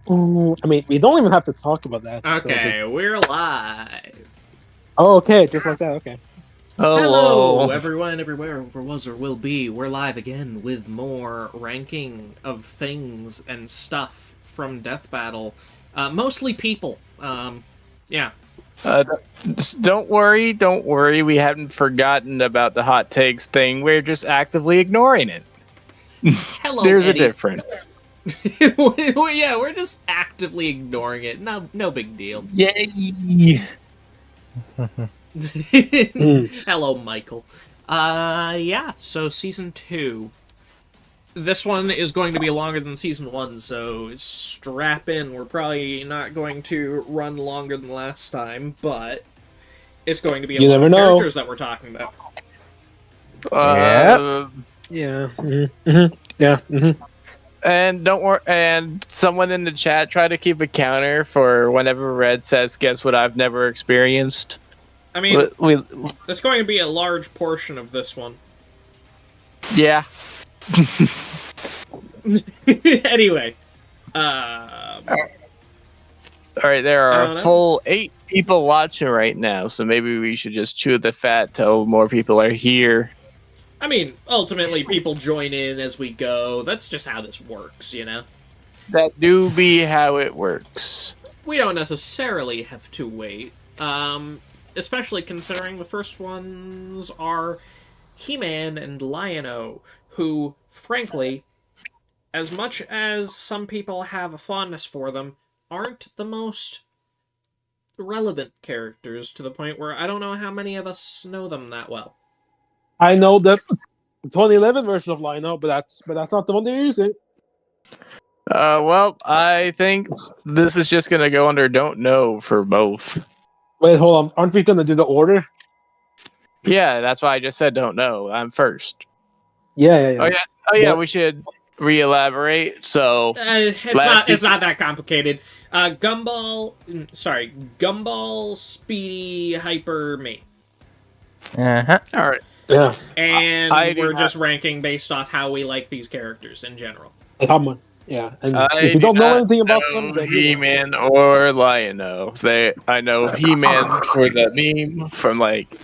I mean, we don't even have to talk about that. Okay, we're live. Oh, okay, just like that. Okay. Hello, everyone, everywhere, over was or will be. We're live again with more ranking of things and stuff from Death Battle. Mostly people. Yeah. Don't worry. We haven't forgotten about the hot takes thing. We're just actively ignoring it. Hello, There's Eddie. a difference. Yeah, we're just actively ignoring it. No big deal. Yay! Hello, Michael. Yeah, so Season 2. This one is going to be longer than Season 1, so strap in. We're probably not going to run longer than last time, but it's going to be a lot of characters that we're talking about. Yeah. Yeah. And don't worry. And someone in the chat try to keep a counter for whenever Red says, "Guess what? I've never experienced." I mean, there's going to be a large portion of this one. Yeah. Anyway. Alright, there are a full 8 people watching right now, so maybe we should just chew the fat till more people are here. I mean, ultimately, people join in as we go. That's just how this works, you know? That do be how it works. We don't necessarily have to wait. Especially considering the first ones are He-Man and Lion-O, who, frankly, as much as some people have a fondness for them, aren't the most relevant characters to the point where I don't know how many of us know them that well. I know the 2011 version of Lion-O, but that's not the one they're using. Well, I think this is just gonna go under "don't know" for both. Wait, hold on. Aren't we gonna do the order? Yeah, that's why I just said "don't know." I'm first. Yeah. Oh yeah. We should re-elaborate. So it's not that complicated. Gumball, Speedy, Hyper, me. All right. Yeah. And we're just ranking based off how we like these characters in general. Come yeah. And if you don't know anything about them, then He-Man or Lion-O. I know He-Man for the meme from like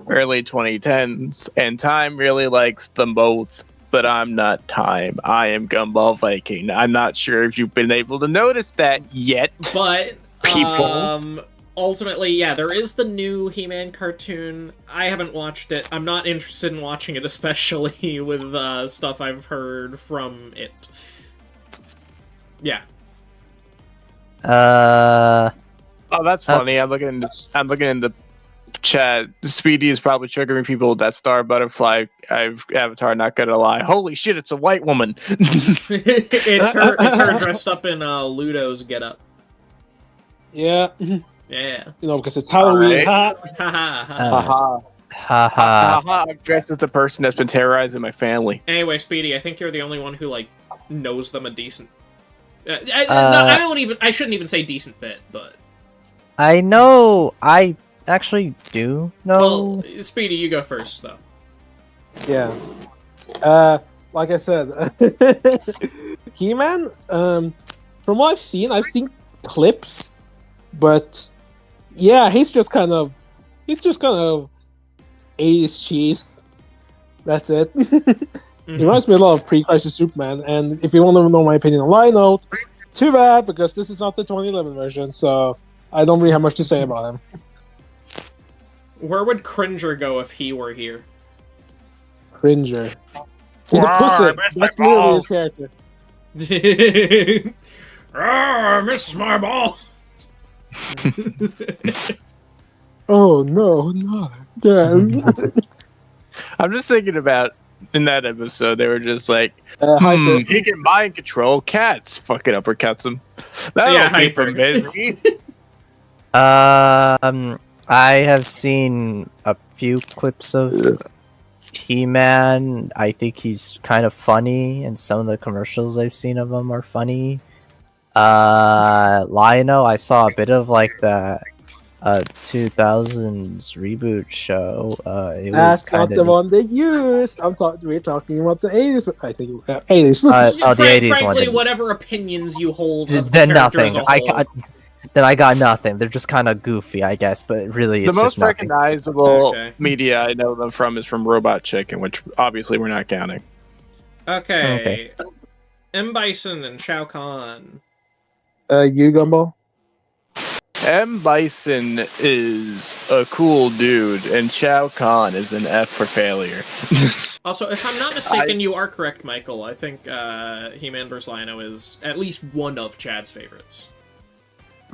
early 2010s, and Time really likes them both. But I'm not Time. I am Gumball Viking. I'm not sure if you've been able to notice that yet. But people. Ultimately, yeah, there is the new He-Man cartoon. I haven't watched it. I'm not interested in watching it, especially with stuff I've heard from it. Yeah. Oh, that's funny. I'm looking in the chat. Speedy is probably triggering people with that star butterfly avatar. Not gonna lie. Holy shit! It's a white woman. It's her dressed up in Ludo's getup. Yeah. Yeah. You know, because it's Halloween. Ha ha ha. I'm dressed as the person that's been terrorizing my family. Anyway, Speedy, I think you're the only one who like knows them a decent. I shouldn't even say decent bit, but I know. I actually do know. Well, Speedy, you go first, though. Yeah. Like I said, He-Man. From what I've seen clips, but yeah, he's just kind of 80s cheese. That's it. He reminds me a lot of pre-Crisis Superman, and if you want to know my opinion on Lion-O, too bad, because this is not the 2011 version, so I don't really have much to say about him. Where would Cringer go if he were here? Cringer. The pussy. That's literally his character. I miss my ball. Oh no, not again. I'm just thinking about in that episode, they were just like, he can mind control cats. Fucking uppercuts him. That'll keep him busy. I have seen a few clips of He-Man. I think he's kind of funny, and some of the commercials I've seen of him are funny. Lion-O, I saw a bit of like the 2000s reboot show. It was That's not kind the of one they used. We're talking about the 80s. I think 80s. the 80s one. Frankly, Then, whatever opinions you hold of the then character nothing. as a whole. I got nothing. They're just kind of goofy, I guess, but really, The it's most just nothing. recognizable Okay. media I know them from is from Robot Chicken, which obviously we're not counting. Okay. M. Bison and Shao Kahn. You Gumball? M. Bison is a cool dude, and Shao Kahn is an F for failure. Also, if I'm not mistaken, you are correct, Michael. I think He-Man vs. Lion-O is at least one of Chad's favorites.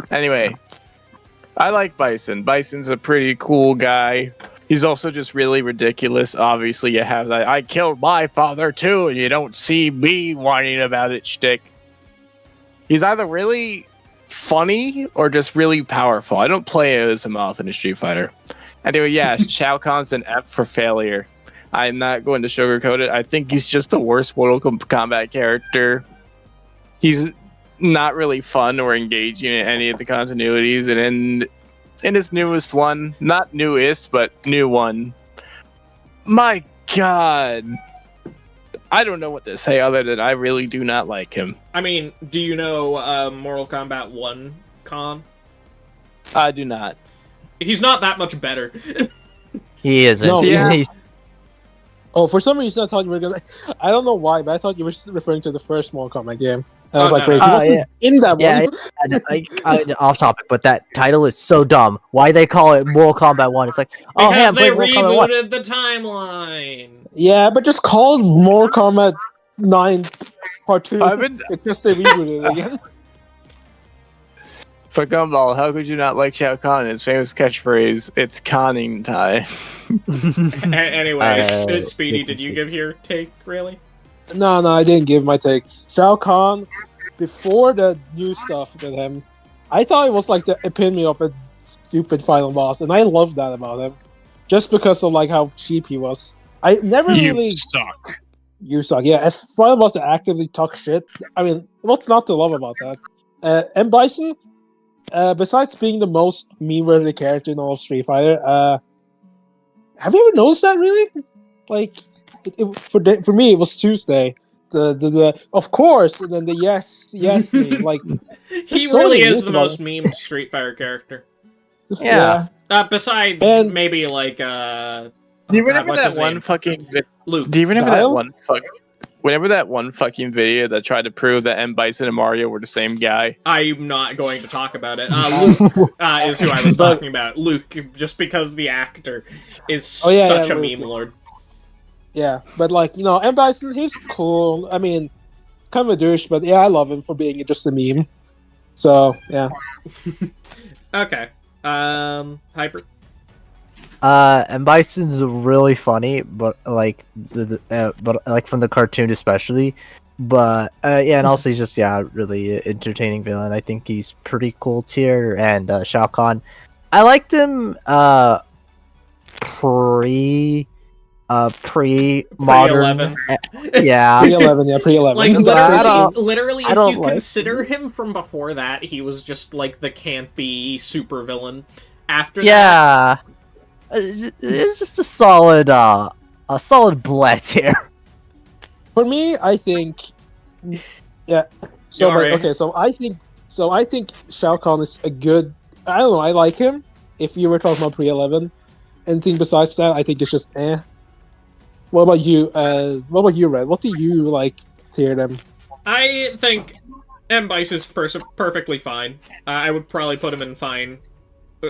Anyway, I like Bison. Bison's a pretty cool guy. He's also just really ridiculous. Obviously, you have that "I killed my father too, and you don't see me whining about it" shtick. He's either really funny or just really powerful. I don't play as him often in Street Fighter. Anyway, yeah, Shao Kahn's an F for failure. I'm not going to sugarcoat it. I think he's just the worst Mortal Kombat character. He's not really fun or engaging in any of the continuities, and in his newest one, not newest, but new one, my god, I don't know what to say other than I really do not like him. I mean, do you know Mortal Kombat 1 Kahn? I do not. He's not that much better. He isn't. No, He's- Oh, for some reason I thought you were gonna. I don't know why, but I thought you were referring to the first Mortal Kombat game. And I was Oh, like, no, wait, no. he wasn't in that Yeah, one. off topic, but that title is so dumb. Why they call it Mortal Kombat 1? It's like, oh, hey, I'm Because they playing Mortal Kombat 1. rebooted the timeline. Yeah, but just call it Mortal Kombat 9 Part 2 I've been because they rebooted it again. for Gumball. How could you not like Shao Kahn? His famous catchphrase, "It's conning time." Anyway, Speedy, you can did you speak. give your take, really? No, I didn't give my take. Shao Kahn, before the new stuff with him, I thought it was like the epitome of a stupid final boss, and I loved that about him. Just because of like how cheap he was. I never really suck. You suck. Yeah, if final boss that actively talk shit, I mean, what's not to love about that? And Bison, besides being the most meme-worthy character in all of Street Fighter, have you ever noticed that really? Like, for me, it was Tuesday. The of course, and then the yes meme. Like, He so really many is memes the about most memed Street Fighter character. Yeah. Besides, And- maybe like Do you remember what's that his one name? fucking? Luke. Do you remember Dial? that one fuck? Whenever that one fucking video that tried to prove that M. Bison and Mario were the same guy. I'm not going to talk about it. Luke is who I was But- talking about. Luke, just because the actor is Oh, yeah, such yeah, a Luke. meme lord. Yeah, but like, you know, M. Bison, he's cool. I mean, kind of a douche, but yeah, I love him for being just a meme. So yeah. Okay. Hyper. And Bison's really funny, but like but like from the cartoon especially. But yeah, and also he's just really entertaining villain. I think he's pretty cool tier. And Shao Kahn, I liked him pre modern. Yeah. Pre-11, yeah, pre-11. Like But I literally, I if don't you like consider him from before that, he was just like the campy supervillain. After that, Yeah. It's just a solid bled here. For me, I think, yeah. So Sorry. like, okay, so I think Shao Kahn is a good. I don't know. I like him. If you were talking about pre-11, anything besides that, I think it's just eh. What about you? What about you, Red? What do you like tier them? I think M. Bice is perfectly fine. I would probably put him in fine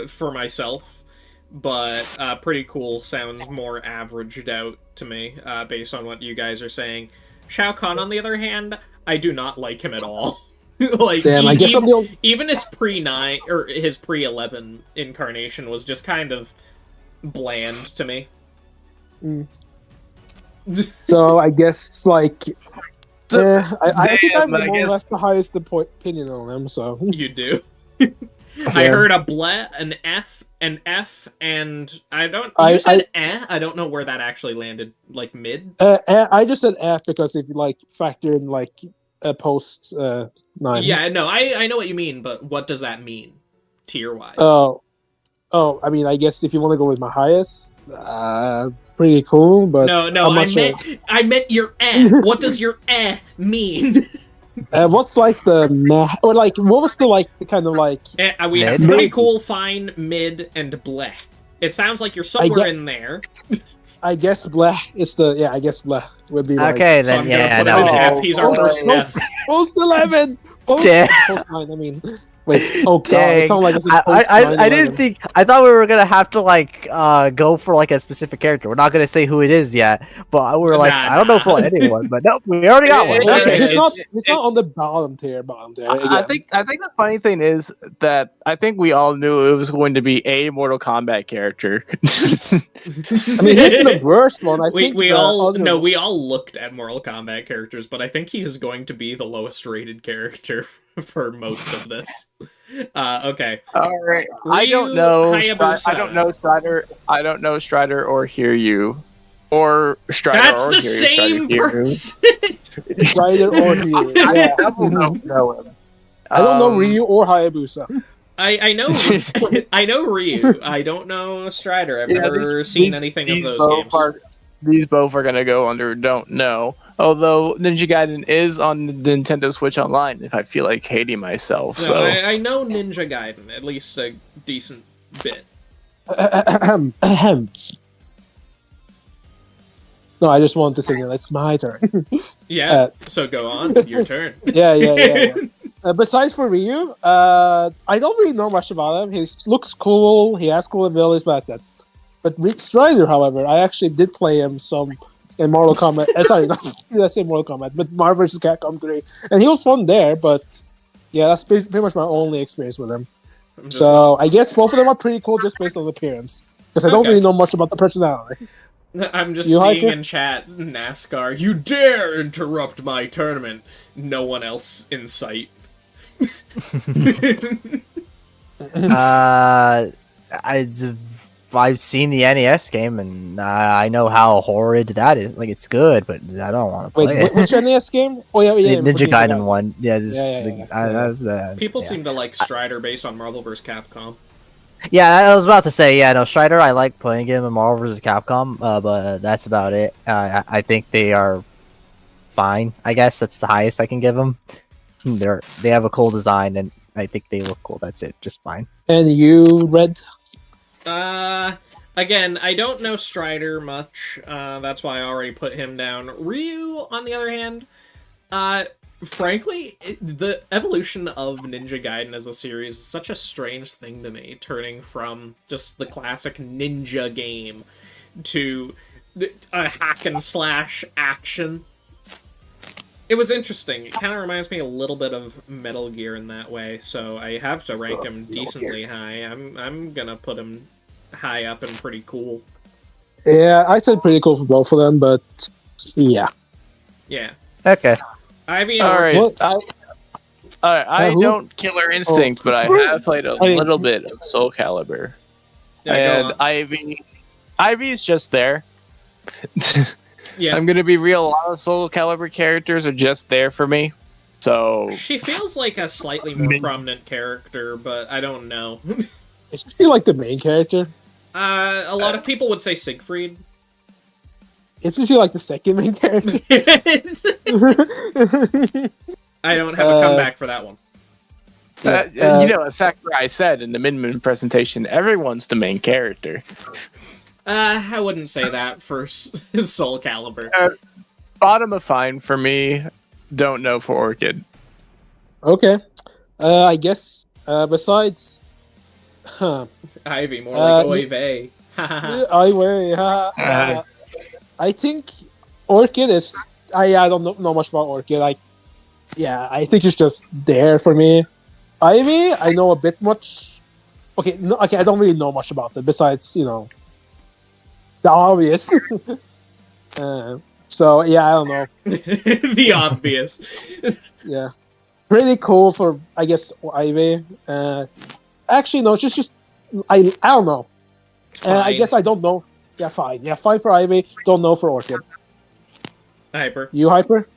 for myself, but pretty cool sounds more averaged out to me based on what you guys are saying. Shao Kahn, on the other hand, I do not like him at all. Like, Damn, I guess I'm the only... even his pre-9 or his pre-11 incarnation was just kind of bland to me. So I guess it's like, I think I'm I more or guess- less the highest opinion on him. So You do. I heard a ble, an F, and I don't. You said eh. I don't know where that actually landed. Like mid. I just said F because if you like factor in like post 9. Yeah, no, I know what you mean, but what does that mean, tier wise? Oh, Oh, I mean, I guess if you want to go with my highest, pretty cool. But No, I'm not sure. I meant your eh. What does your eh mean? What's like the meh, or like what was the like the kind of like? We have Mid? pretty cool, fine, mid, and bleh. It sounds like you're somewhere in there. I guess bleh. It's the I guess bleh would be right. Okay, So then I'm yeah, gonna put him no. in F. He's our first F. Post 11. Post Yeah. 9. I mean, wait. Oh god, Dang. it sounded like I said post I didn't think. I thought we were gonna have to like go for like a specific character. We're not gonna say who it is yet, but we were like, I don't know for anyone, but no, we already got one. Okay, It's- it's not on the bottom tier. I think the funny thing is that I think we all knew it was going to be a Mortal Kombat character. I mean, he's the worst one. I think we the all other- we all looked at Mortal Kombat characters, but I think he's going to be the lowest rated character for most of this. Okay. All right. I Ryu don't know. Hayabusa. I don't know Strider. I don't know Strider or Hiryu. Or Strider That's or the Hiryu, same Strider, Hiryu. Strider person. or Ryu. Yeah. I don't know him. I don't know Ryu or Hayabusa. I know I know Ryu. I don't know Strider. I've never seen anything of those games. These both are gonna go under don't know. Although Ninja Gaiden is on the Nintendo Switch Online, if I feel like hating myself. No, So I know Ninja Gaiden, at least a decent bit. No, I just wanted to say it's my turn. Yeah, so go on, your turn. Yeah. Besides for Ryu, I don't really know much about him. He looks cool. He has cool abilities, but that's it. But Strider, however, I actually did play him some in Mortal Kombat. Sorry, not I say Mortal Kombat, but Marvel vs. Capcom 3, and he was fun there. But yeah, that's pretty much my only experience with him. So I guess both of them are pretty cool just based on appearance, because I don't really know much about the personality. I'm just You seeing hiker? in chat, NASCAR, you dare interrupt my tournament. No one else in sight. I've seen the NES game and I know how horrid that is. Like it's good, but I don't want to play Wait, it. which NES game? Oh yeah, Ninja Gaiden one. Yeah, Yeah. that's the. People yeah. seem to like Strider based on Marvel vs. Capcom. Yeah, I was about to say, yeah, no, Strider, I like playing him in Marvel vs. Capcom, but that's about it. I think they are fine. I guess that's the highest I can give them. They have a cool design, and I think they look cool. That's it, just fine. And you, Red? Again, I don't know Strider much. That's why I already put him down. Ryu, on the other hand, frankly, the evolution of Ninja Gaiden as a series is such a strange thing to me, turning from just the classic ninja game to a hack and slash action. It was interesting. It kind of reminds me a little bit of Metal Gear in that way, so I have to rank him decently high. I'm gonna put him high up and pretty cool. Yeah, I said pretty cool for both of them, but yeah. Yeah. Okay. Ivy. all right. What? I who? don't Killer Instinct, but I have played a little bit of Soul Calibur. Yeah, go And on. Ivy's just there. Yeah. I'm gonna be real. A lot of Soul Calibur characters are just there for me. So She feels like a slightly more prominent character, but I don't know. I just feel like the main character. A lot of people would say Siegfried. If you feel like the second main character. I don't have a comeback for that one. as Sakurai said in the Min presentation, everyone's the main character. I wouldn't say that for Soul Calibur. Bottom of fine for me. Don't know for Orchid. Okay. I guess besides Ivy, more like Oy vey. I think Orchid is I don't know much about Orchid. I think it's just there for me. Ivy, I know a bit much. Okay, I don't really know much about it besides, the obvious. So yeah, I don't know. The obvious. Yeah, pretty cool for I guess Ivy. Actually, no, it's just I don't know. I guess I don't know. Yeah, fine. Yeah, fine for Ivy. Don't know for Orchid. Hyper. You Hyper?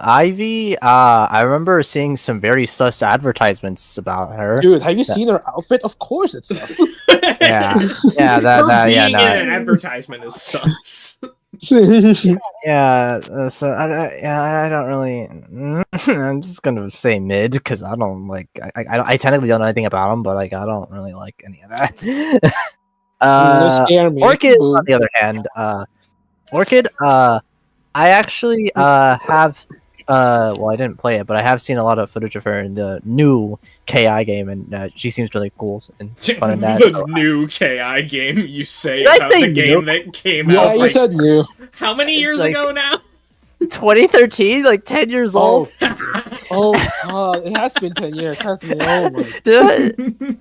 Ivy. I remember seeing some very sus advertisements about her. Dude, have you seen her outfit? Of course it's sus. Yeah, Her yeah, being no. in an advertisement is sus. Yeah, so I don't really. I'm just gonna say mid because I don't like. I technically don't know anything about them, but like I don't really like any of that. They scare me. Orchid, Boo. on the other hand, Orchid. I actually have. Well, I didn't play it, but I have seen a lot of footage of her in the new KI game, and she seems really cool and fun in that. The new KI game, you say Did I about say the game new? that came Yeah, out you like, said new. how many years like- ago now? 2013, like 10 years old. Oh, God, it has been 10 years, hasn't it? Oh my. Dude.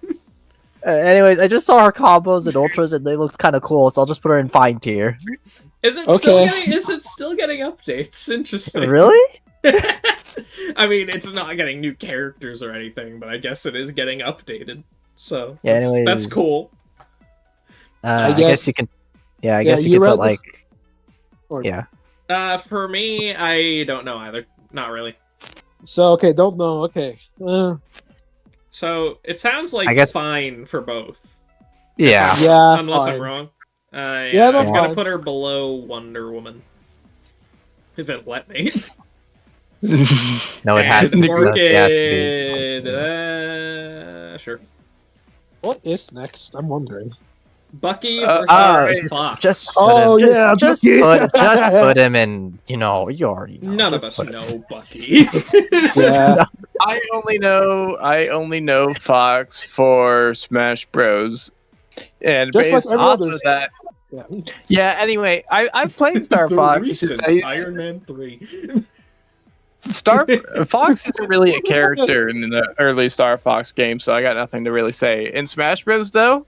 Anyways, I just saw her combos and ultras, and they looked kind of cool, so I'll just put her in fine tier. Is it still getting updates? Interesting. Really? I mean, it's not getting new characters or anything, but I guess it is getting updated. So Yeah, that's anyways. cool. I guess you can. Yeah, I guess you could read put the- like. Or- Yeah. For me, I don't know either. Not really. So, okay, don't know. Okay. So it sounds like I guess- fine for both. Yeah. Yeah, Unless fine. I'm wrong. Yeah, Yeah, I'm that's gonna fine. put her below Wonder Woman. If it let me. No, it has to And be. It has to be. Orchid. Sure. What is next? I'm wondering. Bucky alright. versus Fox. Just put Oh, him, yeah, just Bucky. put him in. You know, you already know. None of just us put him- know Bucky. Yeah. I only know Fox for Smash Bros. And Just like based every off other- of that, Yeah. yeah. Anyway, I've played Star The Fox. It's recent just- Iron Man 3. Fox isn't really a character in the early Star Fox games, so I got nothing to really say. In Smash Bros, though,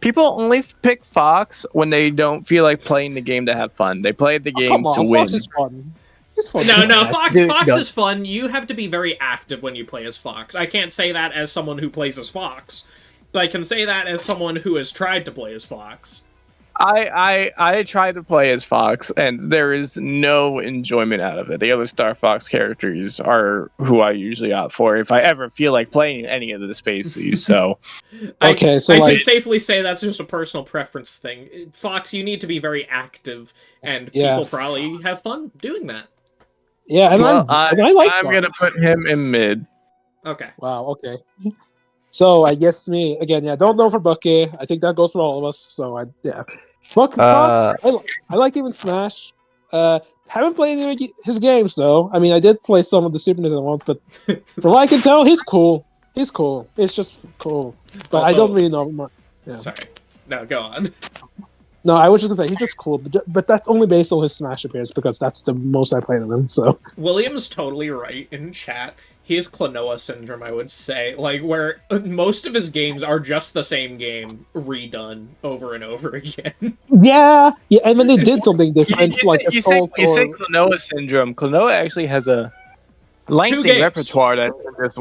people only pick Fox when they don't feel like playing the game to have fun. They play the game Come on, to win. Fox is fun. It's fun. No, Yes, Fox dude, Fox no. is fun. You have to be very active when you play as Fox. I can't say that as someone who plays as Fox, but I can say that as someone who has tried to play as Fox. I try to play as Fox, and there is no enjoyment out of it. The other Star Fox characters are who I usually opt for if I ever feel like playing any of the species. So, Okay, so I like, can safely say that's just a personal preference thing. Fox, you need to be very active, and Yeah. people probably have fun doing that. yeah, and well, I like I'm Fox. gonna put him in mid. Okay. Wow, okay. So I guess me again. Yeah, don't know for Bucky. I think that goes for all of us. So yeah, Fox. I like him in Smash. Haven't played any of his games though. I mean, I did play some of the Super Nintendo ones, but from what I can tell, he's cool. He's cool. It's just cool. But I Also- don't really know much. Yeah. Sorry. No, go on. No, I was just gonna say he's just cool, but that's only based on his Smash appearance because that's the most I played of him. So William's totally right in chat. He has Klonoa syndrome, I would say. Like, where most of his games are just the same game redone over and over again. yeah, and when they did something different, like you say Assault Klonoa syndrome. Klonoa actually has a lengthy games. repertoire that isn't just.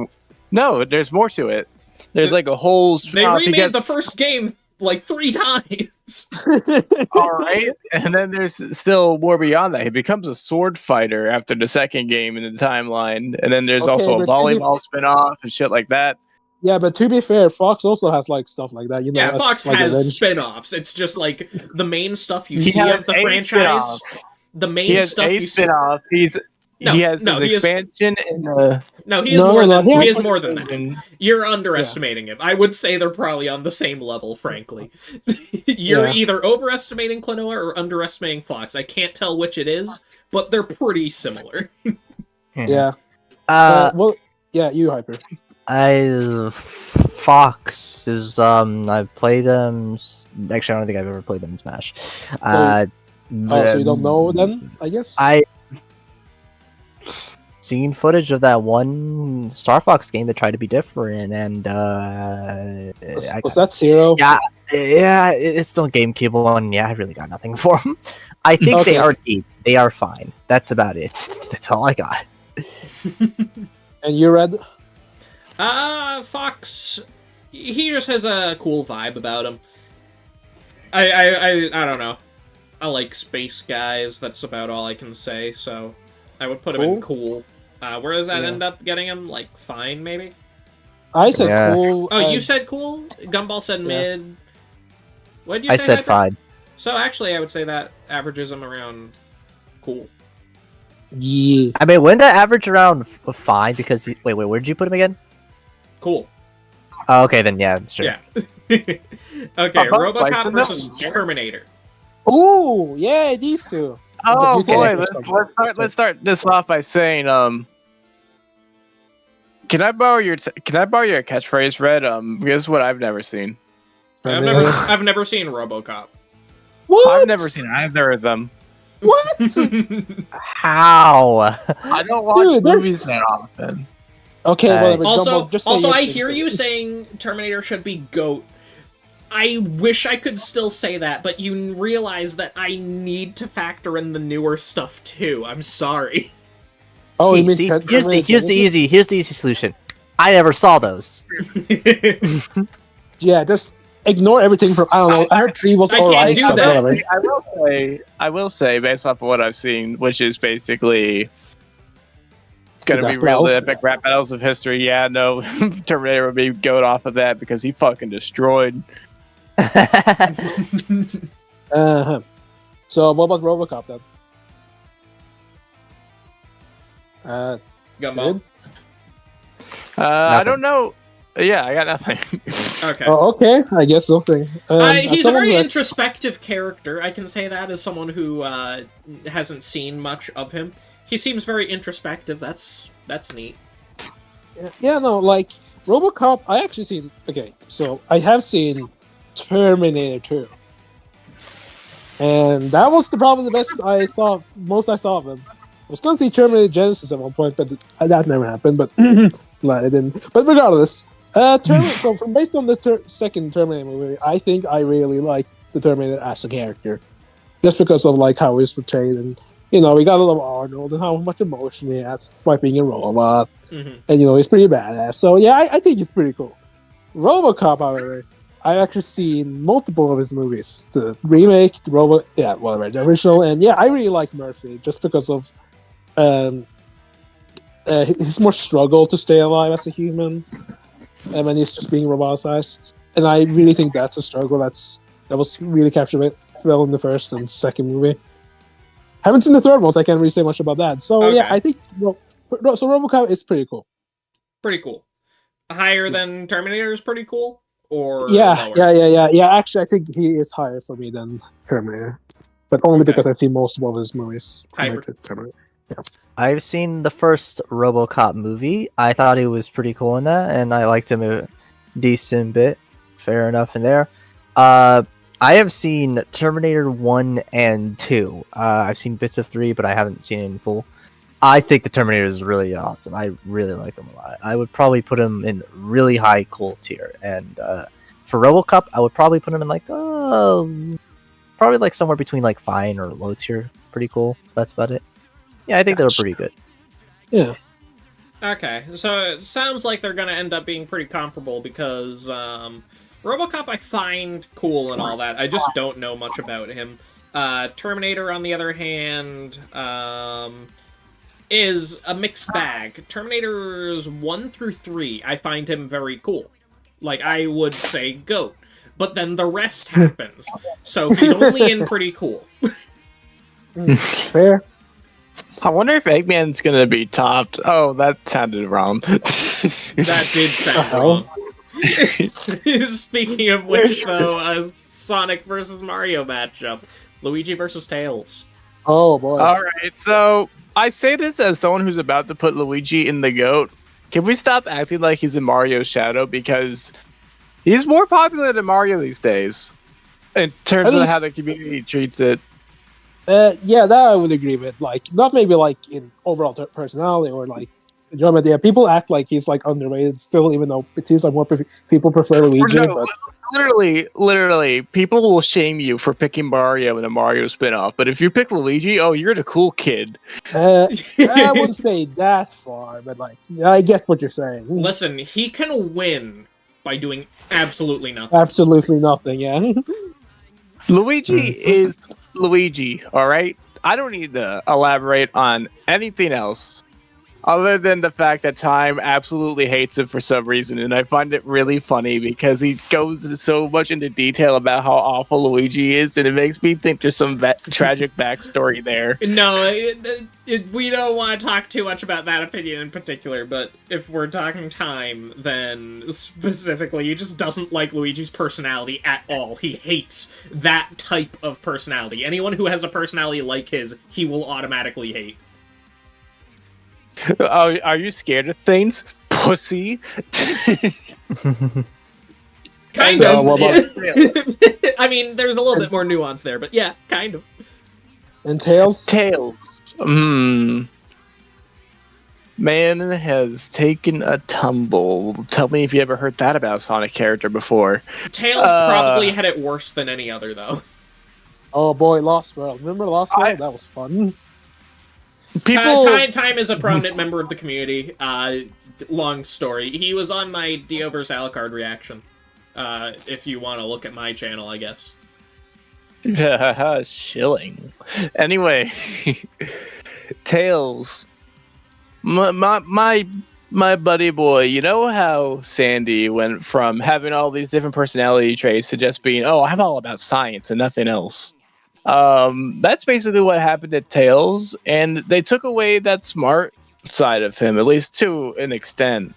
No, there's more to it. There's like a whole. They spin-off. He remade the gets- first game like 3 times. All right, and then there's still more beyond that. He becomes a sword fighter after the second game in the timeline, and then there's Okay, also a but to be- volleyball spin-off and shit like that. Yeah, but to be fair, Fox also has like stuff like that. You know, Yeah, as, Fox like, has Avenged. spin-offs. It's just like the main stuff you He see has of the a franchise. spin-off. The main He has stuff a you see. spin-off. He has an expansion in the. No, he is No, more no, than he he has is more than that. And You're underestimating him. I would say they're probably on the same level, frankly. You're Yeah. either overestimating Klonoa or underestimating Fox. I can't tell which it is, but they're pretty similar. Yeah. Well, yeah, you hyper. Fox is I played them. Actually, I don't think I've ever played them in Smash. Oh, so you don't know then? I guess. I seen footage of that one Star Fox game that tried to be different, and was that Zero? yeah, it's still GameCube one. Yeah, I really got nothing for them. I think Okay. they are neat. They are fine. That's about it. That's all I got. And you read? Fox, he just has a cool vibe about him. I don't know. I like space guys. That's about all I can say. So I would put him in cool. Where does that end up getting him? Like fine, maybe. I said cool. Oh, you said cool. Gumball said mid. What did you say? I said fine. So actually, I would say that averages him around cool. Yeah. I mean, wouldn't that average around fine? Because wait, where did you put him again? Cool. Oh, okay, then yeah, it's true. Yeah. Okay, RoboCop Bison versus Terminator. Oh, yeah, these two. Oh Okay. boy, let's start this off by saying, can I borrow your catchphrase, Red? This is what I've never seen. I've never seen RoboCop. What? I've never seen either of them. What? How? I don't watch movies that often. Okay, whatever. Also, Gumball, just I hear you saying Terminator should be GOAT. I wish I could still say that, but you realize that I need to factor in the newer stuff too. I'm sorry. Oh, you mean See, here's the easy solution. I never saw those. Yeah, just ignore everything from, I don't know, I heard 3 was I can't alright. do that. Whatever. I will say, based off of what I've seen, which is basically gonna be real epic rap battles of history. Yeah, no, Terminator would be GOAT off of that because he fucking destroyed. Uh-huh. So, what about RoboCop then? Gumball. I don't know. Yeah, I got nothing. Okay. Oh, okay, I guess something. He's a very introspective character. I can say that as someone who hasn't seen much of him. He seems very introspective. That's neat. Yeah, no, like RoboCop. I actually seen. Okay, so I have seen Terminator 2, and that was probably the best I saw. Most I saw of him. I was going to see Terminator Genesis at one point, but that never happened. But no, it didn't. But regardless, so based on the second Terminator movie, I think I really like the Terminator as a character, just because of like how he's portrayed, and we got a lot of Arnold and how much emotion he has despite being a robot, and he's pretty badass. So yeah, I think he's pretty cool. RoboCop, however, I've actually seen multiple of his movies, the remake, the original, and yeah, I really like Murphy just because of his more struggle to stay alive as a human, and when he's just being roboticized. And I really think that's a struggle that was really captured well in the first and second movie. Haven't seen the third one, so I can't really say much about that. So yeah, I think so RoboCop is pretty cool. Pretty cool. Higher than Terminator is pretty cool, or yeah. lower? Yeah. Actually, I think he is higher for me than Terminator, but only because I've seen most of his movies. Yeah. I've seen the first RoboCop movie. I thought he was pretty cool in that, and I liked him a decent bit. Fair enough in there. I have seen Terminator 1 and 2. I've seen bits of 3, but I haven't seen it in full. I think the Terminator is really awesome. I really like him a lot. I would probably put him in really high cool tier. And for RoboCop, I would probably put him in probably like somewhere between like fine or low tier. Pretty cool. That's about it. Yeah, I think they were pretty good. Yeah. Okay, so it sounds like they're going to end up being pretty comparable because RoboCop I find cool and all that. I just don't know much about him. Terminator, on the other hand, is a mixed bag. Terminators 1 through 3, I find him very cool. Like, I would say GOAT. But then the rest happens. So he's only in pretty cool. Fair. I wonder if Eggman's gonna be topped. Oh, that sounded wrong. That did sound wrong. Speaking of which, though, a Sonic versus Mario matchup. Luigi versus Tails. Oh, boy. Alright, so I say this as someone who's about to put Luigi in the GOAT. Can we stop acting like he's in Mario's shadow? Because he's more popular than Mario these days. In terms of how the community treats it. Yeah, that I would agree with. Like, not maybe like in overall personality or like enjoyment. Yeah, people act like he's like underrated still, even though it seems like more people prefer Luigi. No, but... literally, people will shame you for picking Mario in a Mario spin-off. But if you pick Luigi, oh, you're the cool kid. I wouldn't say that far, but like, I get what you're saying. Listen, he can win by doing absolutely nothing. Absolutely nothing. Yeah. Luigi is Luigi, all right? I don't need to elaborate on anything else other than the fact that Time absolutely hates him for some reason, and I find it really funny because he goes so much into detail about how awful Luigi is, and it makes me think there's some tragic backstory there. No, we don't want to talk too much about that opinion in particular, but if we're talking Time, then specifically, he just doesn't like Luigi's personality at all. He hates that type of personality. Anyone who has a personality like his, he will automatically hate. Oh, are you scared of things, pussy? Kind So, of. what about- I mean, there's a little bit more nuance there, but yeah, kind of. And Tails? Tails. Man has taken a tumble. Tell me if you ever heard that about a Sonic character before. Tails probably had it worse than any other, though. Oh boy, Lost World. Remember Lost World? That was fun. Time is a prominent member of the community. Long story. He was on my Dio vs. Alucard reaction. If you want to look at my channel, I guess. Shilling. Anyway, Tails. My buddy boy, you know how Sandy went from having all these different personality traits to just being, oh, I'm all about science and nothing else. That's basically what happened to Tails, and they took away that smart side of him, at least to an extent.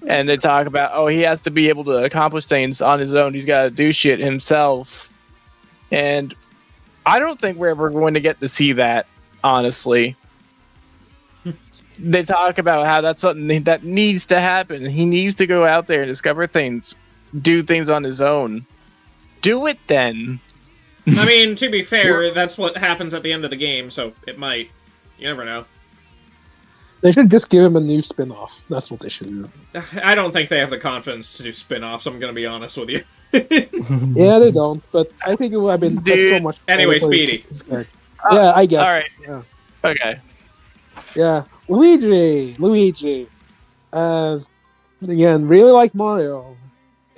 And they talk about, oh, he has to be able to accomplish things on his own. He's got to do shit himself. And I don't think we're ever going to get to see that, honestly. They talk about how that's something that needs to happen. He needs to go out there and discover things, do things on his own. Do it then. I mean, to be fair, that's what happens at the end of the game, so it might. You never know. They should just give him a new spin-off. That's what they should do. I don't think they have the confidence to do spin-offs, I'm gonna be honest with you. Yeah, they don't, but I think it would have been just so much fun. Anyway, Speedy. Yeah, I guess. Alright. Yeah. Okay. Yeah. Luigi. Again, really like Mario.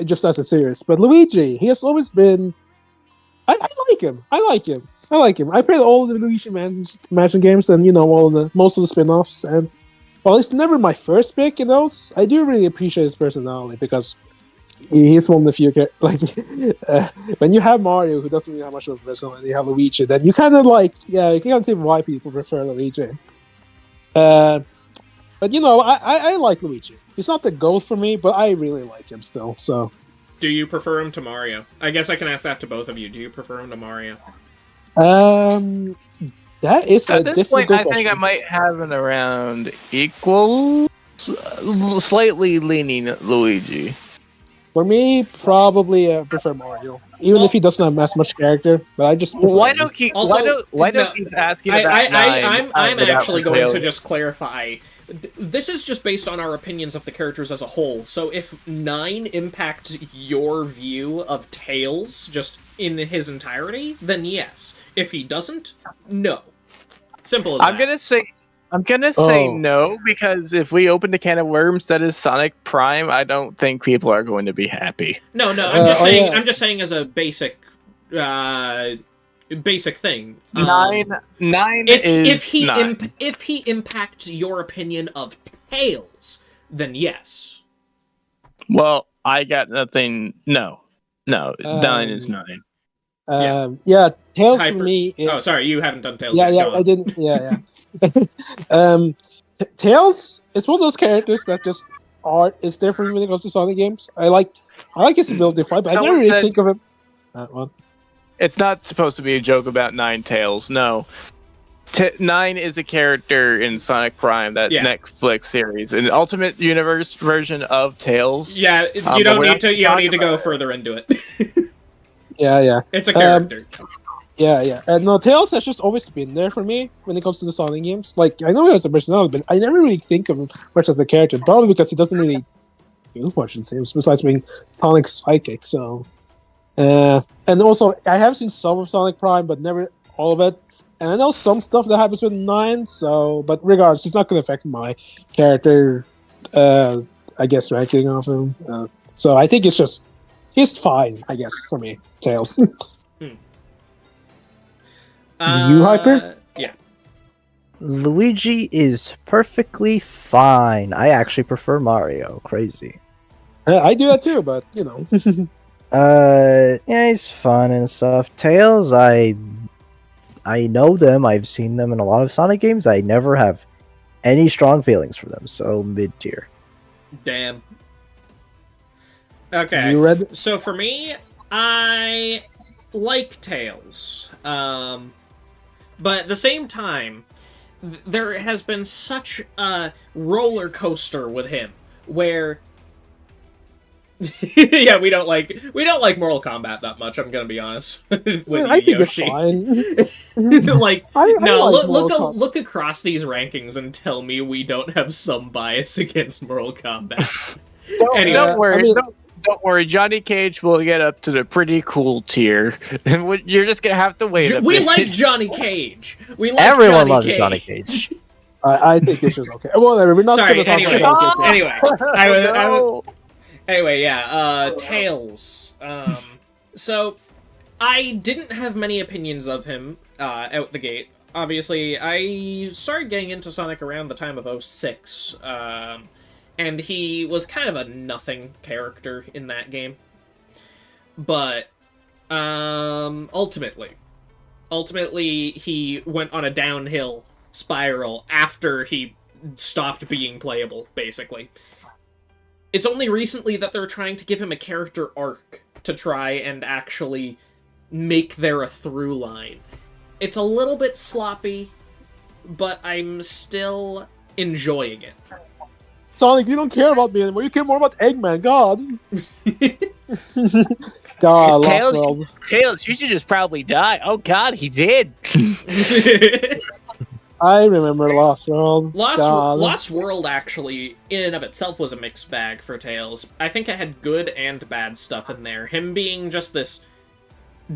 Just as a series. But Luigi, he has always been... I like him. I played all of the Luigi Mansion games and, most of the spin-offs. And, well, it's never my first pick in those. I do really appreciate his personality because he's one of the few... when you have Mario, who doesn't really have much of a personality, you have Luigi, then you kind of you can't see why people prefer Luigi. But, I like Luigi. He's not the GOAT for me, but I really like him still, so... Do you prefer him to Mario? I guess I can ask that to both of you. Do you prefer him to Mario? That is At a this difficult point, I question. think I might have him around equal, slightly leaning Luigi. For me, probably prefer Mario, even if he doesn't have as much character. But I just prefer Why him. don't keep? Also, why don't keep asking about I'm without actually going Tails? to just clarify. This is just based on our opinions of the characters as a whole. So if 9 impacts your view of Tails just in his entirety, then yes. If he doesn't, no. Simple as that. I'm gonna say no, because if we open the can of worms that is Sonic Prime, I don't think people are going to be happy. No, I'm just saying. yeah. I'm just saying as a basic thing. Nine is nine. If he impacts your opinion of Tails, then yes. Well, I got nothing. No, 9 is 9. Yeah, Tails for me is... Oh, sorry, you haven't done Tails Yeah, yet. yeah, Go on. I didn't. Yeah. Tails is one of those characters that just is different when it comes to Sonic games. I like his ability to fight, but I never really think of him. What? It's not supposed to be a joke about 9 Tails. No, 9 is a character in Sonic Prime, that Netflix series, an Ultimate Universe version of Tails. Yeah, you don't need to go further into it. Yeah. It's a character. Yeah. And no, Tails has just always been there for me when it comes to the Sonic games. Like, I know he has a personality, but I never really think of him much as a character. Probably because he doesn't really do much in games besides being Sonic's psychic. So, and also I have seen some of Sonic Prime, but never all of it. And I know some stuff that happens with 9. So, but regardless, it's not going to affect my character. I guess ranking of him. So I think he's fine. I guess for me, Tails. You hyper? Yeah. Luigi is perfectly fine. I actually prefer Mario. Crazy. I do that too, but you know. Yeah, he's fun and stuff. Tails, I know them. I've seen them in a lot of Sonic games. I never have any strong feelings for them. So mid tier. Damn. Okay. You read? So for me, I like Tails. But at the same time, there has been such a roller coaster with him where yeah, we don't like Mortal Kombat that much, I'm gonna be honest with you, I think Yoshi. it's fine. Like, I no, like Mortal Kombat. look across these rankings and tell me we don't have some bias against Mortal Kombat. Anyway, Don't worry, I mean- don't worry. Johnny Cage will get up to the pretty cool tier, and you're just gonna have to wait. We like Johnny Cage. We like Everyone Johnny loves Cage. Johnny Cage. I think this is okay. Whatever. We're not Sorry. gonna talk Anyway, about Johnny Cage. anyway, anyway, yeah. Tails. So I didn't have many opinions of him out the gate. Obviously, I started getting into Sonic around the time of 06. And he was kind of a nothing character in that game. But, ultimately, he went on a downhill spiral after he stopped being playable, basically. It's only recently that they're trying to give him a character arc to try and actually make there a through line. It's a little bit sloppy, but I'm still enjoying it. Sonic, you don't care about me anymore. You care more about Eggman. God. God, Lost World. Tails, you should just probably die. Oh God, he did. I remember Lost World. Lost World, actually, in and of itself, was a mixed bag for Tails. I think it had good and bad stuff in there. Him being just this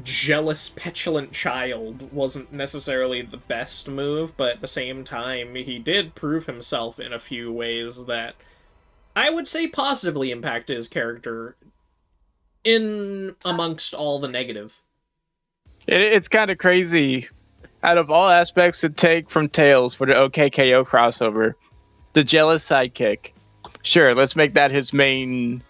jealous, petulant child wasn't necessarily the best move, but at the same time, he did prove himself in a few ways that I would say positively impact his character in amongst all the negative. It's kind of crazy. Out of all aspects to take from Tails for the OKKO crossover, the jealous sidekick. Sure, let's make that his main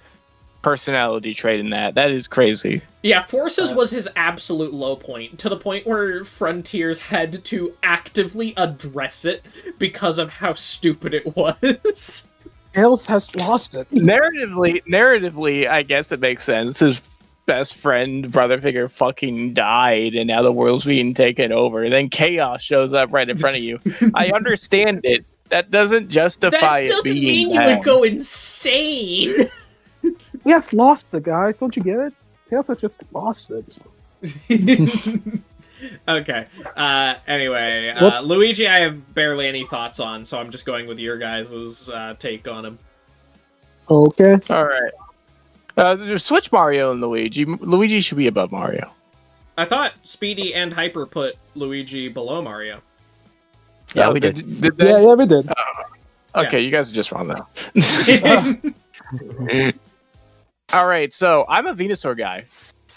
personality trait in that. That is crazy. Yeah, Forces was his absolute low point, to the point where Frontiers had to actively address it because of how stupid it was. Tails has lost it. Narratively, I guess it makes sense. His best friend, brother figure fucking died, and now the world's being taken over. And then chaos shows up right in front of you. I understand it. That doesn't justify that doesn't it being mean you bad. would go insane. He has lost it, guys. Don't you get it? Tails has just lost it. Okay. Anyway, What's- Luigi, I have barely any thoughts on, so I'm just going with your guys' take on him. Okay. All right. Switch Mario and Luigi. Luigi should be above Mario. I thought Speedy and Hyper put Luigi below Mario. Yeah, we did. Did they? Yeah, we did. Okay, you guys are just wrong though. All right, so I'm a Venusaur guy.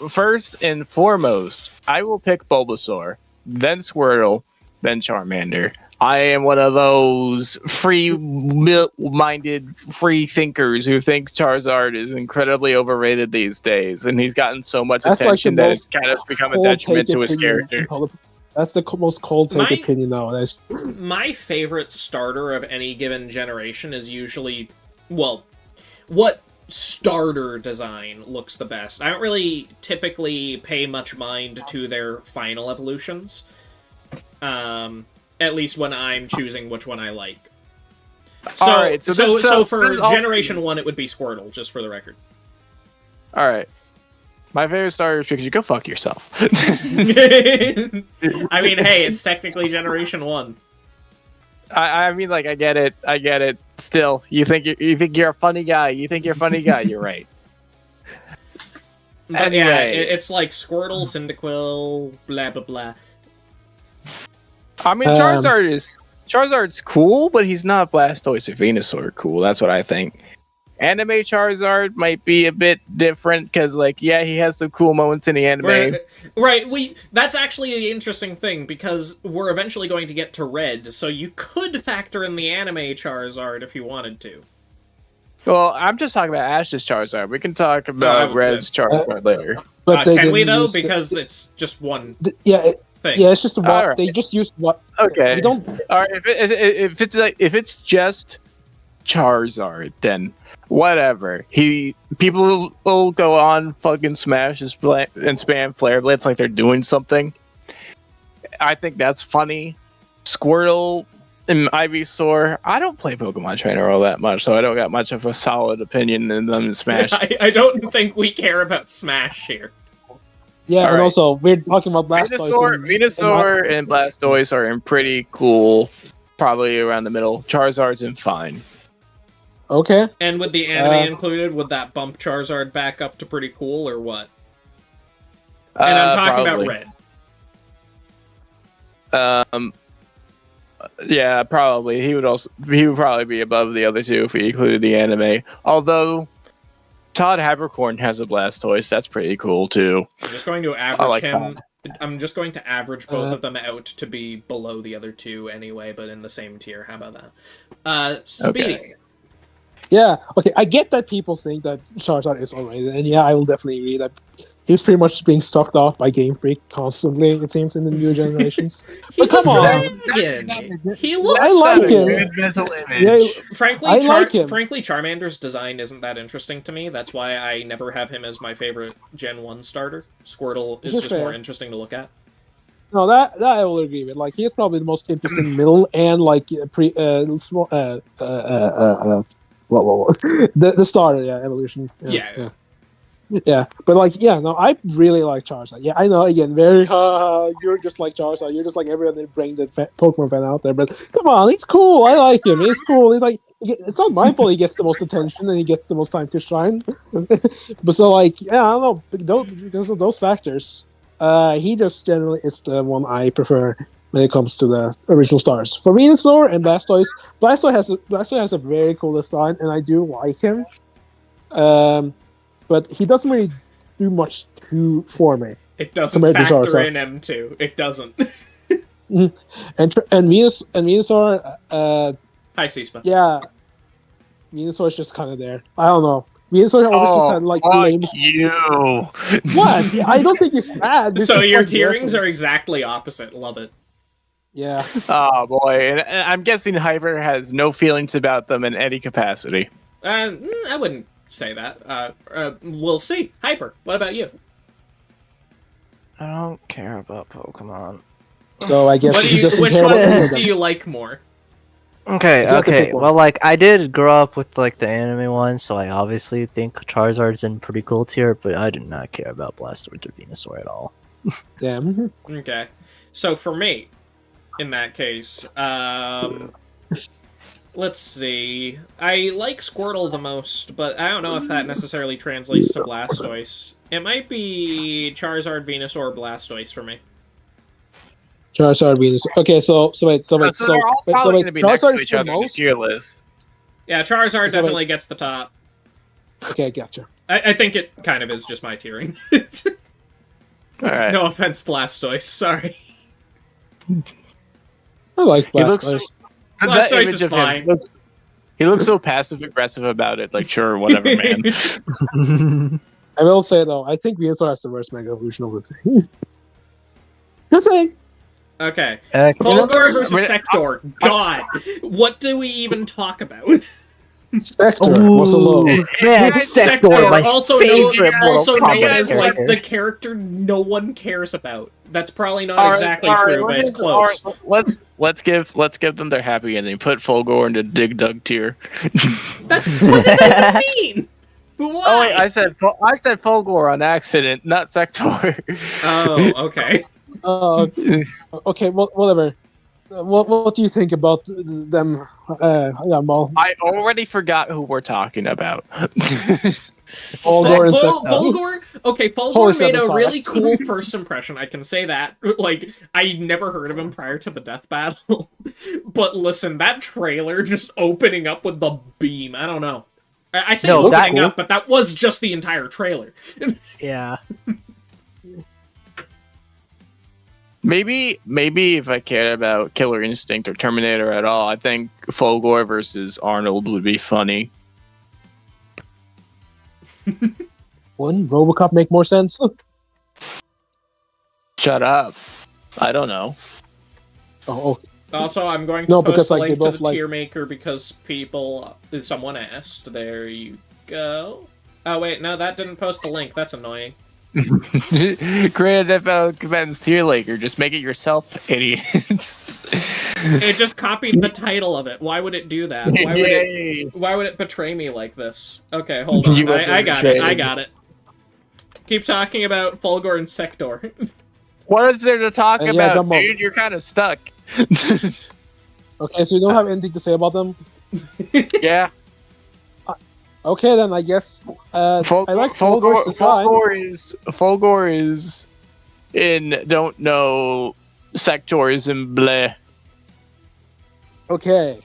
First and foremost, I will pick Bulbasaur, then Squirtle, then Charmander. I am one of those free-minded free thinkers who think Charizard is incredibly overrated these days, and he's gotten so much That's attention like the that it's kind of become a cold detriment take to his opinion character. in politics. That's the most cold take My- opinion nowadays. My favorite starter of any given generation is usually, well, what starter design looks the best. I don't really typically pay much mind to their final evolutions. At least when I'm choosing which one I like. So, All right, so for this is all- Generation 1, it would be Squirtle, just for the record. All right. My favorite starter is because you go fuck yourself. I mean, hey, it's technically Generation 1. I mean, like, I get it. Still, you think you're a funny guy. You're right. But yeah, Anyway. it's like Squirtle, Cyndaquil, blah, blah, blah. I mean, Charizard's cool, but he's not Blastoise or Venusaur cool. That's what I think. Anime Charizard might be a bit different because, like, yeah, he has some cool moments in the anime. Right. That's actually the interesting thing because we're eventually going to get to Red, so you could factor in the anime Charizard if you wanted to. Well, I'm just talking about Ash's Charizard. We can talk about Red's Charizard later. But can we though? Because it's just one. Thing. Yeah, it's just what right. they just used. What? Okay. We don't. All right. If it's just Charizard, then whatever. People will go on fucking Smash and spam Flare Blades like they're doing something. I think that's funny. Squirtle and Ivysaur. I don't play Pokemon Trainer all that much, so I don't got much of a solid opinion in them in Smash. I don't think we care about Smash here. Yeah, all and right. also we're talking about Blastoise. Venusaur and Blastoise are in pretty cool, probably around the middle. Charizard's in fine. Okay. And with the anime included, would that bump Charizard back up to pretty cool or what? And I'm talking probably. about Red. Yeah, probably. He would probably be above the other two if we included the anime. Although Todd Habercorn has a Blastoise, that's pretty cool too. I'm just going to average him. Todd. I'm just going to average both of them out to be below the other two anyway, but in the same tier. How about that? Speedy. Okay. Yeah, okay, I get that people think that Charizard is overrated, and yeah, I will definitely agree that he's pretty much being sucked off by Game Freak constantly, it seems, in the new generations. But come on! He looks I like him. Yeah, frankly, I like him. Frankly, Charmander's design isn't that interesting to me. That's why I never have him as my favorite Gen 1 starter. Squirtle is just more interesting to look at. No, that I will agree with. Like, he's probably the most interesting middle and, like, small, the starter, yeah, evolution. Yeah, but like, yeah, no, I really like Charizard. Yeah, I know, again, very, you're just like Charizard. You're just like every other brain-dead Pokemon fan out there. But come on, he's cool. I like him. He's cool. He's like, it's not my fault he gets the most attention and he gets the most time to shine. But so, like, yeah, I don't know, because of those factors, he just generally is the one I prefer when it comes to the original stars. For Venusaur and Blastoise, Blastoise has a very cool design, and I do like him. But he doesn't really do much for me. It doesn't factor in M2. It doesn't. and Venusaur, Hi, C-Spa. Yeah, Venusaur is just kind of there. I don't know. Venusaur always just had like lame. You. What? I don't think it's bad. It's so your like tierings are exactly opposite. Love it. Yeah. Oh boy, and I'm guessing Hyper has no feelings about them in any capacity. I wouldn't say that. We'll see. Hyper, what about you? I don't care about Pokemon. So I guess which ones do you like more? Okay. Well, like, I did grow up with, like, the anime ones, so I obviously think Charizard's in pretty cool tier, but I do not care about Blastoise or Venusaur at all. Damn. Okay. So for me, in that case, let's see. I like Squirtle the most, but I don't know if that necessarily translates to Blastoise. It might be Charizard, Venusaur, Blastoise for me. Charizard, Venusaur. Okay, so wait. They're all probably going to be next to each other in the tier list. Yeah, Charizard definitely gets the top. Okay, gotcha. I think it kind of is just my tiering. All right. No offense, Blastoise. Sorry. I like Blastoise. Blastoise is fine. He looks so passive aggressive about it. Like, sure, whatever, man. I will say though, I think Venusaur has the worst Mega Evolution of the three. Just saying. Okay. Fulgore versus Sektor. God, what do we even talk about? Sektor was alone. Man, Sektor, my favorite also known as character. like the character no one cares about. That's probably not exactly true, but it's close. Let's give them their happy ending. Put Fulgore into Dig Dug tier. What does that even mean? Why? Oh wait, I said Fulgore on accident, not Sektor. Oh, okay. Okay, well, whatever. What do you think about them? Mal? I already forgot who we're talking about. Fulgore. Okay, Fulgore made a really sorry. cool first impression. I can say that. Like, I never heard of him prior to the death battle. But listen, that trailer just opening up with the beam. I don't know. I say No, opening that- up, but that was just the entire trailer. Yeah. Maybe if I cared about Killer Instinct or Terminator at all, I think Fulgore versus Arnold would be funny. Wouldn't Robocop make more sense? Shut up. I don't know. Oh, Also, I'm going to No, post because, a like, link they to both the like- tier maker because someone asked. There you go. Oh wait, no, that didn't post the link. That's annoying. Create a Deadpool Combatants tier laker. Just make it yourself, idiots. It just copied the title of it. Why would it do that? Why would it betray me like this? Okay, hold on. You have been I got betrayed. it. I got it. Keep talking about Fulgore and Sektor. What is there to talk Yeah, about, Dumbo. dude? You're kind of stuck. okay, so you don't have anything to say about them? Yeah. Okay, then I guess I like Fulgore's design. Fulgore is in don't know Sektor is in bleh. Okay,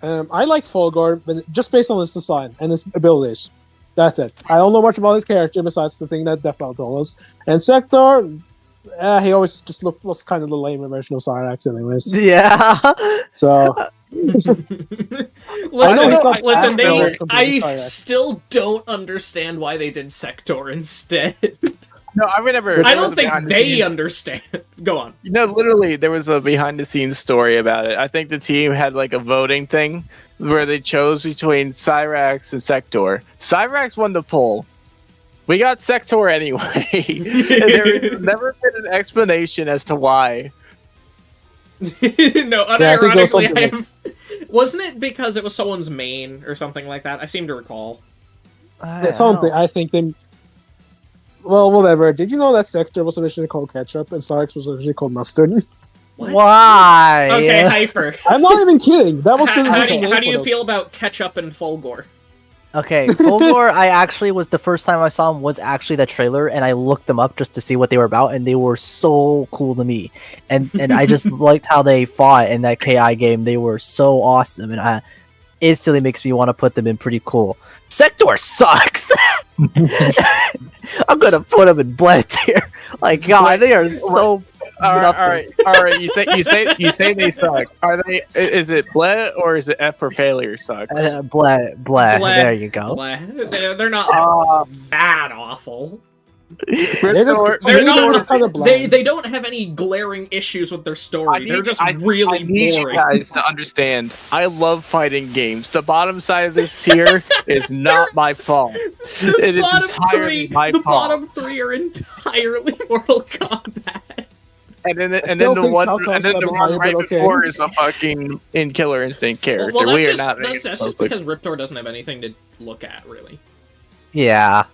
I like Fulgore, but just based on his design and his abilities. That's it. I don't know much about his character besides the thing that Deathbell told us. And Sektor, he always just was kind of the lame version of Cyrax, anyways. Yeah. So I still don't understand why they did Sektor instead. No, I remember. I don't think they understand. Go on. You know, literally, there was a behind-the-scenes story about it. I think the team had like a voting thing where they chose between Cyrax and Sektor. Cyrax won the poll. We got Sektor anyway. And there has never been an explanation as to why. No, Yeah, unironically, wasn't it because it was someone's main or something like that? I seem to recall. something. I think they. Well, whatever. Did you know that Sektor was originally called ketchup and Cyrax was originally called mustard? Why? Okay, hyper. I'm not even kidding. That was the How original name do for you those. feel about ketchup and Fulgore? Okay, Fulgore, I actually was the first time I saw him was actually the trailer, and I looked them up just to see what they were about, and they were so cool to me. And I just liked how they fought in that KI game. They were so awesome, and I instantly makes me want to put them in pretty cool. Sektor sucks. I'm gonna put them in blend here. Like God, they are so. All right. You say they suck. Are they? Is it bleh or is it F for failure sucks? Bleh. There you go. They're not that awful. They're not. kind of bland. They don't have any glaring issues with their story. They're just really I need boring. you guys to understand. I love fighting games. The bottom side of this tier is not my fault. It is entirely my the fault. bottom three are entirely Mortal Kombat. And then still the think one Southpaw and then the should have one been right higher, but okay. before is a fucking in Killer Instinct character. Well, We are that's not just because Riptor doesn't have anything to look at, really. Yeah.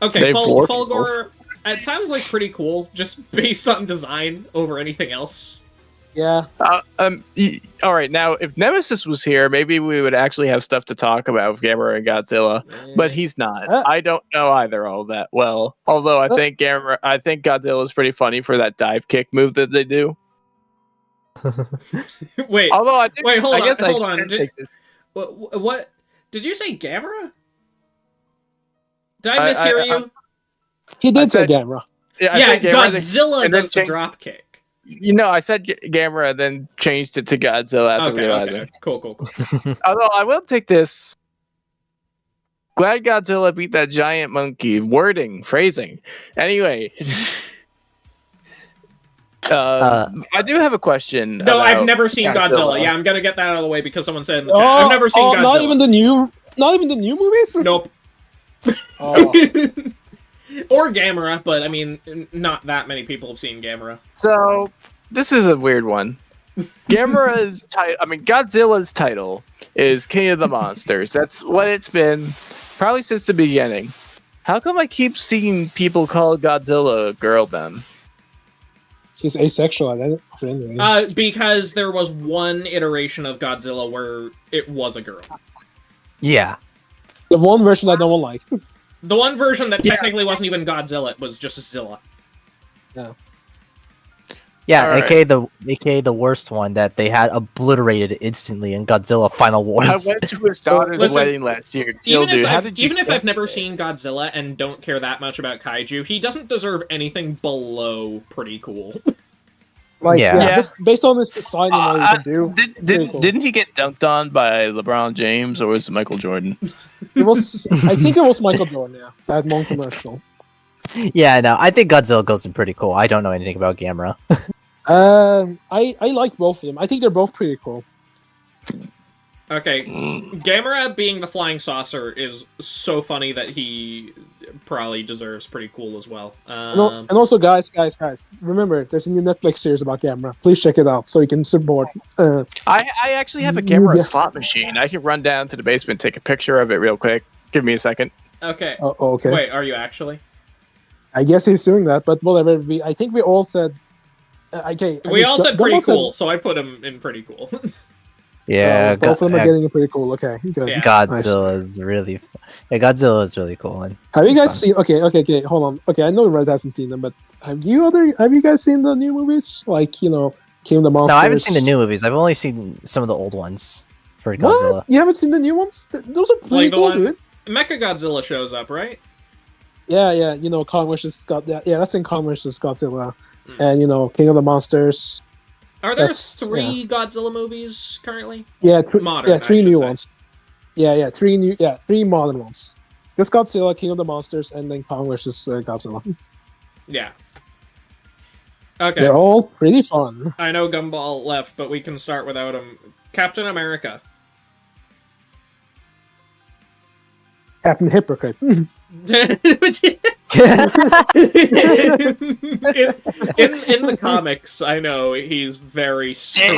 Okay, They've worked Fulgore, it sounds like pretty cool, just based on design over anything else. Yeah. All right, now if Nemesis was here, maybe we would actually have stuff to talk about with Gamera and Godzilla. But he's not. I don't know either all that well. Although I think Godzilla is pretty funny for that dive kick move that they do. Wait, Although hold on. Take this. What? Did you say Gamera? Did I mishear you? He did say said- Gamera. I Yeah, said Gamera, Godzilla and then does the change- drop kick. You know, I said Gamera, then changed it to Godzilla after realizing. Okay. Cool. Although I will take this. Glad Godzilla beat that giant monkey. Wording, phrasing. Anyway. I do have a question. No, about I've never seen Godzilla. Yeah, I'm gonna get that out of the way because someone said in the chat. Oh, I've never seen Godzilla. Not even the new movies? Nope. Oh. Or Gamera, but I mean, not that many people have seen Gamera. So, this is a weird one. Gamera's Godzilla's title is King of the Monsters. That's what it's been probably since the beginning. How come I keep seeing people call Godzilla a girl then? He's asexual, I think. Because there was one iteration of Godzilla where it was a girl. Yeah. The one version I don't like. The one version that technically wasn't even Godzilla, it was just Zilla. Yeah. Yeah, All aka the worst one that they had obliterated instantly in Godzilla Final I Wars. went to his daughter's Listen, wedding last year. Jill, dude, how did you even if get I've never there? seen Godzilla and don't care that much about kaiju, he doesn't deserve anything below pretty cool. Like, Yeah. yeah, just based on this design and what he can do. Pretty cool. Didn't he get dunked on by LeBron James or was it Michael Jordan? It was, I think it was Michael Jordan, yeah. That one commercial. Yeah, no, I think Godzilla goes in pretty cool. I don't know anything about Gamera. I like both of them. I think they're both pretty cool. Okay, Gamera being the flying saucer is so funny that he probably deserves pretty cool as well. And also, guys, remember, there's a new Netflix series about Gamera. Please check it out so you can support. I actually have a camera slot machine. I can run down to the basement, take a picture of it real quick. Give me a second. Okay. Okay. Wait, are you actually? I guess he's doing that, but whatever. I think we all said. Okay. We all said pretty cool, so I put him in pretty cool. Yeah, both of them are getting it pretty cool. Okay, good. Yeah. Godzilla is really, Godzilla is really cool. And have you guys fun. seen? Okay. Hold on. Okay, I know Red hasn't seen them, but have you guys seen the new movies? Like King of the Monsters. No, I haven't seen the new movies. I've only seen some of the old ones for Godzilla. What? You haven't seen the new ones? Those are pretty cool, dude. Mechagodzilla shows up, right? Yeah. You know, Kong vs. Godzilla. Yeah, that's in Kong vs. Godzilla, and King of the Monsters. Are there three Godzilla movies currently? Yeah, modern. Yeah, three new ones. Yeah, three modern ones. Just Godzilla, King of the Monsters, and then Kong vs. Godzilla. Yeah. Okay. They're all pretty fun. I know Gumball left, but we can start without him. Captain America. Captain Hypocrite. in the comics, I know he's very strange.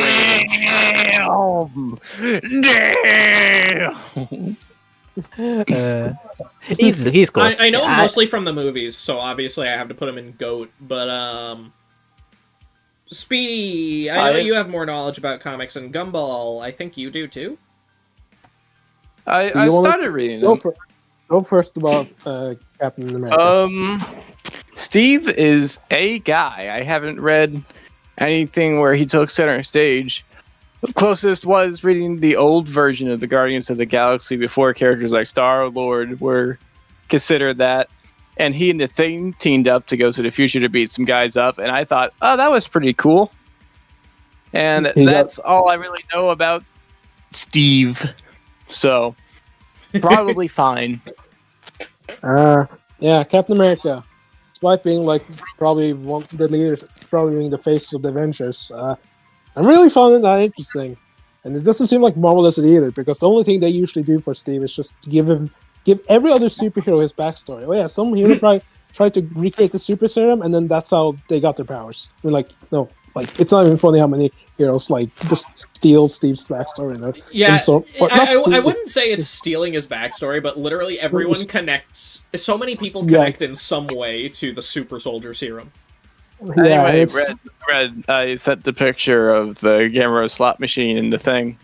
He's cool. I know him mostly from the movies, so obviously I have to put him in GOAT, but Speedy, I know you have more knowledge about comics, and Gumball, I think you do too? I started reading them. Go first about Captain America. Steve is a guy. I haven't read anything where he took center stage. The closest was reading the old version of the Guardians of the Galaxy before characters like Star-Lord were considered that. And he and the Thing teamed up to go to the future to beat some guys up. And I thought, oh, that was pretty cool. And that's all I really know about Steve. So, probably fine. Yeah, Captain America. Despite being like probably one of the leaders, probably being the face of the Avengers, I'm really finding that interesting. And it doesn't seem like Marvel does it either, because the only thing they usually do for Steve is just give every other superhero his backstory. Oh yeah, some hero tried to recreate the super serum, and then that's how they got their powers. I mean, like, no, like it's not even funny how many heroes like just steal Steve's backstory. Yeah, so, I wouldn't say it's stealing his backstory, but literally everyone connects. So many people connect in some way to the super soldier serum. Yeah, anyway, Red, I sent the picture of the Gamera slot machine in the thing.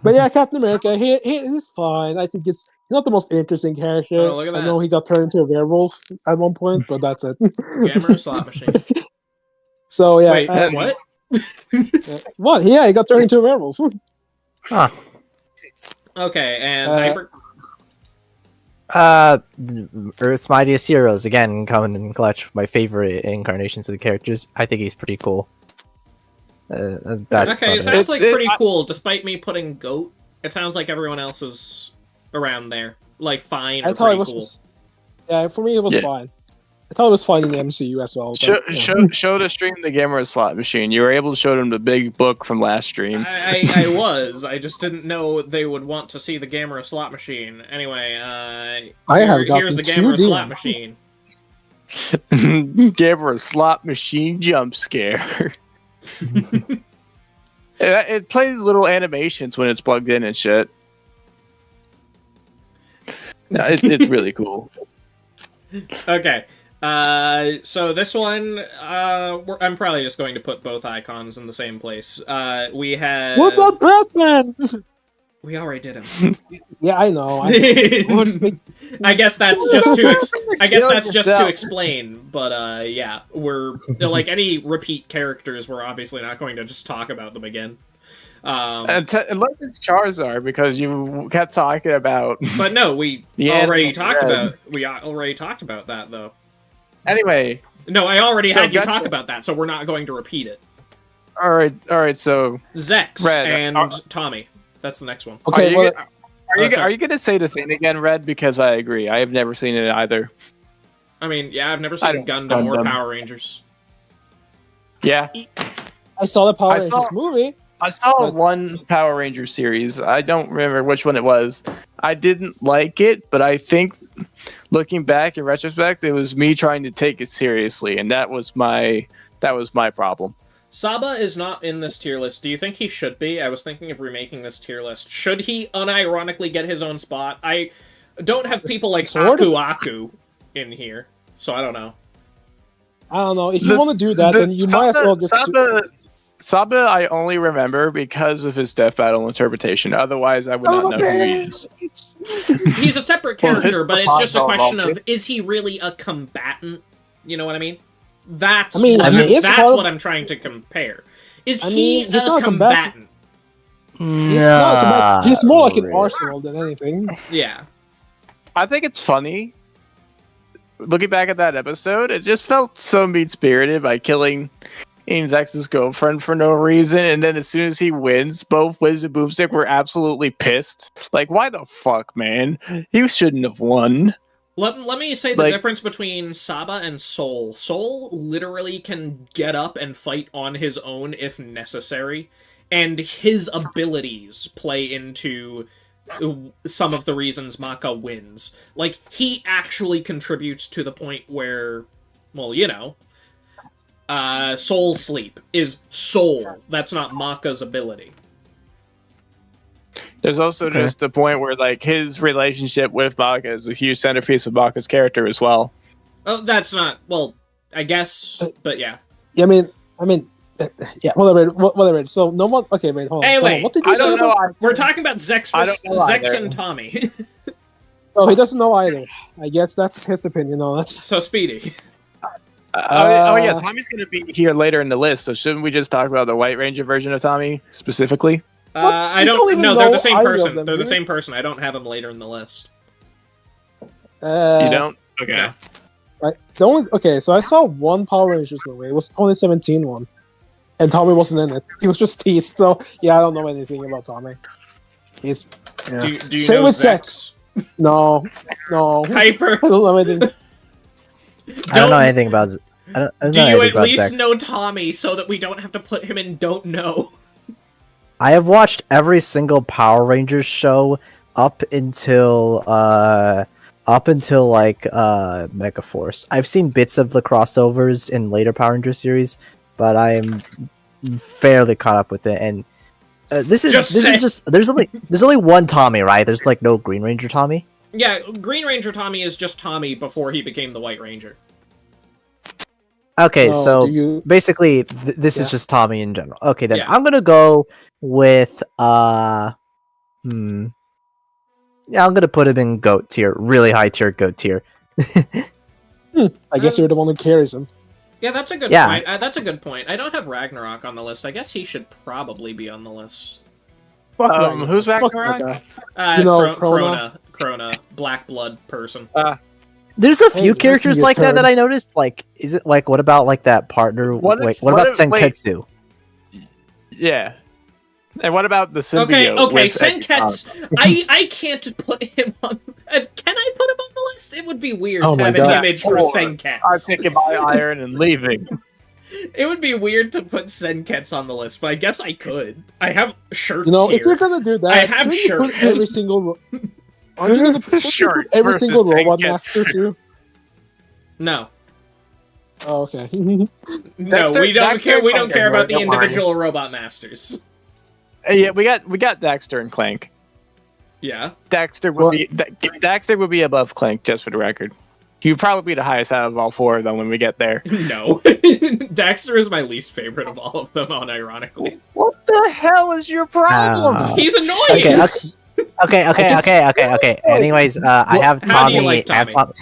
But yeah, Captain America, he's fine. I think he's not the most interesting character. Oh, look at that. I know he got turned into a werewolf at one point, but that's it. Gamera slot machine. So yeah. Wait, what? What? Yeah, he got turned into a werewolf. Huh. Okay, and Earth's Mightiest Heroes, again, coming in clutch. My favorite incarnations of the characters. I think he's pretty cool. That's okay, sounds like pretty cool, despite me putting GOAT. It sounds like everyone else is around there. Like, fine or pretty cool. Yeah, for me it was fine. I thought it was fine in the MCU as well. But, show the stream the Gamera slot machine. You were able to show them the big book from last stream. I was. I just didn't know they would want to see the Gamera slot machine. Anyway, here's the Gamera slot machine. Gamera slot machine jump scare. It plays little animations when it's plugged in and shit. No, it's really cool. Okay. So this one, I'm probably just going to put both icons in the same place. We had... What about Batman? We already did him. Yeah, I know. I guess that's just too I guess Kill that's just yourself. to explain, but yeah, we're like any repeat characters, we're obviously not going to just talk about them again. Unless it's Charizard, because you kept talking about. But no, we The already animal talked red. about that though. Anyway, No, I already So had you Gotcha- talk about that, so we're not going to repeat it. all right. So, Zex Red, and Tommy. That's the next one. Okay, are you, well, are you gonna say the thing again, Red? Because I agree. I have never seen it either. I mean, yeah, I've never I seen don't- Gundam or Gundam. Power Rangers. Yeah, I saw the Power I Rangers saw- movie. I saw But- one Power Ranger series. I don't remember which one it was. I didn't like it, but I think, looking back in retrospect, it was me trying to take it seriously, and that was my problem. Saba is not in this tier list. Do you think he should be? I was thinking of remaking this tier list. Should he unironically get his own spot? I don't have people like Sword? Aku in here, so I don't know. I don't know. If you want to do that, then you might as well just. Saba, I only remember because of his death battle interpretation. Otherwise, I would not know who he is. He's a separate Well, character, his but it's just a Papa question Vulcan. of, is he really a combatant? You know what I mean? That's I mean, he is that's part of- what I'm trying to compare. Is I he mean, he's a not a combatant. combatant? He's not a combatant. He's more like an arsenal than anything. Yeah. I think it's funny. Looking back at that episode, it just felt so mean-spirited by killing Aim's ex's girlfriend for no reason, and then as soon as he wins, both Wiz and Boomstick were absolutely pissed. Like, why the fuck, man? He shouldn't have won. Let me say the Like- difference between Saba and Sol. Sol literally can get up and fight on his own if necessary, and his abilities play into some of the reasons Maka wins. Like, he actually contributes to the point where, well, you know, Soul Sleep is Soul. That's not Maka's ability. There's also Okay. just a point where, like, his relationship with Maka is a huge centerpiece of Maka's character as well. Oh, that's not, well, I guess, but yeah. Yeah, I mean, yeah, whatever. So no one. Okay, wait, hold on. Hey, hold on. wait, What did you I say? don't know. We're talking about Zex, I don't know Zex either. and Tommy. Oh, he doesn't know either. I guess that's his opinion on it. So Speedy. Oh yeah, Tommy's gonna be here later in the list, so shouldn't we just talk about the White Ranger version of Tommy specifically? I You don't. don't even No, they're know the same either of person. them, They're the do same person. I don't have them later in the list. You don't? Okay. No. Right. Okay, so I saw one Power Rangers movie. It was 2017 one, and Tommy wasn't in it. He was just teased. So yeah, I don't know anything about Tommy. He's yeah. Do you Same know with Zex? no. Hyper. I don't know anything. I don't know anything about. I don't Do know you anything at about least Zex. know Tommy so that we don't have to put him in Don't Know? I have watched every single Power Rangers show up until like Megaforce. I've seen bits of the crossovers in later Power Ranger series, but I am fairly caught up with it. And this is just there's only one Tommy, right? There's like no Green Ranger Tommy. Yeah, Green Ranger Tommy is just Tommy before he became the White Ranger. Okay, So, so do you- basically this Yeah. is just Tommy in general. Okay, then Yeah. I'm gonna go with Yeah, I'm gonna put him in goat tier, really high tier goat tier. I guess you're the one who carries him. Yeah, that's a good Yeah. point. That's a good point. I don't have Ragnarok on the list. I guess he should probably be on the list. Fuck Ragnarok. Who's Fuck Ragnarok? that guy. You know, Krona, Black Blood person. There's a Hey, few listen, characters your like that turn. I noticed. Like, is it like what about like that partner? What What, if- what what about if- wait. Senketsu? Yeah. And what about the symbiote? Okay, with Senketsu. I can't put him on. Can I put him on the list? It would be weird Oh to my have God. an image for Or Senketsu. I'm taking my iron and leaving. It would be weird to put Senketsu on the list, but I guess I could. I have shirts You know, here. if you're gonna do that, I have shouldn't you put shirts. every single. Aren't you gonna put Shirts every versus single robot Senketsu. master too? No. Oh, okay. No, Dexter- we don't Dexter care. We and don't Clank care are about the right, don't worry. individual robot masters. Yeah, we got Dexter and Clank. Yeah. Dexter would be above Clank, just for the record. He'd probably be the highest out of all four of them when we get there. No. Dexter is my least favorite of all of them, unironically. What the hell is your problem? He's annoying! Okay, okay. Anyways, I have How do you Tommy. like I have Tommy?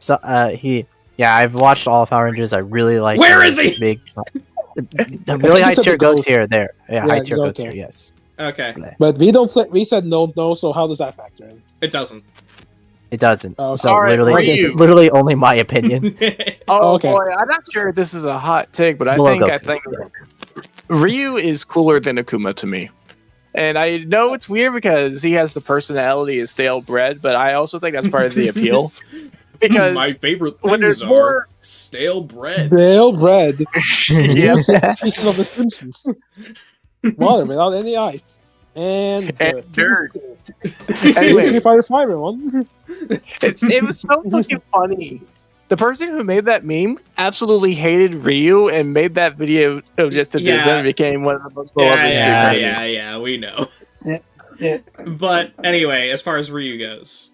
So I've watched all of Power Rangers. I really like. Where is he? Big, the really high tier go tier there. Yeah, high tier go tier. Yes. Okay. But we said no. So how does that factor in? It doesn't. It doesn't. Oh, so right, it's literally only my opinion. Oh okay. boy, I'm not sure if this is a hot take, but I think Ryu is cooler than Akuma to me. And I know it's weird because he has the personality of stale bread, but I also think that's part of the appeal. Because my favorite when things there's are more stale bread. Stale bread. yeah, Speaking of the Simpsons. Water without any ice. And dirt. Anyway, Anyway, Street Fighter 5 everyone. it was so fucking funny. The person who made that meme absolutely hated Ryu and made that video of just a diss and became one of the most beloved Street Fighter games. Yeah, we know. Yeah. But anyway, as far as Ryu goes.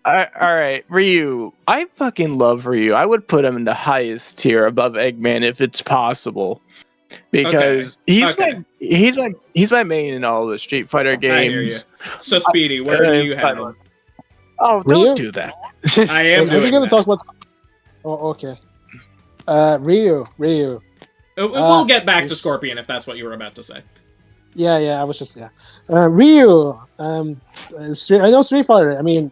Alright, Ryu. I fucking love Ryu. I would put him in the highest tier above Eggman if it's possible. Because he's my main in all the Street Fighter games. I hear you. So Speedy, where do you have him? Oh, don't do that. I am We're doing gonna that. talk about. Oh, okay. Ryu. We'll get back to Scorpion if that's what you were about to say. Yeah, I was just Ryu. I know Street Fighter. I mean,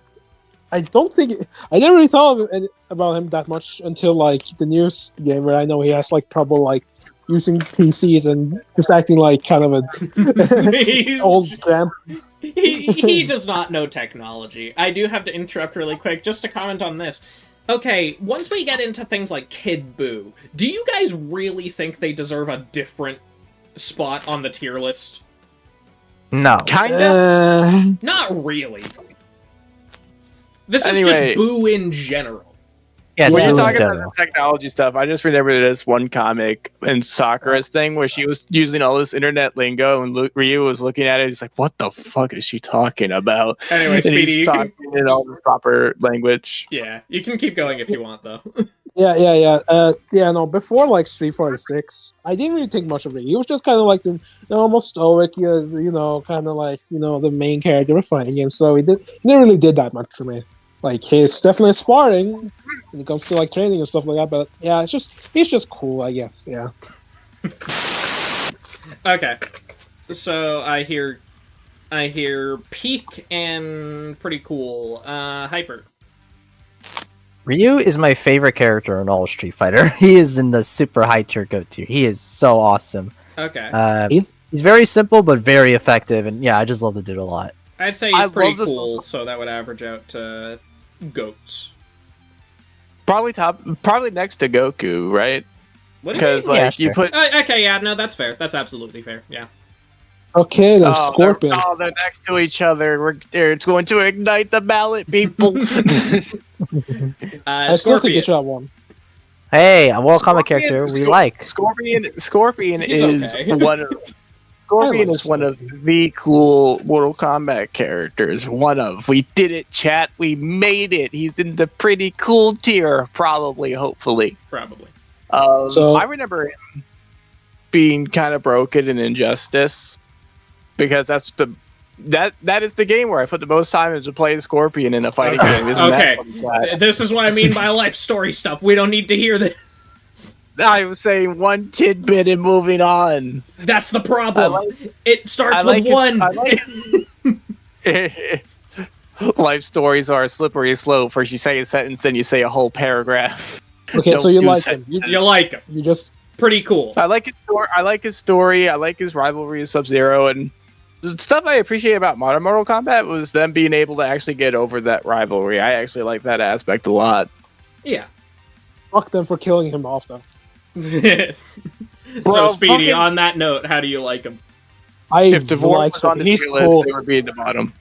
I don't think I never really thought about him that much until like the newest game where I know he has like trouble like using PCs and just acting like kind of a old grandpa. He does not know technology. I do have to interrupt really quick just to comment on this. Okay, once we get into things like Kid Buu, do you guys really think they deserve a different spot on the tier list? No. Kinda. Not really. This is Anyway. just Buu in general. Yeah, When you're in talking about general. the technology stuff, I just remember this one comic in Sakura's thing where she was using all this internet lingo and Ryu was looking at it. He's like, "What the fuck is she talking about?" Anyway, And Speedy, he's you can... talking in all this proper language. Yeah, you can keep going if you want, though. No, before like Street Fighter 6, I didn't really think much of it. He was just kind of like the almost stoic, kind of like the main character of fighting games. So he never really did that much for me. Like he's definitely sparring when it comes to like training and stuff like that. But yeah, he's just cool, I guess. Yeah. Okay, so I hear peak and pretty cool. Hyper. Ryu is my favorite character in all Street Fighter. He is in the super high tier go tier. He is so awesome. Okay. He's very simple but very effective, and yeah, I just love the dude a lot. I'd say he's pretty cool, so that would average out to goats. Probably next to Goku, right? What do you Because mean? like Yeah, you put. Okay, yeah, no, that's fair. That's absolutely fair. Yeah. Okay, then Scorpion. They're next to each other. It's going to ignite the ballot, people. I still think it's that one. Hey, a Mortal Kombat character we like. Scorpion He's is okay. one of the cool Mortal Kombat characters. We did it, chat. We made it. He's in the pretty cool tier, probably, hopefully. Probably. So I remember him being kind of broken in Injustice because that is the game where I put the most time into playing Scorpion in a fighting game. Isn't Okay. that fun, chat? This is what I mean by life story stuff. We don't need to hear this. I was saying one tidbit and moving on. That's the problem. It starts I with like one. I like life stories are a slippery slope. First you say a sentence, then you say a whole paragraph. okay, so Don't you do like him. sentences. You like him. You just Pretty cool. I like his story. I like his rivalry with Sub-Zero, and the stuff I appreciate about modern Mortal Kombat was them being able to actually get over that rivalry. I actually like that aspect a lot. Yeah. fuck them for killing him off though. So Bro, Speedy, fucking- on that note, how do you like him? If Devore like was on the he's tier cool. list, they would be at the bottom.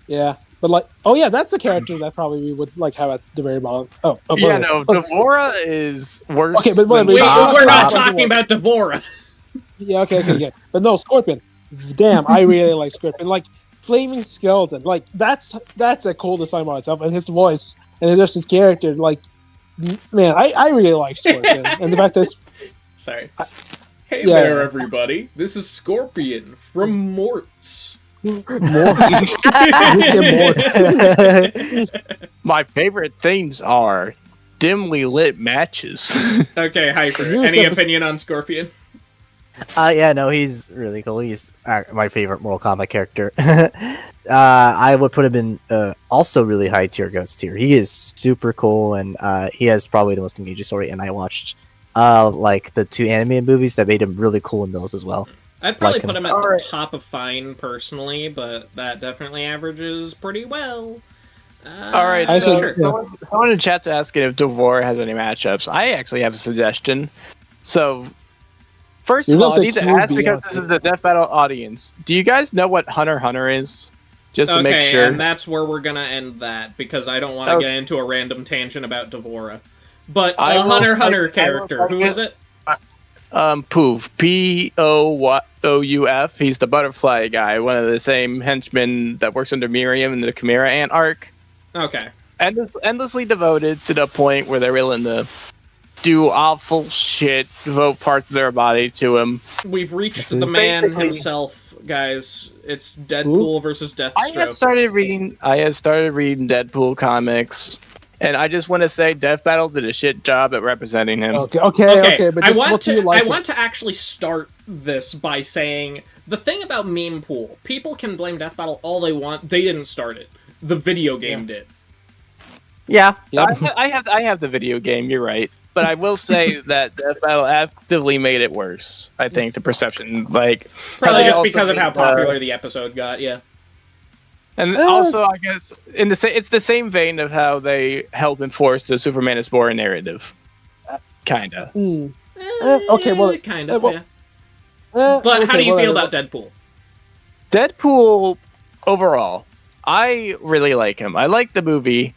Yeah, but like, oh yeah, that's a character that probably we would like have at the very bottom. Oh Yeah, whatever. no, Let's- Devora is worse. Okay, but wait, than wait, Shao. We're not Stop. talking about Devora. Yeah, okay, but no, Scorpion. Damn, I really like Scorpion. Like Flaming Skeleton, like that's a cool design by itself, and his voice and just his character, like man, I really like Scorpion, and the fact that Sorry. Hey Yeah. there, everybody. This is Scorpion from Morts. more, My favorite things are dimly lit matches. Okay, Hyper. News Any episode- opinion on Scorpion? Yeah, no, he's really cool. He's my favorite Mortal Kombat character. I would put him in also really high tier Ghost tier. He is super cool, and he has probably the most engaging story. And I watched like the 2 animated movies that made him really cool in those as well. I'd probably Like put him. him at the Alright. top of fine, personally, but that definitely averages pretty well. All right, I so think- someone in chat to asking if Devore has any matchups. I actually have a suggestion. So, first You're of all, I gonna need say to ask QB, because this is the Death Battle audience. Do you guys know what Hunter x Hunter is? Just to Okay, make sure. and that's where we're gonna end that, because I don't want to Okay. get into a random tangent about Devora. But I a will Hunter x take- Hunter I will character, take who it. is it? Poof. P-O-O-U-F. He's the butterfly guy, one of the same henchmen that works under Miriam in the Chimera Ant arc. Okay. Endlessly devoted to the point where they're willing to do awful shit, devote parts of their body to him. We've reached This the is man basically- himself, guys. It's Deadpool versus I have Deathstroke. started reading Deadpool comics, and I just want to say Death Battle did a shit job at representing him. Okay, but I just want what do you to like? I want to actually start this by saying the thing about meme pool. People can blame Death Battle all they want. They didn't start it. The video game did. Yeah, I have the video game. You're right, but I will say that Death Battle actively made it worse. I think the perception, like Probably they just also because of how made, popular the episode got. Yeah. and also I guess it's the same vein of how they help enforce the Superman is Born narrative, kinda. Okay, well, kind of. well, Yeah. But how do you feel about Deadpool? Deadpool overall, I really like him. I like the movie.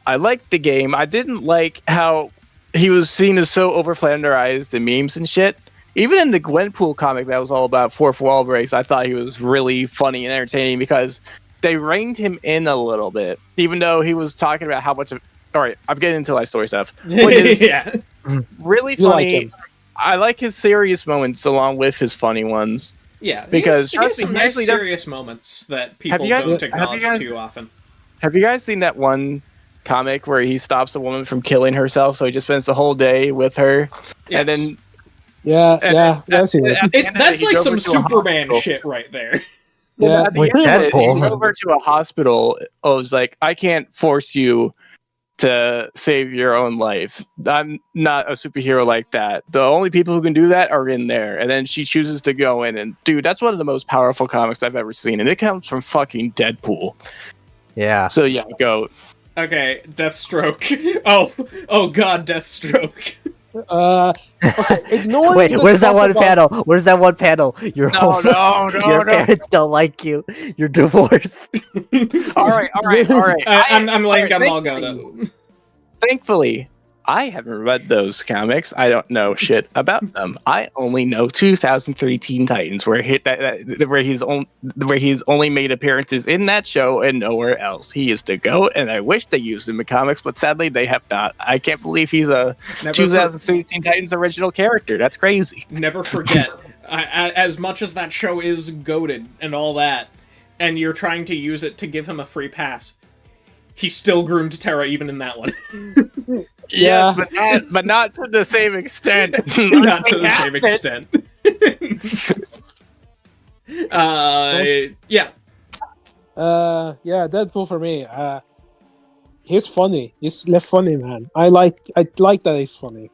I like the game. I didn't like how he was seen as so over-flanderized in memes and shit. Even in the Gwenpool comic that was all about fourth wall breaks, I thought he was really funny and entertaining because they reined him in a little bit, even though he was talking about how much of... Alright, I'm getting into like story stuff. Which is Yeah. really You like funny. him. I like his serious moments along with his funny ones. Yeah. Because he has trust me, some he nice actually does- serious moments that people you guys- don't have you acknowledge guys- too often. Have you guys seen that one comic where he stops a woman from killing herself, so he just spends the whole day with her, Yes. and then I've seen it. at the end of That's he like drove some her to a Superman hospital. shit right there. Yeah, At the with end of it, he Deadpool. drove her to a hospital. I was like, I can't force you to save your own life. I'm not a superhero like that. The only people who can do that are in there. And then she chooses to go in, and dude, that's one of the most powerful comics I've ever seen, and it comes from fucking Deadpool. yeah. So yeah, go. Okay, Deathstroke. Oh god, Deathstroke. Okay, ignoring Wait, the where's that stuff one about- panel? Where's that one panel? You're No, homeless. no, Your no. parents don't like you. You're divorced. All right. I'm letting all right, Gamal go thankfully- though. Thankfully, I haven't read those comics. I don't know shit about them. I only know 2003 Teen Titans, where he's only made appearances in that show and nowhere else. He is the GOAT, and I wish they used him in comics, but sadly they have not. I can't believe he's a Never 2003 Teen Titans original character. That's crazy. Never forget, as much as that show is goated and all that, and you're trying to use it to give him a free pass, he still groomed Terra even in that one. Yeah. Yes, but not to the same extent. Not to the same extent. Yeah. Yeah, Deadpool for me. He's funny. He's left funny, man. I like that he's funny.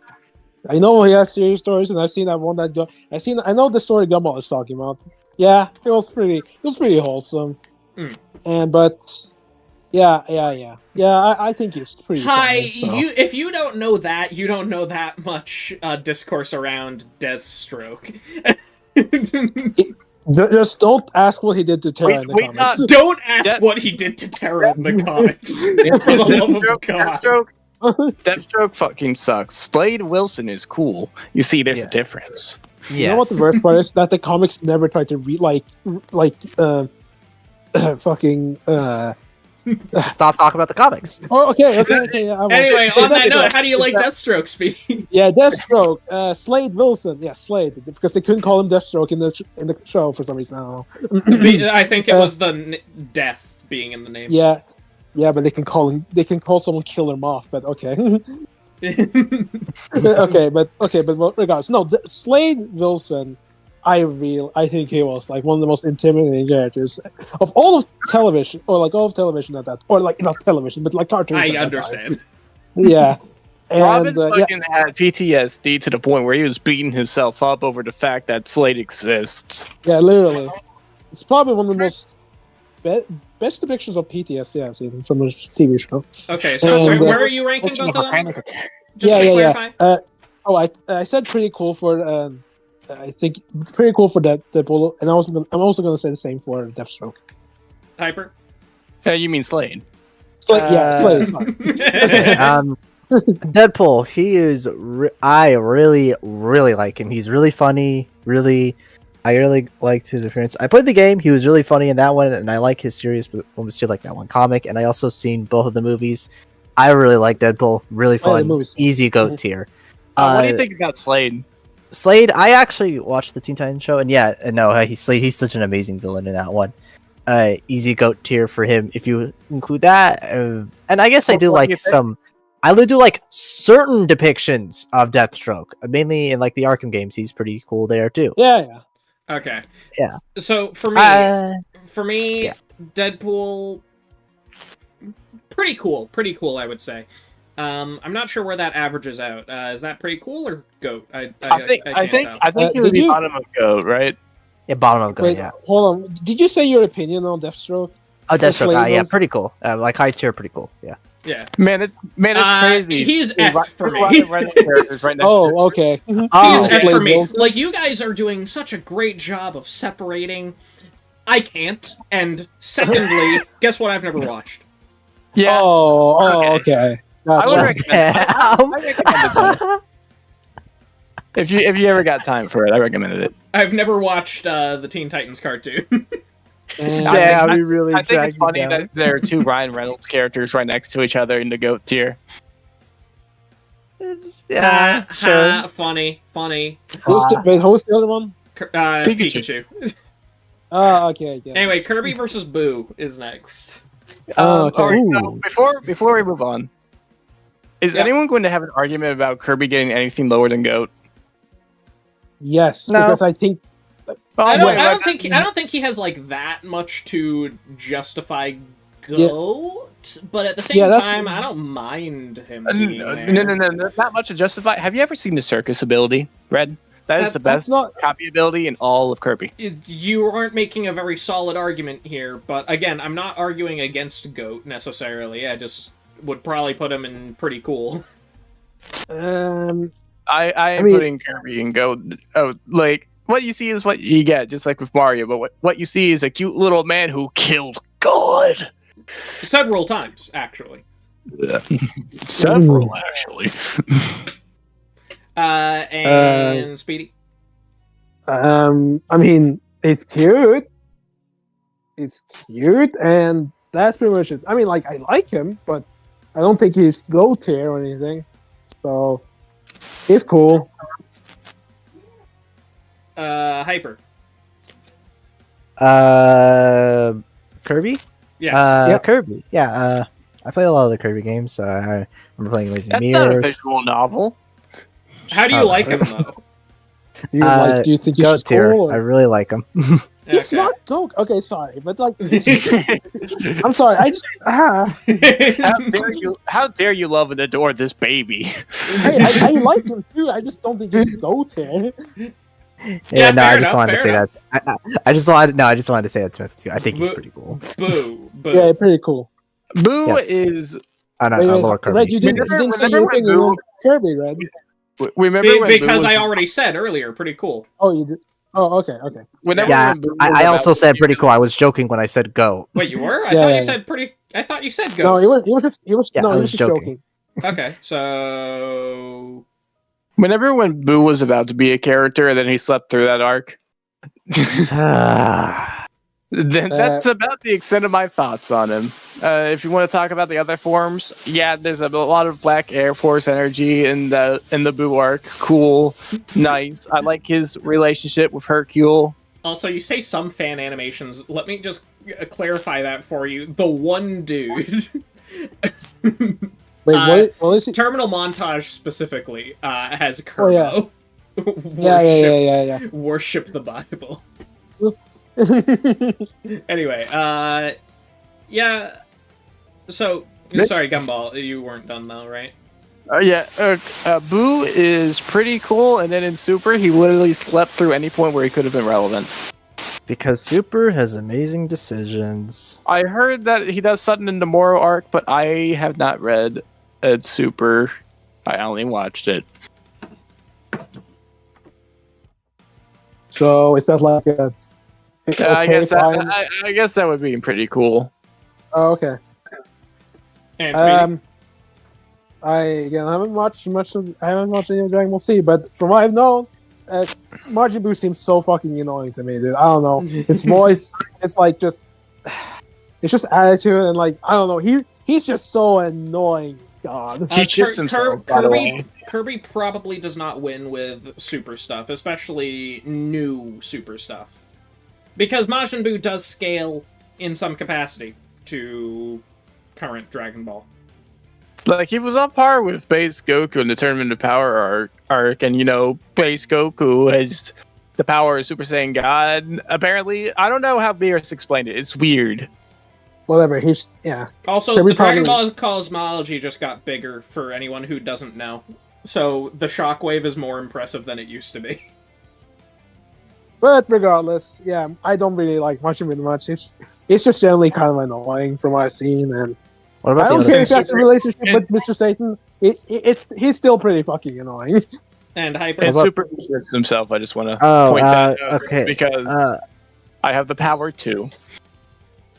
I know he has serious stories, and I've seen that one that I know the story Gumball is talking about. Yeah, it was pretty wholesome. I think it's pretty. Hi, funny, so. if you don't know that, you don't know that much discourse around Deathstroke. Just don't ask what he did to Terra in the we comics. thought- Don't ask Death- what he did to Terra in the comics. For the love of God. Deathstroke fucking sucks. Slade Wilson is cool. You see, there's Yeah. a difference. You know what the worst part is? That the comics never tried to read fucking. Stop talking about the comics. Oh, okay. Yeah, I won't. Anyway, on that Exactly. note, how do you like Deathstroke, Speedy? Yeah, Deathstroke, Slade Wilson. Yeah, Slade, because they couldn't call him Deathstroke in the show for some reason. I don't know. I think it was the death being in the name. Yeah, Yeah, but they can call someone Killer Moth. But okay. But regardless, no, Slade Wilson. I think he was like one of the most intimidating characters of all of television, or like all of television at that, or like not television, but like cartoons. I understand. Yeah. Robin fucking had PTSD to the point where he was beating himself up over the fact that Slade exists. Yeah, literally. It's probably one of the most best depictions of PTSD I've seen from a TV show. Okay, so where are you ranking both of them? Just to clarify. I said pretty cool for. I think pretty cool for Deadpool, and I'm also going to say the same for Deathstroke. Hyper. You mean Slade? Slade is fine. Deadpool, he is. I really like him. He's really funny. I really liked his appearance. I played the game. He was really funny in that one, and I like his series, but almost too like that one comic. And I also seen both of the movies. I really like Deadpool. Really fun, easy goat tier. What do you think about Slade? Slade, I actually watched the Teen Titans show, and he's such an amazing villain in that one. Easy goat tier for him if you include that. And I guess I do like some. I do like certain depictions of Deathstroke, mainly in like the Arkham games. He's pretty cool there too. Yeah. Okay. Yeah. So for me, yeah. Deadpool, pretty cool, I would say. I'm not sure where that averages out. Is that pretty cool or goat? I think he would be bottom of goat, right? Yeah, bottom of goat. Wait, yeah. Hold on. Did you say your opinion on Deathstroke? Oh, Deathstroke. Yeah, pretty cool. Like high tier, pretty cool. Yeah. Yeah. Man, it's crazy. He's F for me. Okay. He's F for me. Like, you guys are doing such a great job of separating. I can't. And secondly, guess what I've never watched? Yeah. Okay. Gotcha. I would recommend it. If you ever got time for it, I recommended it. I've never watched the Teen Titans cartoon. I think it's funny that there are two Ryan Reynolds characters right next to each other in the GOAT tier. Sure. Funny. Who's the other one? Pikachu. Okay. Yeah. Anyway, Kirby versus Boo is next. Okay. Alright, so before we move on, is anyone going to have an argument about Kirby getting anything lower than GOAT? Yes, because I think. I don't think he has like that much to justify GOAT, but at the same time, I don't mind him being there. No, not much to justify. Have you ever seen the circus ability, Red? That is the best copy ability in all of Kirby. You aren't making a very solid argument here, but again, I'm not arguing against GOAT necessarily. I just would probably put him in pretty cool. I am putting Kirby in GOAT. Oh, like, what you see is what you get, just like with Mario, but what you see is a cute little man who killed God. Several times, actually. Several, actually. And Speedy? I mean, it's cute. And that's pretty much it. I mean, like, I like him, but I don't think he's GOAT tier or anything. So, he's cool. Hyper. Kirby? Yeah. Kirby. Yeah, I play a lot of the Kirby games. I remember playing Amazing Mirrors. That's not a visual novel. How do you like him, though? Do you think he's cool? I really like him. He's not GOAT. Okay, sorry, but like, I'm sorry. I just How dare you love and adore this baby? Hey, I like him too. I just don't think he's GOAT here. I just wanted to say that. I just wanted to say that to Smith too. I think he's pretty cool. Boo. Yeah, pretty cool. Boo is. Lower Kirby. Red, you didn't say your opinion on Kirby, Red. Because I already said earlier, pretty cool. Oh, you did. Oh, okay. I also said pretty cool. I was joking when I said go. Wait, you were? I thought you said pretty. I thought you said go. No, he was just joking. Okay, so Whenever when Boo was about to be a character and then he slept through that arc, then that's about the extent of my thoughts on him. If you want to talk about the other forms, yeah, there's a lot of Black Air Force energy in the Boo arc. Cool, nice. I like his relationship with Hercule. Also, you say some fan animations. Let me just clarify that for you. The one dude Wait, what is it? Terminal Montage specifically has Oh, yeah. Kerbo. Yeah. Worship the Bible. Anyway, yeah. So, sorry, Gumball, you weren't done though, right? Boo is pretty cool, and then in Super, he literally slept through any point where he could have been relevant. Because Super has amazing decisions. I heard that he does something in the Moro arc, but I have not read Super. I only watched it. So is that like a? I guess that would be pretty cool. Oh, okay. And Speedy? I haven't watched any of Dragon Ball Z, but from what I've known, Majin Buu seems so fucking annoying to me, dude. I don't know. His voice, it's just attitude, and like I don't know. He's just so annoying. God, he shits himself. Kirby probably does not win with Super stuff, especially new Super stuff, because Majin Buu does scale in some capacity to current Dragon Ball. Like, he was on par with Base Goku in the Tournament of Power arc, and, Base Goku has the power of Super Saiyan God. Apparently, I don't know how Beerus explained it. It's weird. Whatever, Also, the Dragon Ball cosmology just got bigger for anyone who doesn't know. So, the shockwave is more impressive than it used to be. But regardless, yeah, I don't really like Majin Buu much. It's just generally kind of annoying from what I've seen, and What about I don't care if that's a relationship with Mr. Satan. He's still pretty fucking annoying. And Hyper. And Super shits himself, I just want to point that out. Okay. Because I have the power too.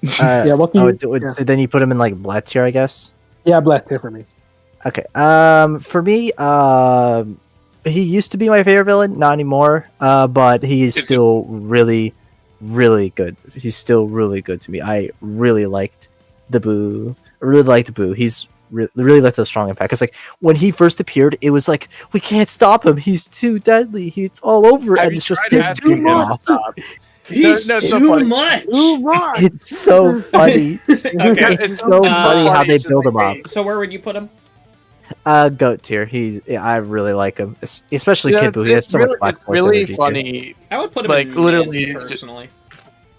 Yeah, what can you... So then you put him in like Black tier, I guess? Yeah, Black tier for me. Okay. For me, he used to be my favorite villain, not anymore. But he is still really, really good. He's still really good to me. I really liked the Boo. He's really left a strong impact. Because like when he first appeared, it was like we can't stop him. He's too deadly. He's all over, and it's just too much. He's too much. It's so funny. Okay. It's so funny how they build him up. So where would you put him? Goat tier. I really like him, especially Kid Buu. He has so much Black Force really energy, funny. I would put him Like, in literally, mid, it's just- personally.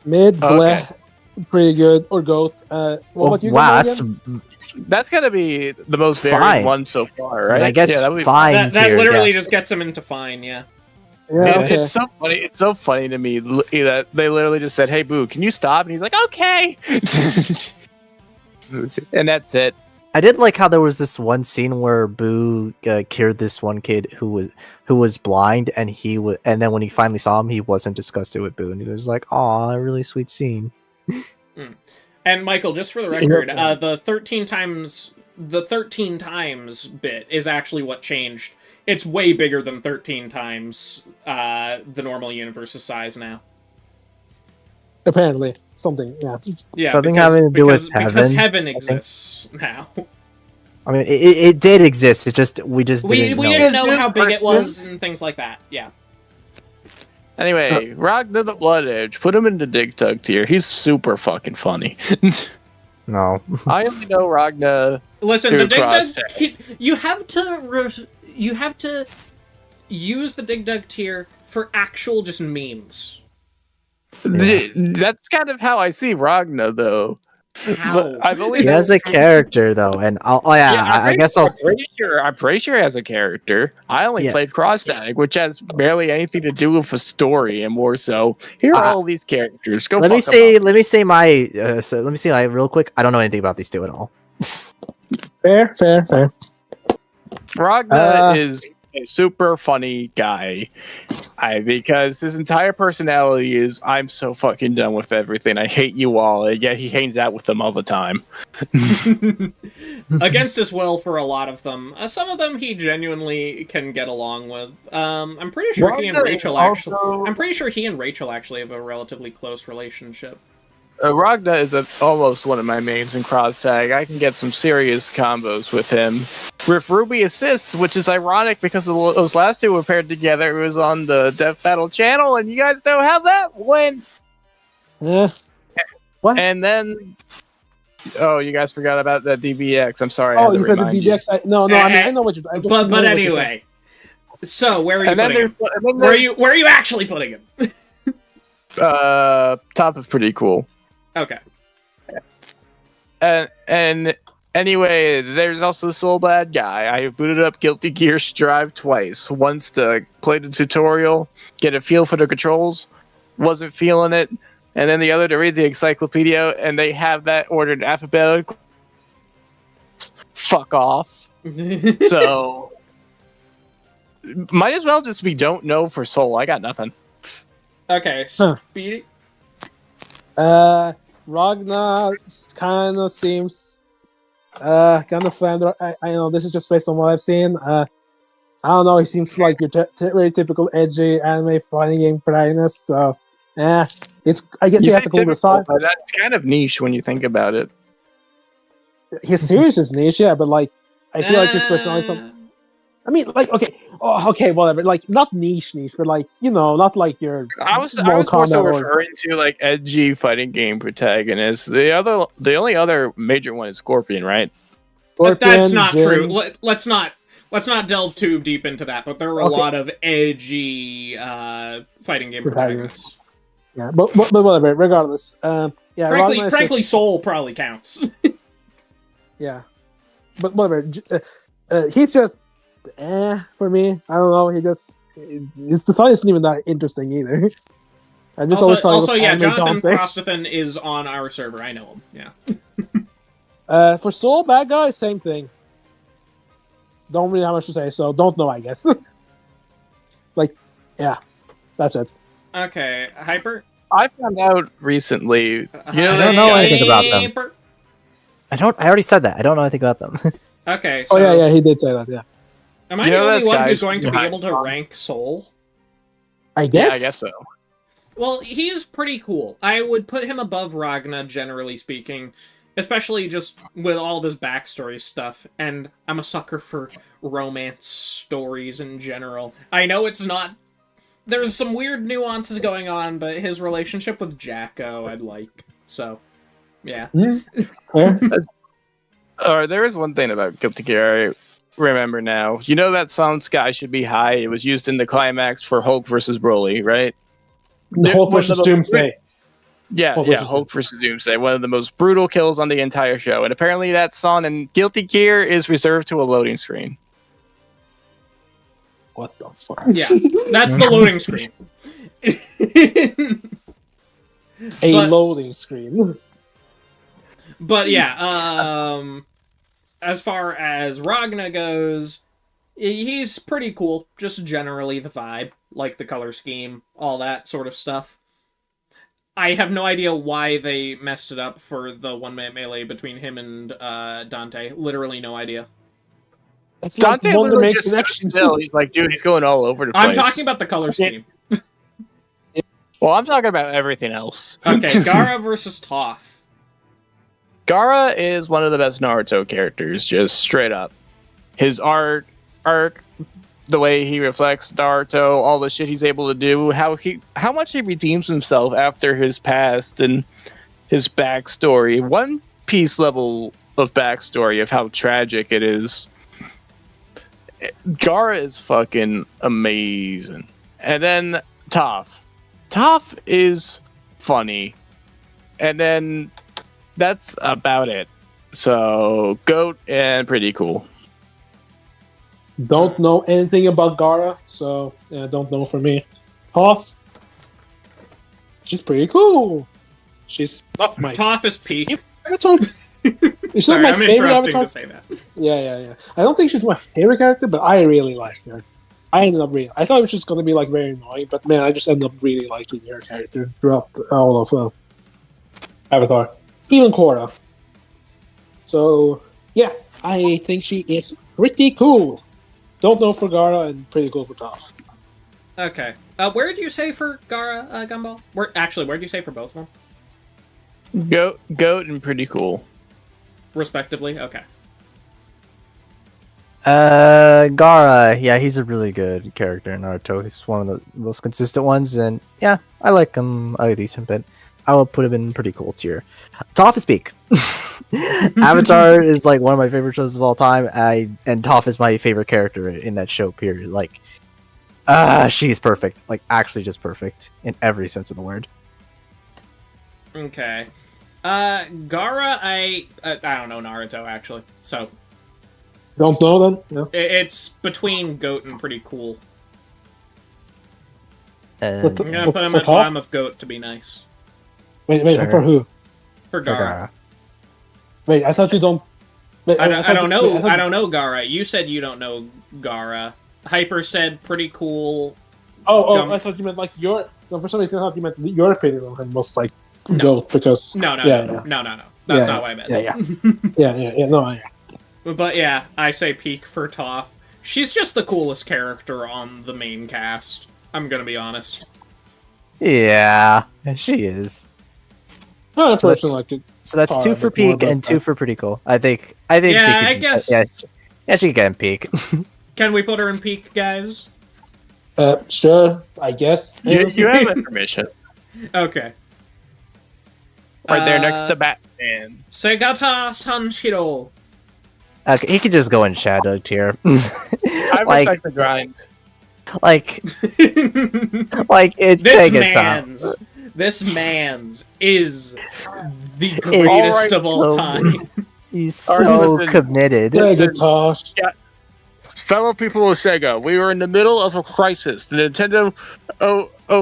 Mid, Okay. pretty good, or Goat. What about you? Wow, Again? That's gotta be the most varied Fine. one so far, right? I guess that would be fine That tier. literally Yeah. just gets him into fine, yeah. Yeah, okay. It's so funny. It's so funny to me that they literally just said, "Hey, Boo, can you stop?" And he's like, "Okay," and that's it. I did like how there was this one scene where Boo cured this one kid who was blind, and and then when he finally saw him, he wasn't disgusted with Boo, and he was like, "Aw, a really sweet scene." And Michael, just for the record, the 13 times bit is actually what changed. It's way bigger than 13 times the normal universe's size now. Apparently, something. Yeah. Something having to do with heaven. Because heaven exists now. I mean, it did exist. We didn't know how big it was and things like that. Yeah. Anyway, Ragna the Blood Edge. Put him in the Dig Tug tier. He's super fucking funny. No. I only know Ragna. Listen, the Dig Dug. You have to use the Dig Dug tier for actual just memes. Yeah. That's kind of how I see Ragna, though. How? He has a character though, and I guess I'll. I'm pretty sure he has a character. I only played Cross Tag, which has barely anything to do with a story, and more so, here are all these characters. Let me say my real quick. I don't know anything about these two at all. Fair. Ragna is a super funny guy. Because his entire personality is, I'm so fucking done with everything. I hate you all. And yet he hangs out with them all the time. Against his will for a lot of them. Some of them he genuinely can get along with. I'm pretty sure he and Rachel actually have a relatively close relationship. Ragna is almost one of my mains in Cross Tag. I can get some serious combos with him. With Ruby Assists, which is ironic because those last two were paired together. It was on the Death Battle channel, and you guys know how that went. Yeah. What? And then Oh, you guys forgot about that DBX. I'm sorry. I Oh, had to you said the remind you. DBX. No, I mean I know what you're. I just know But what you're saying. anyway, so where are you And then putting him? there's- and then Where are you actually putting him? Toph is pretty cool. Okay. And anyway, there's also Sol Badguy. I have booted up Guilty Gear Strive twice. Once to play the tutorial, get a feel for the controls, wasn't feeling it, and then the other to read the encyclopedia, and they have that ordered alphabetically. Fuck off. So might as well just be don't know for Soul. I got nothing. Okay. Huh. Speedy. Ragna kind of seems kind of flounder. I know this is just based on what I've seen. I don't know. He seems like your very typical edgy anime fighting game protagonist. So, it's. I guess he has a cool design. But that's kind of niche when you think about it. His series is niche, yeah, but like I feel like his personality. I mean, like okay, whatever. Like not niche, but like not like your. I was Mortal more so Kombat or- referring to like edgy fighting game protagonists. The only other major one is Scorpion, right? But that's Scorpion, not Jin. true. Let's not delve too deep into that. But there are a Okay. lot of edgy fighting game protagonists. Yeah, but whatever. Regardless, yeah. Frankly, Ragna is just- Soul probably counts. yeah, but whatever. He's just for me. I don't know. His design isn't even that interesting either. I just always thought it was Also, yeah, anime Jonathan Dante. Prostithan is on our server. I know him. Yeah. For Soul Badguy, same thing. Don't really have much to say, so don't know, I guess. Like, yeah, that's it. Okay, Hyper. I found out recently. You know, I don't know anything about them. Hyper? I already said that. I don't know anything about them. Okay. So, Oh yeah, he did say that. Yeah, Am I You the know only those one guys who's going to be behind able to Kahn? rank Soul? I yeah, guess. I guess so. Well, he's pretty cool. I would put him above Ragna, generally speaking, especially just with all of his backstory stuff. And I'm a sucker for romance stories in general. I know it's not. There's some weird nuances going on, but his relationship with Jacko, I'd like. So, yeah. Fair. There is one thing about Guilty Gear I remember now. You know that song "Sky Should Be High"? It was used in the climax for Hulk versus Broly, right? The Hulk One of versus the- Doomsday. Yeah, Hulk yeah, versus Hulk versus Doomsday, one of the most brutal kills on the entire show, and apparently that song in Guilty Gear is reserved to a loading screen. What the fuck? Yeah, that's the loading screen. A But- loading screen. But yeah, as far as Ragna goes, he's pretty cool. Just generally the vibe, like the color scheme, all that sort of stuff. I have no idea why they messed it up for the one-man melee between him and Dante. Literally no idea. It's like Dante one to literally make just stood connections. still. He's like, dude, he's going all over the place. I'm talking about the color scheme. Well, I'm talking about everything else. Okay, Gaara versus Toph. Gaara is one of the best Naruto characters, just straight up. His arc, the way he reflects Naruto, all the shit he's able to do, how much he redeems himself after his past and his backstory. One Piece level of backstory of how tragic it is. Gaara is fucking amazing. And then Toph. Toph is funny. And then that's about it. So, GOAT and pretty cool. Don't know anything about Gaara, so yeah, don't know for me. Toph. She's pretty cool. She's not my Toph is peak. avatar. It's Sorry, not my I'm favorite interrupting avatar. to say that. Yeah. I don't think she's my favorite character, but I really like her. I thought it was just gonna be like very annoying, but man, I just ended up really liking her character throughout all of Avatar, even Korra. So yeah, I think she is pretty cool. Don't know for Gaara and pretty cool for Toph. Okay. Where did you say for Gaara, Gumball? Where did you say for both of them? GOAT and pretty cool. Respectively? Okay. Gaara, yeah, he's a really good character in Naruto. He's one of the most consistent ones, and yeah, I like him a decent bit. I would put him in pretty cool tier. Toph is peak. Avatar is like one of my favorite shows of all time. And Toph is my favorite character in that show. Period. Like, she's perfect. Like, actually, just perfect in every sense of the word. Okay. Gaara, I don't know Naruto actually, so Don't know then? Yeah. it's between Goat and pretty cool. And I'm gonna put him at Toph? bottom of Goat to be nice. Wait, Sure. for who? For Gaara. Wait, I thought you don't. Wait, I thought- don't know. wait, thought- I don't know Gaara. You said you don't know Gaara. Hyper said pretty cool. Oh, I thought you meant like your. No, for some reason, I thought you meant your opinion on him was like Goat because. No. Yeah. No. That's Yeah, not what I meant. Yeah. No, I. But yeah, I say peak for Toph. She's just the coolest character on the main cast. I'm gonna be honest. yeah, she is. No, So person that's- like it. So that's Talk 2 a for bit more peak about and 2 that. for pretty cool. I think. Yeah, she can, I guess- Yeah, she can get in peak. Can we put her in peak, guys? Sure, I guess. You have information Okay. right there next Uh, to Batman. Segata Sanshiro. Okay, he could just go in shadow tier. I like, respect the grind. like it's This man's is the It's greatest of all so time. He's Alright, so listen. committed. Yeah, good toss. Fellow people of Sega, we are in the middle of a crisis. The Nintendo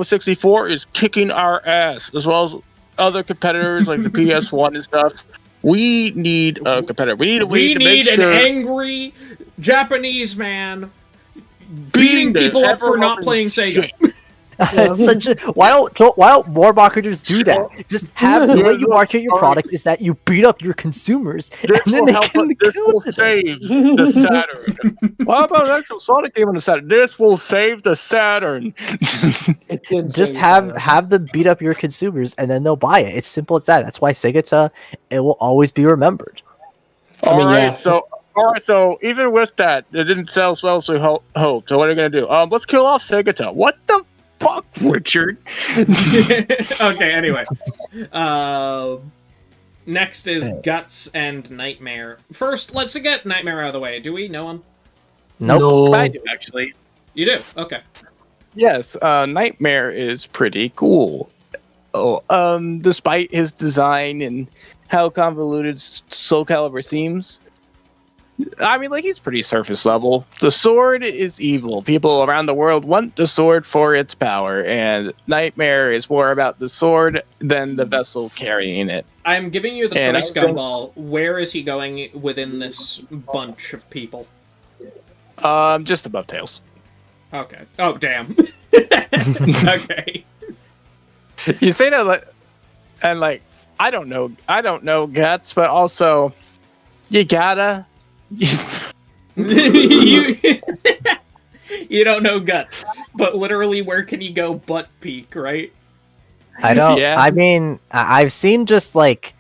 64 is kicking our ass, as well as other competitors like the PS1 and stuff. We need a competitor. We need a way We to need make an sure angry Japanese man beating the people up for not ever-loving playing Sega. shit. It's such a, why don't more marketers do that? Just have the way you market your product is that you beat up your consumers This and then will they help us. can This kill will them. save the Saturn. What about an actual Sonic game on the Saturn? This will save the Saturn. It didn't Just say have that. have them beat up your consumers and then they'll buy it. It's simple as that. That's why Segata, it will always be remembered. I mean, yeah. All right. So even with that, it didn't sell as well as we hoped. So what are we gonna do? Let's kill off Segata. What the fuck, Richard? Okay, anyway. Next is Guts and Nightmare. First, let's get Nightmare out of the way. Do we know him? Nope. I do actually. You do? Okay. Yes, Nightmare is pretty cool. Oh, despite his design and how convoluted Soul Calibur seems, I mean, like, he's pretty surface level. The sword is evil. People around the world want the sword for its power, and Nightmare is more about the sword than the vessel carrying it. I'm giving you the And choice, I think- Gumball. Where is he going within this bunch of people? Just above Tails. Okay. Oh, damn. Okay. You say that, and like, I don't know Guts, but also, you gotta. you, you don't know Guts, but literally, where can you go but peak, right? I don't. Yeah. I mean, I've seen just like,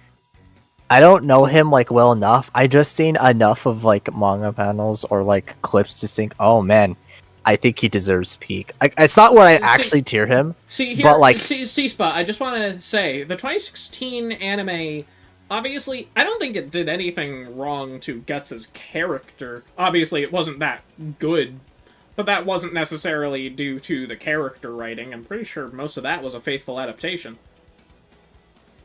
I don't know him like well enough. I just seen enough of like manga panels or like clips to think, oh man, I think he deserves peak. It's not where I actually tier him. See here, But, like- C-Spot, I just want to say, the 2016 anime, obviously, I don't think it did anything wrong to Guts' character. Obviously, it wasn't that good, but that wasn't necessarily due to the character writing. I'm pretty sure most of that was a faithful adaptation.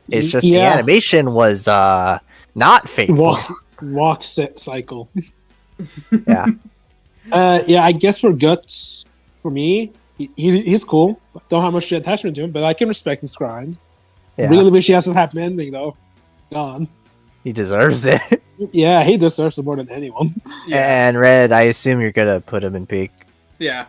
It's just the Yeah. animation was not faithful. Walk set cycle. Yeah. Yeah, I guess for Guts, for me, he's cool. Don't have much attachment to him, but I can respect his grind. Yeah. Really wish he has a happy ending though. Gone. He deserves it. Yeah, he deserves it more than anyone. And Red, I assume you're gonna put him in peak. Yeah.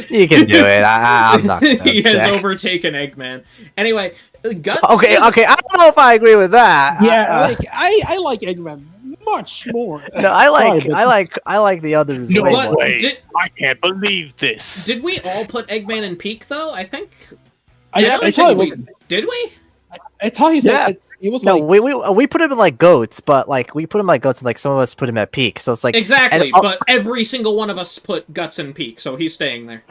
You can do it. I'm not. Gonna He has object. overtaken Eggman. Anyway, Guts Okay, is- okay. I don't know if I agree with that. Yeah, like I like Eggman much more. No, I like, Sorry, but- I like the others No way But more. way. did, I can't believe this. did we all put Eggman in peak, though? I think... I don't thought think it we... was. Did we? I thought he Yeah. said he was No, like. we put him in like goats, but like we put him like goats, and like some of us put him at peak. So it's like Exactly, and- but every single one of us put Guts in peak, so he's staying there.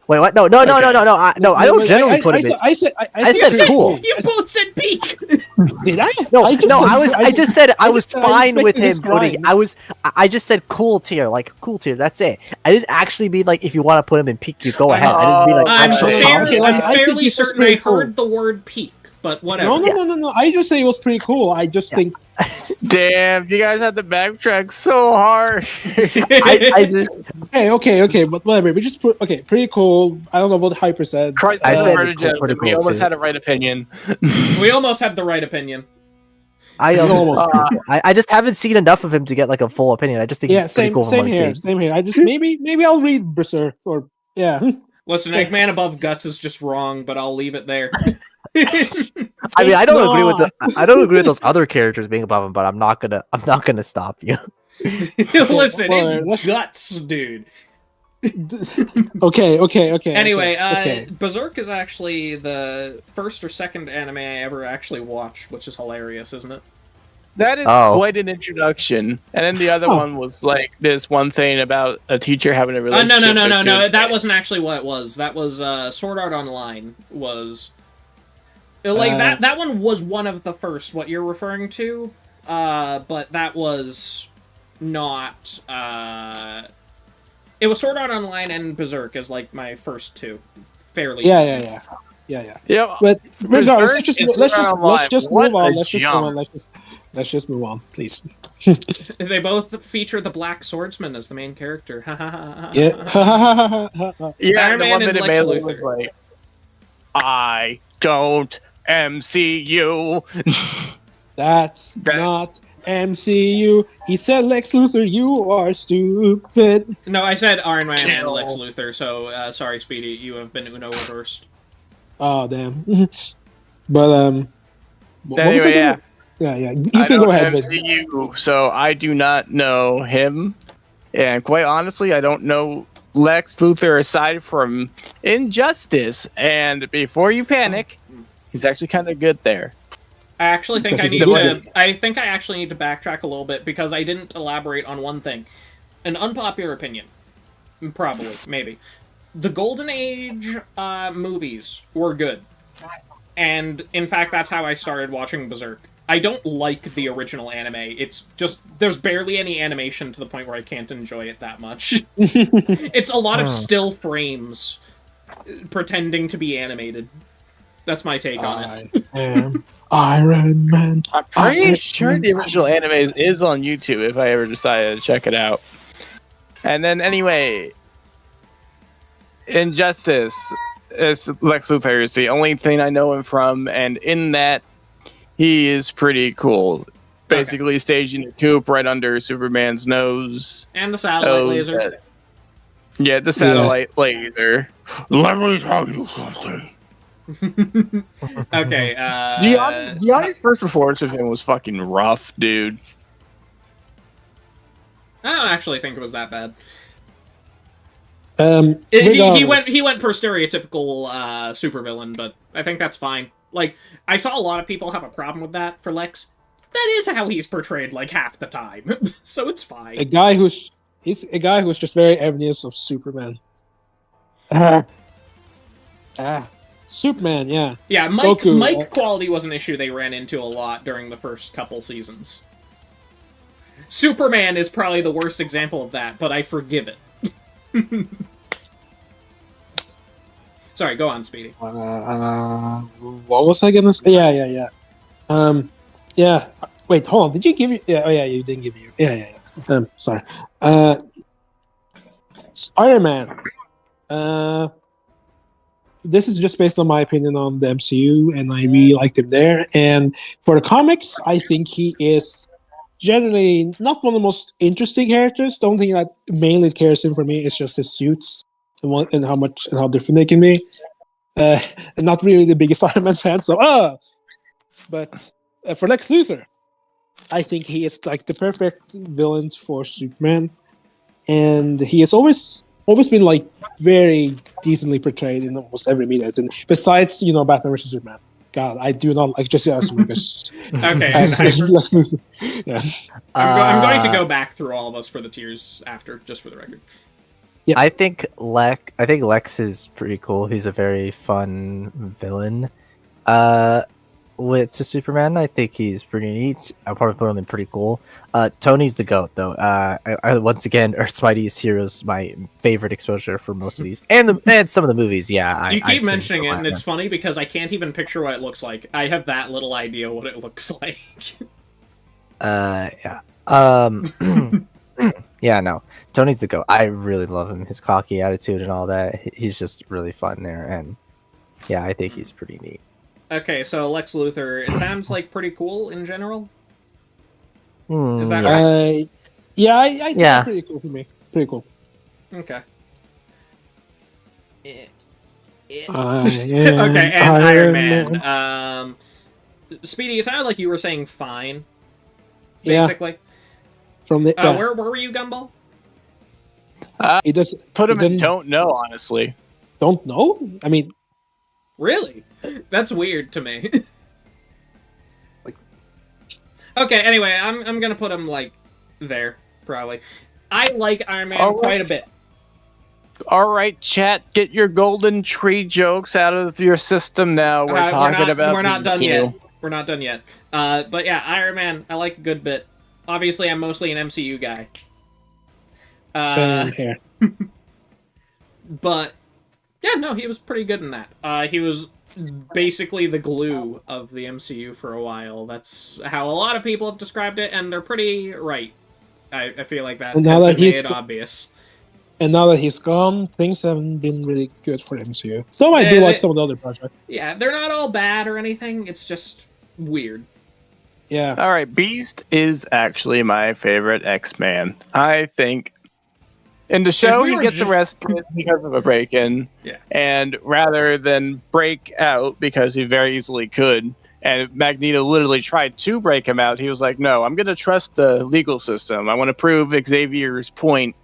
Wait, what? No. I don't generally put him in. I said cool. You both said peak. Did I? I just said I was fine with him putting. grind. I just said cool tier, like cool tier. That's it. I didn't actually be like, if you want to put him in peak, you go ahead. I didn't be like, I'm actual top. I'm I think fairly he's just certain I pretty cool. heard the word peak, but whatever. No. I just say it was pretty cool. I just think Damn, you guys had to backtrack so hard. I did. okay, but whatever. We just put pretty cool. I don't know what Hyper said. Christ, I said pretty cool, pretty we cool almost too. had a right opinion. We almost had the right opinion. I just haven't seen enough of him to get like a full opinion. I just think he's pretty cool from what I've seen. Same here. I just maybe I'll read Berserk or yeah. Listen, Eggman above Guts is just wrong, but I'll leave it there. I mean, I don't agree with those other characters being above him, but I'm not gonna stop you. Listen, Fine. it's Guts, dude. Okay. Anyway, Berserk is actually the first or second anime I ever actually watched, which is hilarious, isn't it? That is quite an introduction. And then the other one was like this one thing about a teacher having a relationship. No. That wasn't actually what it was. That was Sword Art Online was like that one was one of the first. What you're referring to, but that was not. It was Sword Art Online and Berserk as like my first two. Fairly. Yeah. But regardless, let's just move on. Let's just move on, please. They both feature the Black Swordsman as the main character. Yeah. Iron Man and Lex was Luthor. like, I don't MCU. That's not MCU. He said, Lex Luthor, you are stupid. No, I said Iron Man and Lex Luthor, so sorry, Speedy, you have been Uno reversed. Oh, damn. But, Anyway, yeah. Yeah. You can go ahead. MCU, so I do not know him. And quite honestly, I don't know Lex Luthor aside from Injustice. And before you panic, he's actually kind of good there. I actually think Because I he's need good. to. I think I actually need to backtrack a little bit because I didn't elaborate on one thing. An unpopular opinion, probably, maybe. The Golden Age movies were good, and in fact, that's how I started watching Berserk. I don't like the original anime. It's just there's barely any animation to the point where I can't enjoy it that much. It's a lot of still frames pretending to be animated. That's my take on it. I am Iron Man. I'm pretty sure the original anime is on YouTube if I ever decided to check it out. And then anyway, Injustice is Lex Luthor is the only thing I know him from, and in that he is pretty cool. Basically staging a coup right under Superman's nose. And the satellite laser. Yeah, the satellite laser. Let me tell you something. Okay, Gianni's first performance of him was fucking rough, dude. I don't actually think it was that bad. Regardless. He went for stereotypical supervillain, but I think that's fine. Like, I saw a lot of people have a problem with that for Lex. That is how he's portrayed like half the time, so it's fine. A guy who's just very envious of Superman. Superman, yeah. Yeah, Goku, Mike quality was an issue they ran into a lot during the first couple seasons. Superman is probably the worst example of that, but I forgive it. Sorry, go on, Speedy. What was I gonna say? Yeah. Yeah. Wait, hold on. Did you give you? Yeah. Oh, yeah. You didn't give you. Yeah. Sorry. Spider-Man. This is just based on my opinion on the MCU, and I really liked him there. And for the comics, I think he is generally not one of the most interesting characters. The only thing that mainly cares in for me is just his suits and how different they can be. And not really the biggest Iron Man fan, but for Lex Luthor, I think he is like the perfect villain for Superman, and he has always been like very decently portrayed in almost every media. And besides, Batman vs Superman. God, I do not like Jesse Eisenberg. Okay, yeah. I'm going to go back through all of us for the tiers after, just for the record. Yeah. I think Lex is pretty cool. He's a very fun villain. To Superman, I think he's pretty neat. I'll probably put him in pretty cool. Tony's the goat, though. Once again, Earth's Mightiest Heroes, my favorite exposure for most of these, and some of the movies. Yeah, You keep I've seen mentioning it, and Batman. it's funny because I can't even picture what it looks like. I have that little idea what it looks like. Yeah. Yeah, no. Tony's the goat. I really love him. His cocky attitude and all that. He's just really fun there, and yeah, I think he's pretty neat. Okay, so Lex Luthor, it sounds like pretty cool in general. Is that yeah. right? Yeah, I think Yeah. it's pretty cool for me. Pretty cool. Okay. Okay, Okay, and Iron Man. Speedy, it sounded like you were saying fine. Basically. From the Where were you, Gumball? he does Put him he in didn't- don't know, honestly. don't know. I mean, Really? That's weird to me. Okay, anyway, I'm gonna put him, like, there, probably. I like Iron Man quite a bit. Alright, chat, get your golden tree jokes out of your system now. We're talking about We're not these done two. yet. We're not done yet. But yeah, Iron Man, I like a good bit. Obviously, I'm mostly an MCU guy. same here. But yeah, no, he was pretty good in that. He was basically the glue of the MCU for a while. That's how a lot of people have described it, and they're pretty right. I feel like that And has now that been he's made obvious. And now that he's gone, things haven't been really good for MCU. So I do like some of the other projects. Yeah, they're not all bad or anything. It's just weird. Yeah. Alright, Beast is actually my favorite X-Man. I think in the show we he were gets ju- arrested because of a break-in. Yeah. And rather than break out, because he very easily could, and Magneto literally tried to break him out, he was like, no, I'm going to trust the legal system. I want to prove Xavier's point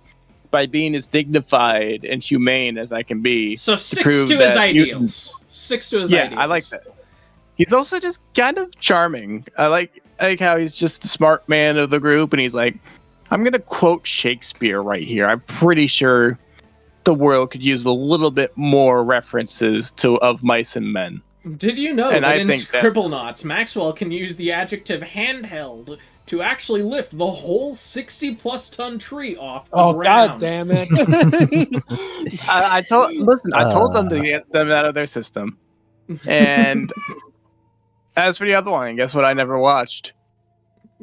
by being as dignified and humane as I can be. So sticks prove to his that ideals. mutants- Sticks to his Yeah, ideals. I like that. He's also just kind of charming. I like how he's just the smart man of the group, and he's like, I'm going to quote Shakespeare right here. I'm pretty sure the world could use a little bit more references of mice and men. Did you know And that I in think that's- Scribblenauts, Maxwell can use the adjective handheld to actually lift the whole 60-plus ton tree off the Oh, ground? god damn it. I told them to get them out of their system. And as for the other one, guess what I never watched?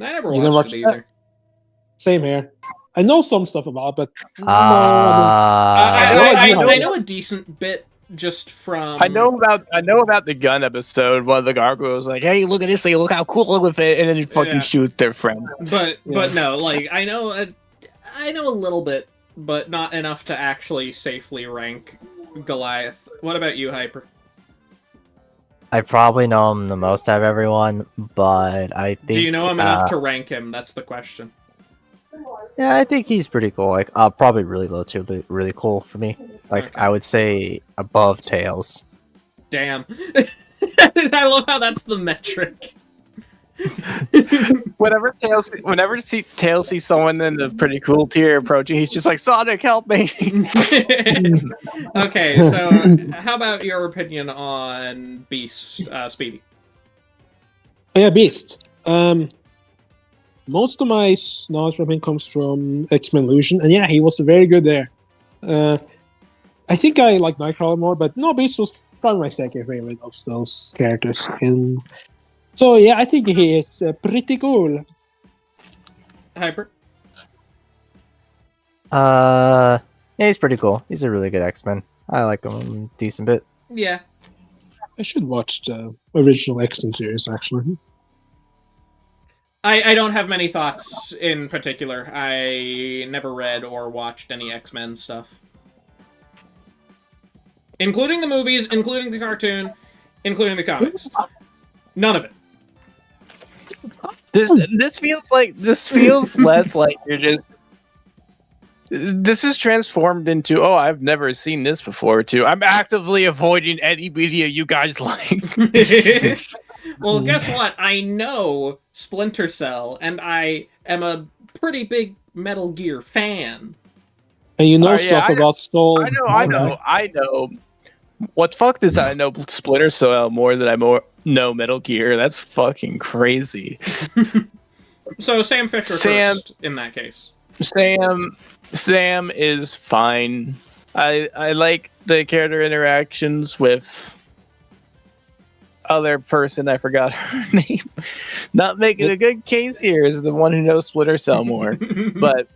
I never You never watched it watched either. Same here. I know some stuff about it, but I know a decent bit just from... I know about the gun episode. One of the gargoyles was like, "Hey, look at this thing! Look how cool with it!" And then he fucking Yeah. shoots their friend. But no, like I know a little bit, but not enough to actually safely rank Goliath. What about you, Hyper? I probably know him the most out of everyone, but I think. Do you know him enough to rank him? That's the question. Yeah, I think he's pretty cool. Like, probably really low too. Really cool for me. Like, Okay. I would say above Tails. Damn. I love how that's the metric. Whenever Tails sees someone in the pretty cool tier approaching, he's just like, "Sonic, help me!" Okay, so how about your opinion on Beast, Speedy? Oh, yeah, Beast. Most of my knowledge from him comes from X-Men Illusion, and yeah, he was very good there. I think I like Nightcrawler more, but no, Beast was probably my second favorite of those characters. And so yeah, I think he is pretty cool. Hyper? Yeah, he's pretty cool. He's a really good X-Men. I like him a decent bit. Yeah. I should watch the original X-Men series, actually. I don't have many thoughts in particular. I never read or watched any X-Men stuff. Including the movies, including the cartoon, including the comics. None of it. This feels less like you're just. This is transformed into, oh, I've never seen this before, too. I'm actively avoiding any media you guys like. Well, guess what? I know Splinter Cell, and I am a pretty big Metal Gear fan. And you know yeah, stuff about Soul. I know. What fucked is that I know Splinter Cell more than I know Metal Gear. That's fucking crazy. So Sam Fisher first in that case. Sam is fine. I like the character interactions with other person. I forgot her name. Not making a good case here is the one who knows Splinter Cell more, but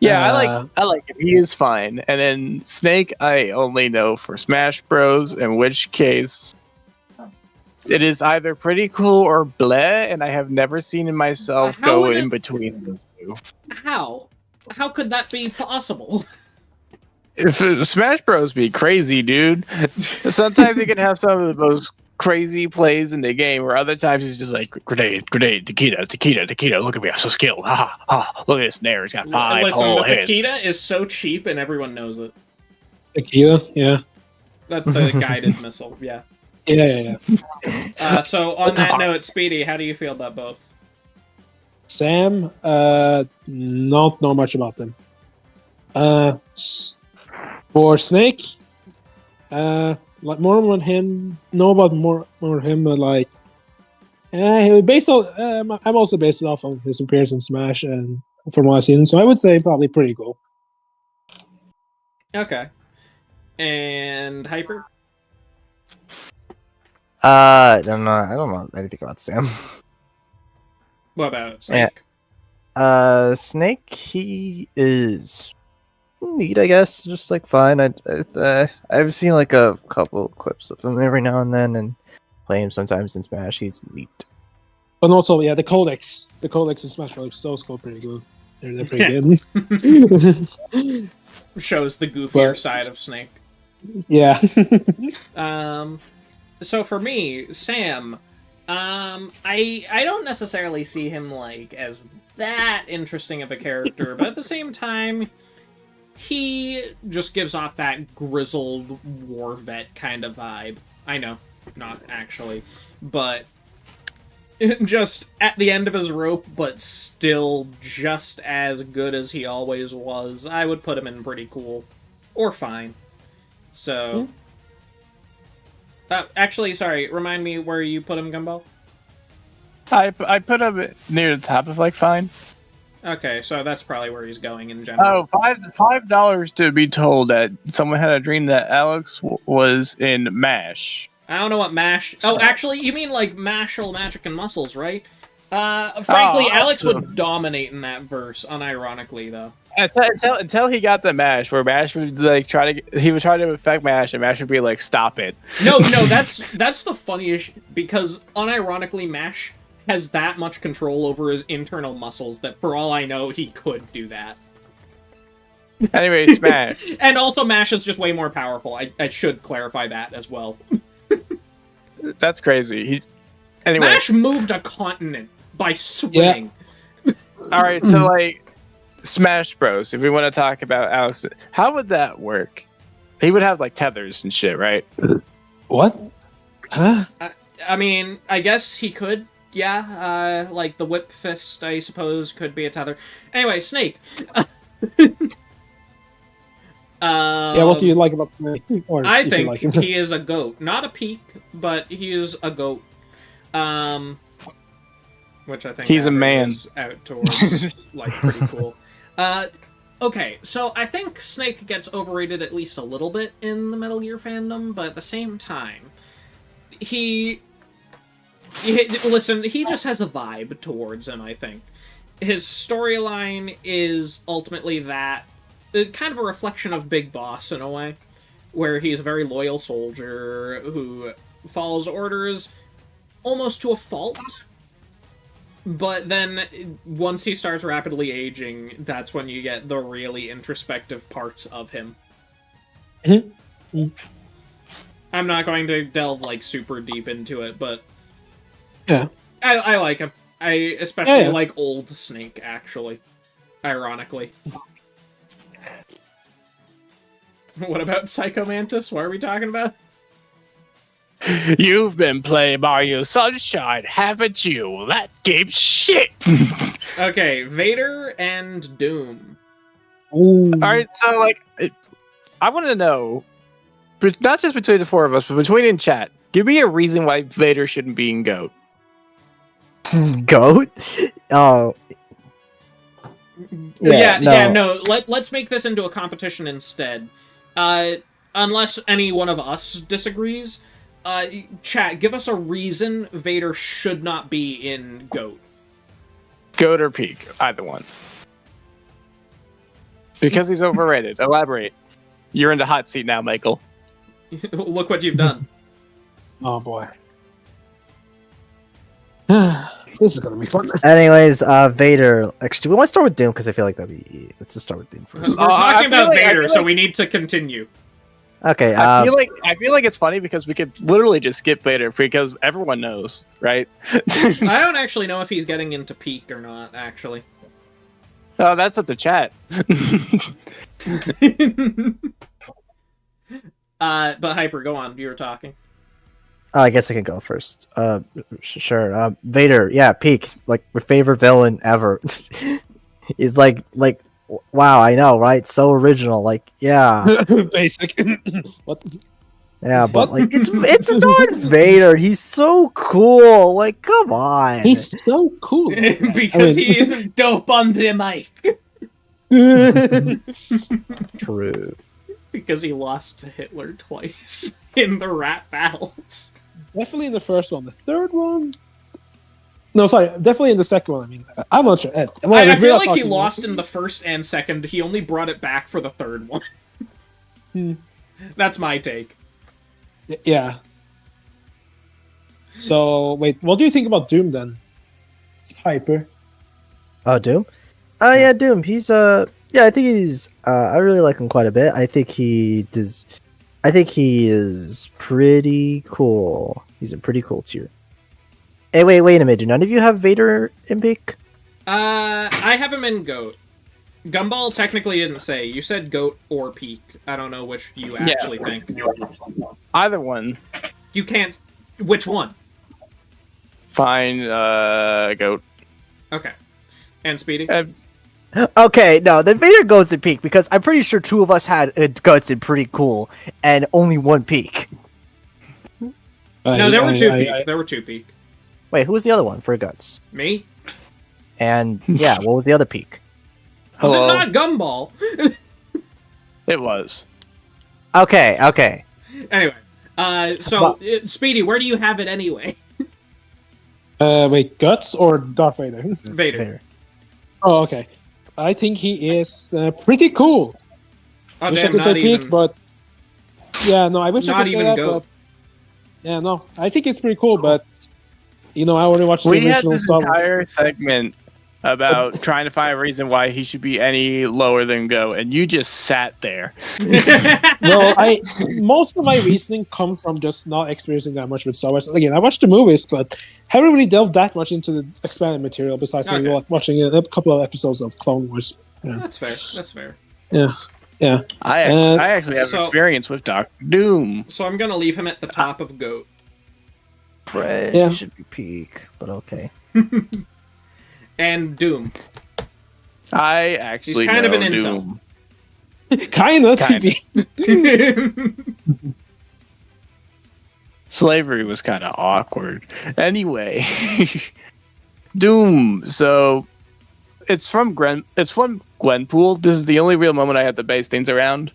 yeah, I like him. He is fine. And then Snake, I only know for Smash Bros. In which case, it is either pretty cool or bleh, and I have never seen in myself go in between those two. How could that be possible? If Smash Bros be crazy, dude. Sometimes you can have some of the most crazy plays in the game, or other times it's just like grenade, Takeda. Look at me, I'm so skilled. Look at this snare. It's got 5 whole hits. Takeda is so cheap, and everyone knows it. Takeda, yeah. That's the guided missile. Yeah. Yeah. So on that note, Speedy, how do you feel about both? Sam, not know much about them. For Snake, like more on him, know about more him, but like, based on, I'm also based it off of his appearance in Smash and from what I've seen, so I would say probably pretty cool. Okay. And Hyper? I don't know anything about Sam. What about Snake? Snake, he is neat, I guess. Just like fine. I've seen like a couple clips of him every now and then, and play him sometimes in Smash. He's neat. But also, yeah, the codex in Smash Bros. Those go pretty good. They're pretty good. Shows the goofier side of Snake. Yeah. So for me, Sam, I don't necessarily see him like as that interesting of a character, but at the same time, he just gives off that grizzled war vet kind of vibe. I know, not actually, but just at the end of his rope, but still just as good as he always was. I would put him in pretty cool, or fine. So, actually, sorry, remind me where you put him, Gumball? I put him near the top of like fine. Okay, so that's probably where he's going in general. Oh, $5 to be told that someone had a dream that Alex was in MASH. I don't know what MASH... Oh, actually, you mean like Mashal, Magic, and Muscles, right? Frankly, Alex would dominate in that verse, unironically, though. Until he got the MASH, where MASH would like he would try to affect MASH, and MASH would be like, "Stop it." No, that's the funniest, because unironically, MASH has that much control over his internal muscles that, for all I know, he could do that. Anyway, Smash. And also, MASH is just way more powerful. I should clarify that as well. That's crazy. Anyway, MASH moved a continent by swimming. Yeah. All right, so like Smash Bros. If we want to talk about Alex, how would that work? He would have like tethers and shit, right? What? Huh? I mean, I guess he could. Yeah, like the whip fist, I suppose, could be a tether. Anyway, Snake. Yeah, what do you like about Snake? I think like he is a goat. Not a peak, but he is a goat. Which I think he's a man. Out towards like pretty cool. Okay, so I think Snake gets overrated at least a little bit in the Metal Gear fandom, but at the same time, listen, he just has a vibe towards him, I think. His storyline is ultimately that, kind of a reflection of Big Boss in a way, where he's a very loyal soldier who follows orders almost to a fault, but then once he starts rapidly aging, that's when you get the really introspective parts of him. I'm not going to delve like super deep into it, but yeah, I like him. I especially like old Snake, actually. Ironically. What about Psycho Mantis? What are we talking about? You've been playing Mario Sunshine, haven't you? That game's shit! Okay, Vader and Doom. Ooh. All right, so like, I want to know, but not just between the four of us, but between in chat. Give me a reason why Vader shouldn't be in GOAT. Goat? Oh. No. Let's make this into a competition instead. Unless any one of us disagrees, chat, give us a reason Vader should not be in GOAT. GOAT or peak, either one. Because he's overrated. Elaborate. You're in the hot seat now, Michael. Look what you've done. Oh boy. This is gonna be fun. Anyways, Vader. Actually, we want to start with Doom because I feel like that'd be. Let's just start with Doom first. We're talking about like, Vader, so we need to continue. Okay. I feel like it's funny because we could literally just skip Vader because everyone knows, right? I don't actually know if he's getting into peak or not. Actually. Oh, that's up to chat. But Hyper, go on. You were talking. I guess I can go first. Sure. Vader. Yeah, peak. Like my favorite villain ever. It's like. Wow, I know, right? So original. Like, yeah. Basic. What? Yeah, but like it's Darth Vader. He's so cool. Like, come on. He's so cool. Because he isn't dope on the mic. True. Because he lost to Hitler twice in the rap battles. Definitely in the first one. The third one? No, sorry. Definitely in the second one. I mean, I'm not sure. I feel like he lost in the first and second. He only brought it back for the third one. That's my take. Yeah. So, wait. What do you think about Doom, then? It's Hyper. Oh, Doom? Yeah, Doom. He's, yeah, I think he's, I really like him quite a bit. I think he is pretty cool. He's a pretty cool tier. Hey, wait a minute. Do none of you have Vader in peak? I have him in GOAT. Gumball technically didn't say. You said GOAT or peak. I don't know which you actually think. Either one. You can't... Which one? Fine, GOAT. Okay. And Speedy? Okay, no, then Vader goes in peak because I'm pretty sure two of us had Guts in pretty cool and only one peak. No, there were two peak. There were two peak. Wait, who was the other one for Guts? Me? And yeah, what was the other peak? Was it not Gumball? It was. Okay. Anyway, Speedy, where do you have it anyway? Wait, Guts or Darth Vader? Vader. Oh, okay. I think he is pretty cool. Oh, wish damn, I could say even... peak, but yeah, no, I wish I not could say even that. GOAT. But... Yeah, no, I think it's pretty cool, but you know, I already watched the We had original this stuff. entire segment about trying to find a reason why he should be any lower than GOAT, and you just sat there. Well, most of my reasoning come from just not experiencing that much with Star Wars. Again, I watched the movies, but haven't really delved that much into the expanded material besides maybe watching a couple of episodes of Clone Wars. Yeah. That's fair. Yeah. I actually have experience with Dr. Doom. So I'm gonna leave him at the top of GOAT. Fred, he should be peak, but okay. And Doom. I actually He's kind of an Doom. Kind of. Slavery was kind of awkward. Anyway, Doom. So it's from Gwenpool. This is the only real moment I had to base things around.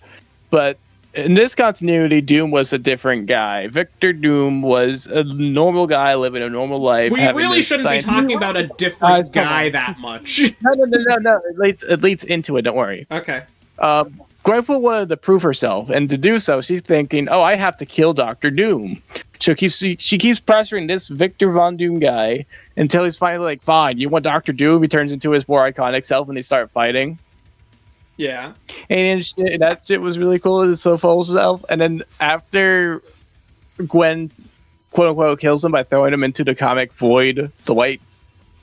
But in this continuity, Doom was a different guy. Victor Doom was a normal guy living a normal life. We really shouldn't be talking about a different guy that much. No. It leads into it. Don't worry. Okay. Gwenpool wanted to prove herself, and to do so, she's thinking, "Oh, I have to kill Doctor Doom." So she keeps pressuring this Victor Von Doom guy until he's finally like, "Fine, you want Doctor Doom?" He turns into his more iconic self, and they start fighting. Yeah. And that shit was really cool. It's so full of self. And then after Gwen, quote unquote, kills him by throwing him into the comic void, the white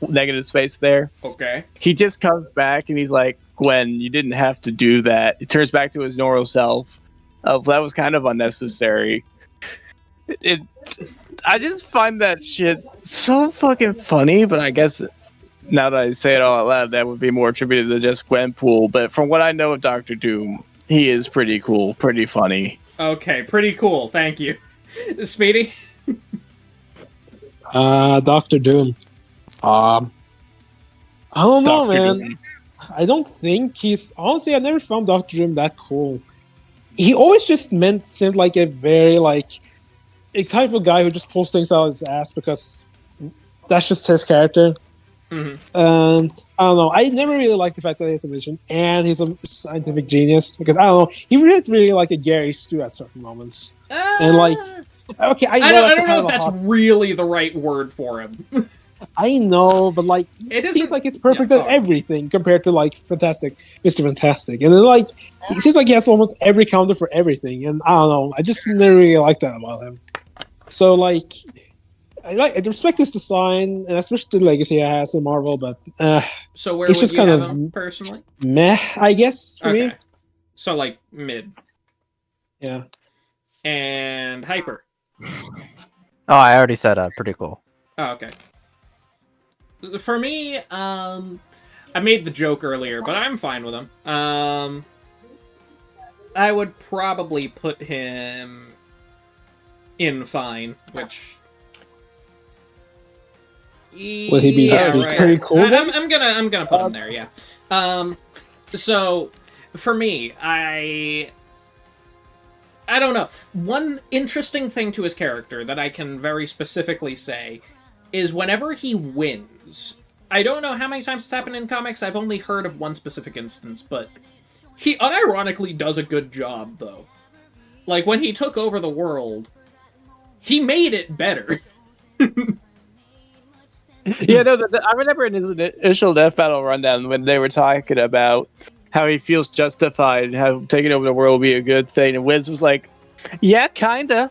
negative space there. Okay. He just comes back and he's like, "Gwen, you didn't have to do that." It turns back to his normal self. That was kind of unnecessary. I just find that shit so fucking funny, but I guess now that I say it all out loud, that would be more attributed to just Gwenpool. But from what I know of Doctor Doom, he is pretty cool, pretty funny. Okay, pretty cool. Thank you. Speedy? Doctor Doom. I don't know, Dr. man. Doom. I don't think he's honestly. I never found Doctor Doom that cool. He always just seemed like a very a type of guy who just pulls things out of his ass because that's just his character. Mm-hmm. I don't know. I never really liked the fact that he has a vision and he's a scientific genius because I don't know. He really like a Gary Stu at certain moments, and okay, I don't know if that's really the right word for him. I know, but it seems like it's perfect at everything compared to Fantastic, Mr. Fantastic, and then it seems like he has almost every counter for everything, and I don't know. I just never really liked that about him. So I respect his design, and especially the legacy he has in Marvel, but so where it's would just you kind have of him personally? Meh, I guess for me. So mid. Yeah. And Hyper. Oh, I already said pretty cool. Oh, okay. For me, I made the joke earlier, but I'm fine with him. I would probably put him in fine, which... Would he be pretty cool? I'm gonna put him there, yeah. So, for me, I don't know. One interesting thing to his character that I can very specifically say is whenever he wins, I don't know how many times it's happened in comics, I've only heard of one specific instance, but he unironically does a good job, though. When he took over the world, he made it better. Yeah, no, I remember in his initial Death Battle rundown when they were talking about how he feels justified and how taking over the world will be a good thing, and Wiz was like, yeah, kinda.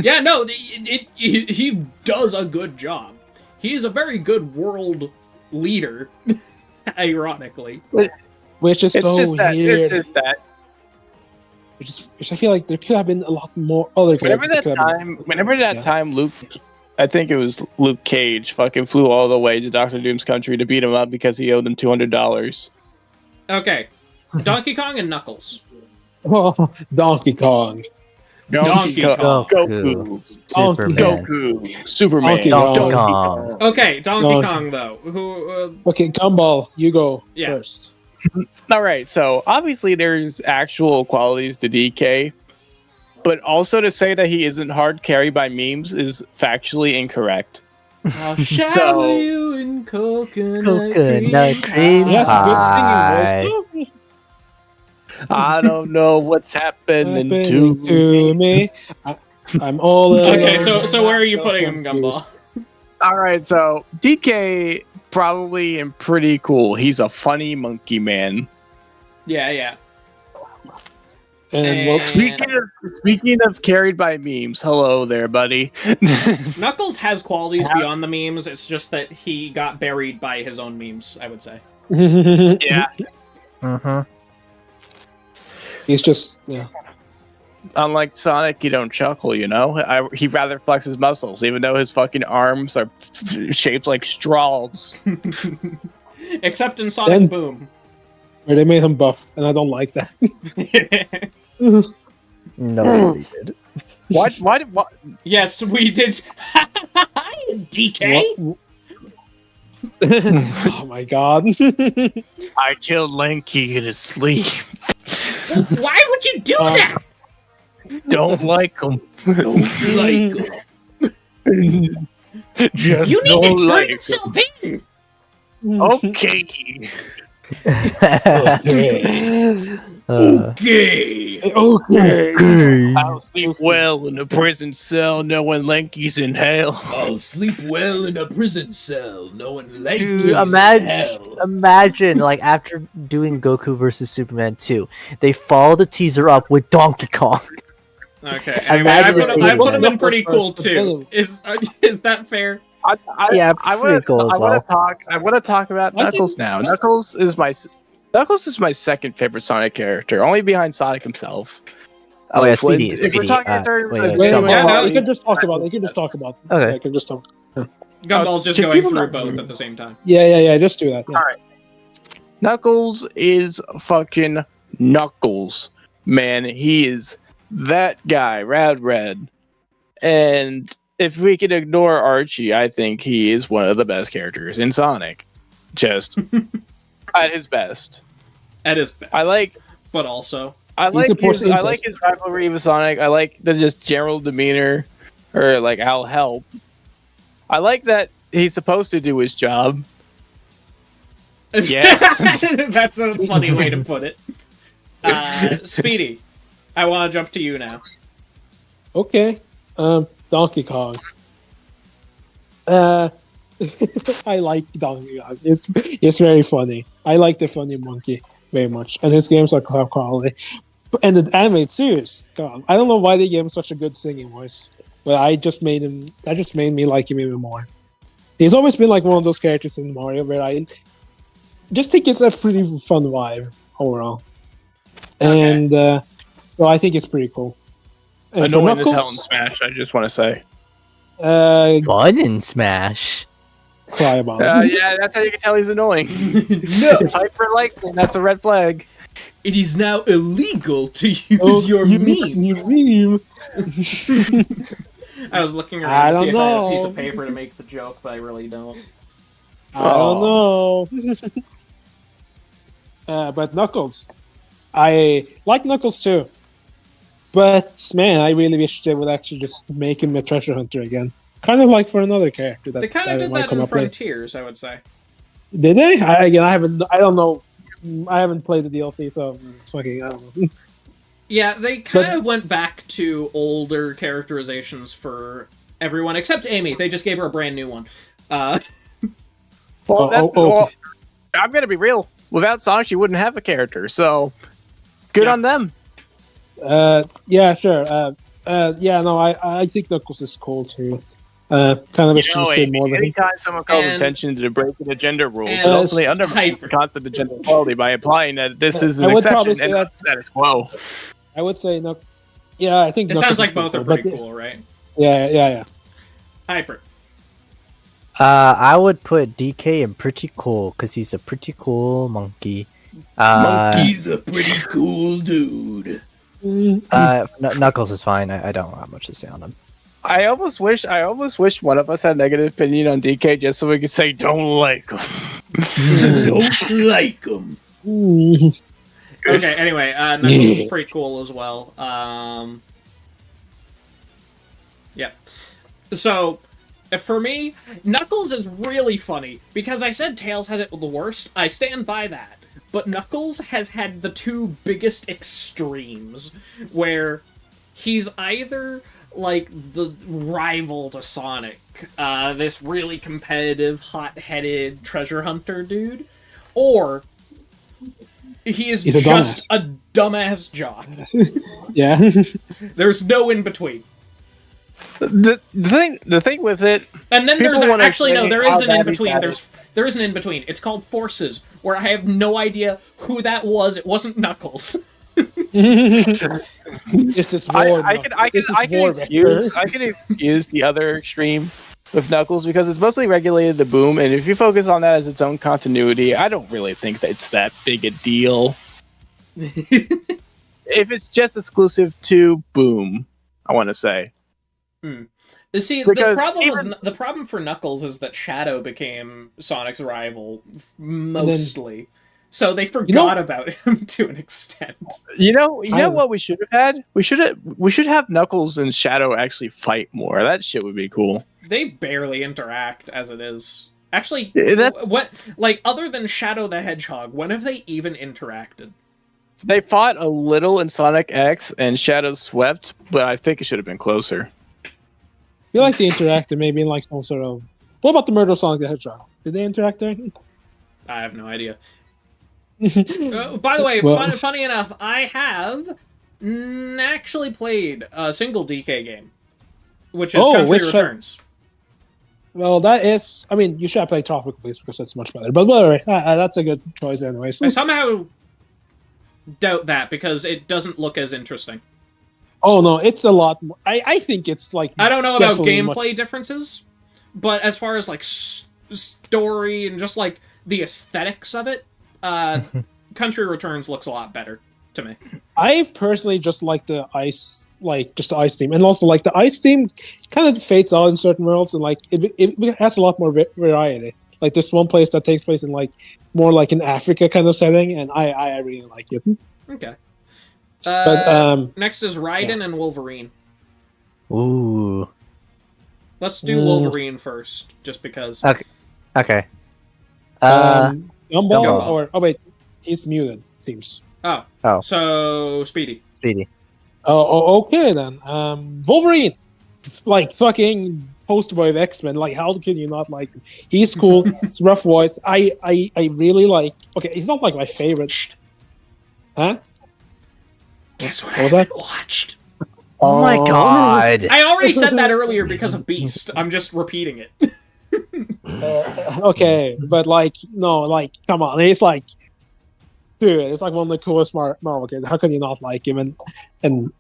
Yeah, no, he does a good job. He's a very good world leader, ironically. Which is so weird. It's just that. Which I feel like there could have been a lot more other characters. Whenever that time Luke, I think it was Luke Cage, fucking flew all the way to Doctor Doom's country to beat him up because he owed him $200. Okay, Donkey Kong and Knuckles. Oh, Donkey Kong. Donkey Kong. Goku. Superman. Donkey Kong. Okay, Donkey Kong, though. Okay, Gumball, you go first. All right, so obviously there's actual qualities to DK, but also to say that he isn't hard carried by memes is factually incorrect. I'll shower you in coconut cream Yes, pie. good singing voice. I don't know what's happening to me. I'm all alone. Okay, so where are you putting him, Gumball? All right, so DK probably and pretty cool. He's a funny monkey man. Yeah. And well, speaking of carried by memes, hello there, buddy. Knuckles has qualities beyond the memes. It's just that he got buried by his own memes, I would say. Yeah. He's just Unlike Sonic, you don't chuckle, you know? He rather flexes muscles, even though his fucking arms are shaped like straws. Except in Sonic Boom. Where they made him buff, and I don't like that. No, we did. What? Yes, we did. DK? Oh my god. I killed Lanky in his sleep. Why would you do that? Don't like him. Don't like him. Just You need to turn like yourself in. Okay. Okay. I'll sleep well in a prison cell knowing Lanky's in hell. I'll sleep well in a prison cell knowing Lanky's Dude, in hell. imagine after doing Goku versus Superman 2, they follow the teaser up with Donkey Kong. Okay, anyway, I put him in pretty cool first, too. Is that fair? I pretty cool as well. I want to talk about Knuckles now. Knuckles is my second favorite Sonic character, only behind Sonic himself. Oh yeah, Speedy. If we're talking in terms of You can just talk about it. You can just talk about it. Okay. Yeah, you can just talk. Gumball's just should going people through not- both at the same time. Yeah. Just do that. Yeah. All right. Knuckles is fucking Knuckles, man. He is that guy, Rad Red. And if we could ignore Archie, I think he is one of the best characters in Sonic. Just at his best. At his best. But also, I like his rivalry with Sonic. I like the just general demeanor, or like I'll help. I like that he's supposed to do his job. Yeah, that's a funny way to put it. Speedy, I want to jump to you now. Okay. Donkey Kong. I like Donkey Kong. It's very funny. I like the funny monkey very much, and his games are top quality. And the animated series, God, I don't know why they gave him such a good singing voice, but that just made me like him even more. He's always been like one of those characters in Mario where I just think it's a pretty fun vibe overall. Okay. And so I think it's pretty cool. And for annoying as hell in Knuckles, Smash. I just want to say. Fun in Smash. cry about it. Yeah, that's how you can tell he's annoying. No, Hyper likely, that's a red flag. it is now illegal to use Oh, your you meme. miss your meme. I was looking I around to see don't if I had a know. piece of paper to make the joke, but I really don't. I don't know. But Knuckles. I like Knuckles too. But man, I really wish they would actually just make him a treasure hunter again. Kind of like for another character that They kind of did might that come in up with. Frontiers, I would say. Did they? I don't know. I haven't played the DLC, so fucking I don't know. Yeah, they kind of went back to older characterizations for everyone except Amy. They just gave her a brand new one. Well, okay. I'm gonna be real. Without Sonic, she wouldn't have a character. So, good Yeah. on them. Yeah, sure. Yeah, no, I think Knuckles is cool too. Kind of wish they stayed more than him. Anytime someone calls And- attention to breaking the gender rules, and it ultimately Hyper. undermines the concept of gender equality by implying that this is I an would probably exception say and that- not status quo. I would say no. Yeah, I think It Knuckles sounds like is both are but- pretty cool, right? Yeah. Hyper. I would put DK in pretty cool because he's a pretty cool monkey. He's a pretty cool dude. Knuckles is fine. I don't have much to say on him. I almost wish one of us had a negative opinion on DK just so we could say don't like him. Don't like him. Mm. Okay, anyway, Knuckles is pretty cool as well. Yep. So, for me, Knuckles is really funny, because I said Tails had it the worst. I stand by that. But Knuckles has had the two biggest extremes, where he's either like the rival to Sonic, this really competitive, hot-headed treasure hunter dude, or he's a just a dumbass jock. Yeah. There's no in between. The thing with it, And then people there's wanna actually no, say there how is an in bad he between. got it. There is an in between. It's called Forces, where I have no idea who that was. It wasn't Knuckles. This is war. I can excuse the other extreme with Knuckles because it's mostly regulated to Boom, and if you focus on that as its own continuity, I don't really think that it's that big a deal. If it's just exclusive to Boom, I want to say. See, Because the problem for Knuckles is that Shadow became Sonic's rival mostly, so they forgot about him to an extent. You know what we should have had? We should have Knuckles and Shadow actually fight more. That shit would be cool. They barely interact as it is. Actually, Yeah, what other than Shadow the Hedgehog, when have they even interacted? They fought a little in Sonic X, and Shadow swept, but I think it should have been closer. I feel like they interacted maybe in like some sort of. What about the murder of Sonic the Hedgehog? Did they interact there? I have no idea. By the way, Well- funny enough, I have actually played a single DK game, which is Country which Returns. Well, that is. I mean, you should play Tropical Freeze because that's much better. But whatever, that's a good choice anyway. So. I somehow doubt that because it doesn't look as interesting. Oh no, it's a lot more. I think it's like. I don't know about definitely gameplay differences, But as far as like story and just like the aesthetics of it, Country Returns looks a lot better to me. I personally just like the ice, like just the ice theme, and also like the ice theme kind of fades out in certain worlds, and like it has a lot more variety. Like there's one place that takes place in like more like an Africa kind of setting, and I really like it. Okay. But next is Raiden and Wolverine. Ooh. Let's do Wolverine first, just because. Okay. Gumball Gumball. or wait, he's muted. It seems. Oh. So Speedy. Oh, okay then. Wolverine, like fucking poster boy of X-Men. Like, how can you not like him? He's cool. It's rough voice. I really like. Okay, he's not like my favorite. Huh? Guess what I haven't watched? Oh my god! I already said that earlier because of Beast. I'm just repeating it. Okay, but like, no, like, come on. It's like, dude, it's like one of the coolest Marvel kids. How can you not like him? And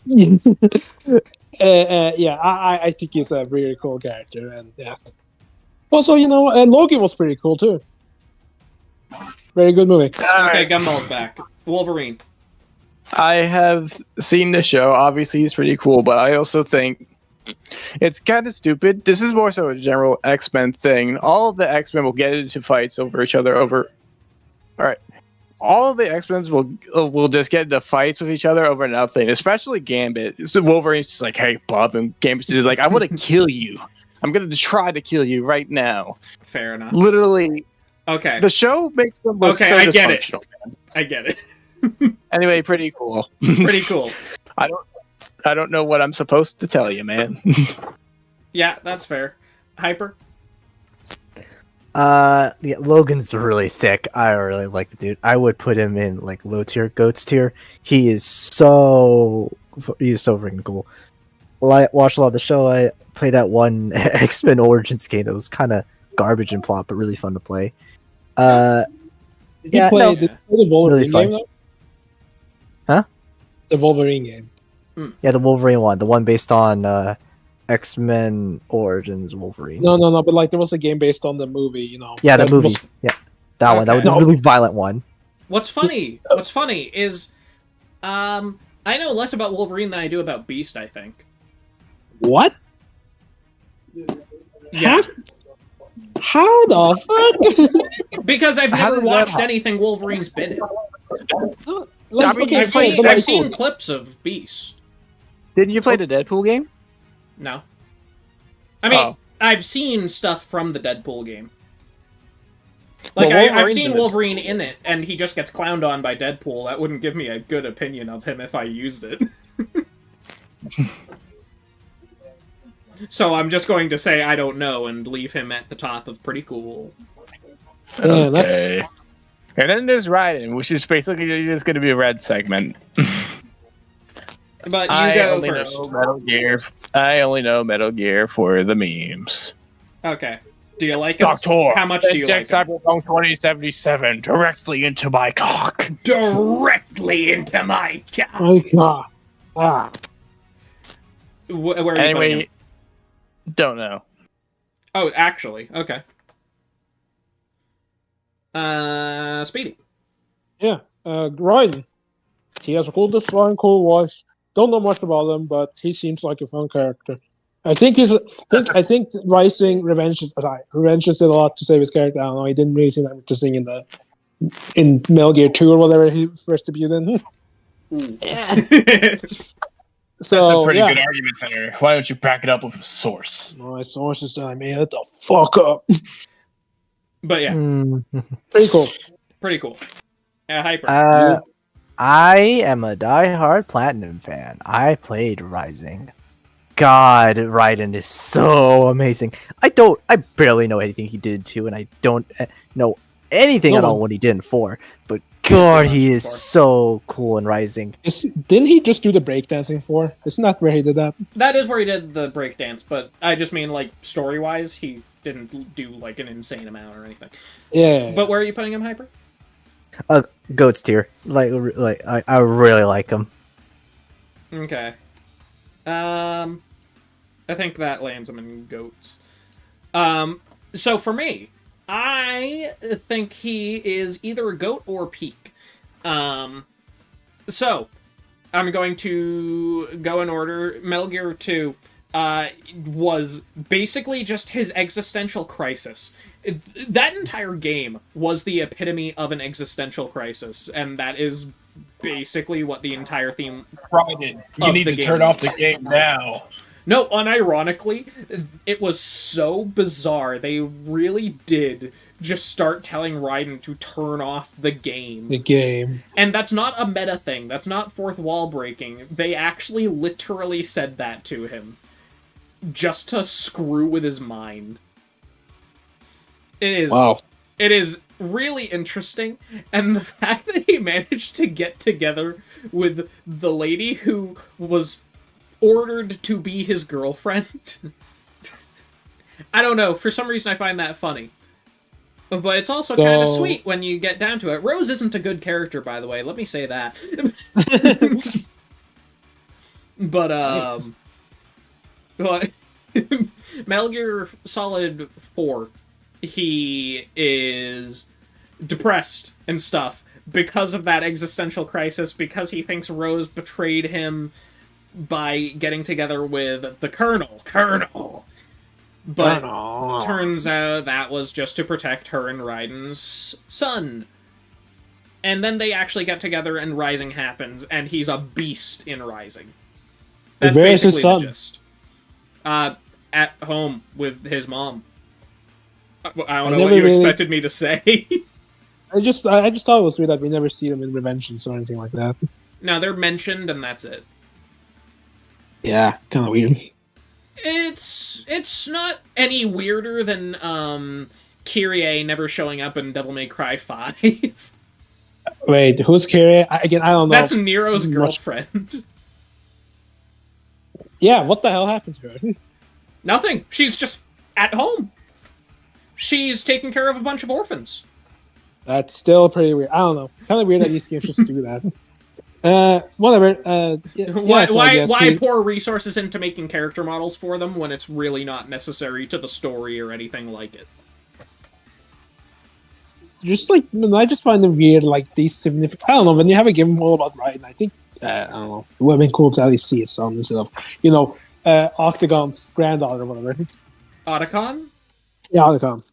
yeah, I think he's a really cool character, and yeah. Also, and Logan was pretty cool too. Very good movie. Okay, Gumball's back. Wolverine. I have seen the show. Obviously, he's pretty cool, but I also think it's kind of stupid. This is more so a general X-Men thing. All of the X-Men will get into fights over each other. All right. All of the X-Men will just get into fights with each other over nothing, especially Gambit. So Wolverine's just like, hey, Bob, and Gambit's just like, I want to kill you. I'm going to try to kill you right now. Fair enough. Literally. Okay. The show makes them look so I get it. dysfunctional. Man. I get it. Anyway, pretty cool. Pretty cool. I don't know what I'm supposed to tell you, man. Yeah, that's fair. Hyper? Yeah, Logan's really sick. I really like the dude. I would put him in like low tier, goats tier. He is so freaking cool. Well, I watched a lot of the show. I played that one X-Men Origins game that was kind of garbage in plot, but really fun to play. Did you play the Wolverine really fun. game though? Huh? The Wolverine game. Yeah, the Wolverine one, the one based on X-Men Origins Wolverine. No, but like there was a game based on the movie, Yeah, the movie. Was... Yeah, that one. That was Okay. the really violent one. What's funny is, I know less about Wolverine than I do about Beast, I think. What? Yeah. How the fuck? Because I've How never did that watched happen? anything Wolverine's been in. Like, I mean, okay, I've fine, seen, but like, I've seen clips of Beast. Didn't you play the Deadpool game? No. I mean, Oh. I've seen stuff from the Deadpool game. Like, Well, I've Wolverine's seen in it. Wolverine in it, and he just gets clowned on by Deadpool. That wouldn't give me a good opinion of him if I used it. So I'm just going to say I don't know and leave him at the top of pretty cool. yeah, that's And then there's Raiden, which is basically just going to be a red segment. But you I go only first. know Metal Gear. I only know Metal Gear for the memes. Okay. Do you like it? Doctor, How much do you like it? Cyberpunk 2077 directly into my cock. Directly into my cow. oh god. Where are you putting Anyway, him? don't know. Oh, actually, okay. Speedy. Yeah, Raiden. He has a cool design, cool voice. Don't know much about him, but he seems like a fun character. I think I think Rising Revenges did a lot to save his character. I don't know. He didn't really seem that interesting in Metal Gear 2 or whatever he first debuted in. Yeah. So That's a pretty yeah. good argument, Senator. Why don't you back it up with a source? My source is telling me it the fuck up. But yeah, Pretty cool. pretty cool. Hyper. I am a die-hard Platinum fan. I played Rising. God, Raiden is so amazing. I barely know anything he did in 2, and I don't know anything at all what he did in 4. But God, he is so cool in Rising. Didn't he just do the breakdancing for? Isn't that where he did that? That is where he did the breakdance, but I just mean, like, story-wise, he didn't do, like, an insane amount or anything. Yeah. But where are you putting him, Hyper? Goats tier. Like I really like him. Okay. I think that lands him in goats. So for me, I think he is either a GOAT or peak. So I'm going to go in order. Metal Gear 2 was basically just his existential crisis. That entire game was the epitome of an existential crisis, and that is basically what the entire theme Raiden, you need to turn off the game now. No, unironically, it was so bizarre. They really did just start telling Raiden to turn off the game. The game. And that's not a meta thing. That's not fourth wall breaking. They actually literally said that to him. Just to screw with his mind. It is... Wow. It is really interesting, and the fact that he managed to get together with the lady who was ordered to be his girlfriend. I don't know, for some reason I find that funny. But it's also kind of sweet when you get down to it. Rose isn't a good character, by the way, let me say that. But, Metal Gear Solid 4, he is depressed and stuff because of that existential crisis, because he thinks Rose betrayed him by getting together with the Colonel. But turns out that was just to protect her and Raiden's son. And then they actually get together and Rising happens, and he's a beast in Rising. That's basically the gist. At home with his mom. I don't know what you expected me to say. I just thought it was weird that we never see them in Revengeance or anything like that. No, they're mentioned and that's it. Yeah, kind of weird. It's not any weirder than Kyrie never showing up in Devil May Cry 5. Wait, who's Kyrie? I don't know. That's Nero's girlfriend. Yeah, what the hell happened to her? Nothing. She's just at home. She's taking care of a bunch of orphans. That's still pretty weird. I don't know. Kind of weird that these games just do that. Whatever. Why pour resources into making character models for them when it's really not necessary to the story or anything like it? Just like, I just find them weird, like these significant. I don't know. When you have a game all about Raiden, I think I don't know. It would have been cool to at least see his son instead of Octagon's granddaughter or whatever. Otacon? Yeah, Otacon.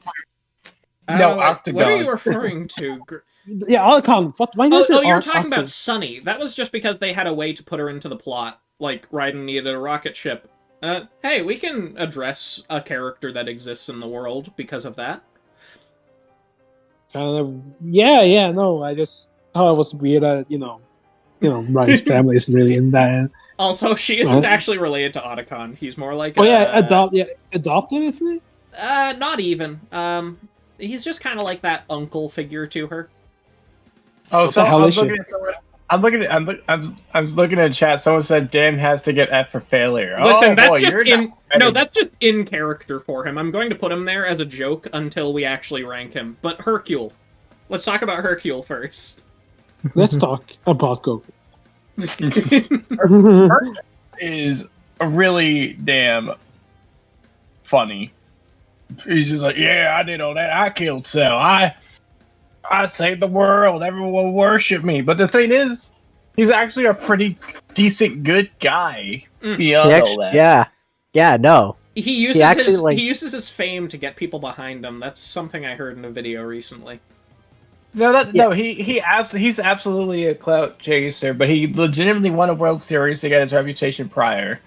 Octagon. What are you referring to? Yeah, Otacon. You're talking about Sunny. That was just because they had a way to put her into the plot. Like, Raiden needed a rocket ship. Hey, we can address a character that exists in the world because of that. Kind of, yeah, no, I just thought it was weird that, Raiden's family isn't really in that. Also, she isn't actually related to Otacon. He's more like adopted, isn't he? Not even. He's just kind of like that uncle figure to her. Oh, so I'm looking at chat. Someone said Dan has to get F for failure. Listen, that's just in character for him. I'm going to put him there as a joke until we actually rank him. But Hercule. Let's talk about Hercule first. Let's talk about Goku. Hercule is really damn funny. He's just like, yeah, I did all that. I killed Cell. I saved the world. Everyone will worship me. But the thing is, he's actually a pretty decent, good guy. Beyond all that. Yeah, no. He uses his fame to get people behind him. That's something I heard in a video recently. He's absolutely a clout chaser, but he legitimately won a World Series to get his reputation prior.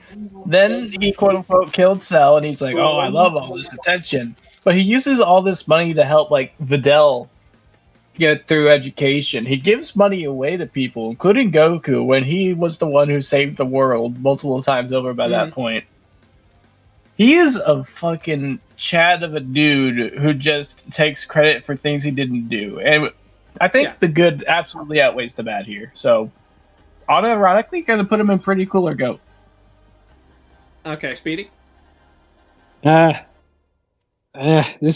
Then he quote unquote killed Cell, and he's like, "Oh, I love all this attention." But he uses all this money to help like Videl get through education. He gives money away to people, including Goku, when he was the one who saved the world multiple times over by that point. He is a fucking Chad of a dude who just takes credit for things he didn't do. And I think the good absolutely outweighs the bad here. So, unironically, gonna put him in pretty cool or GOAT. Okay, Speedy? This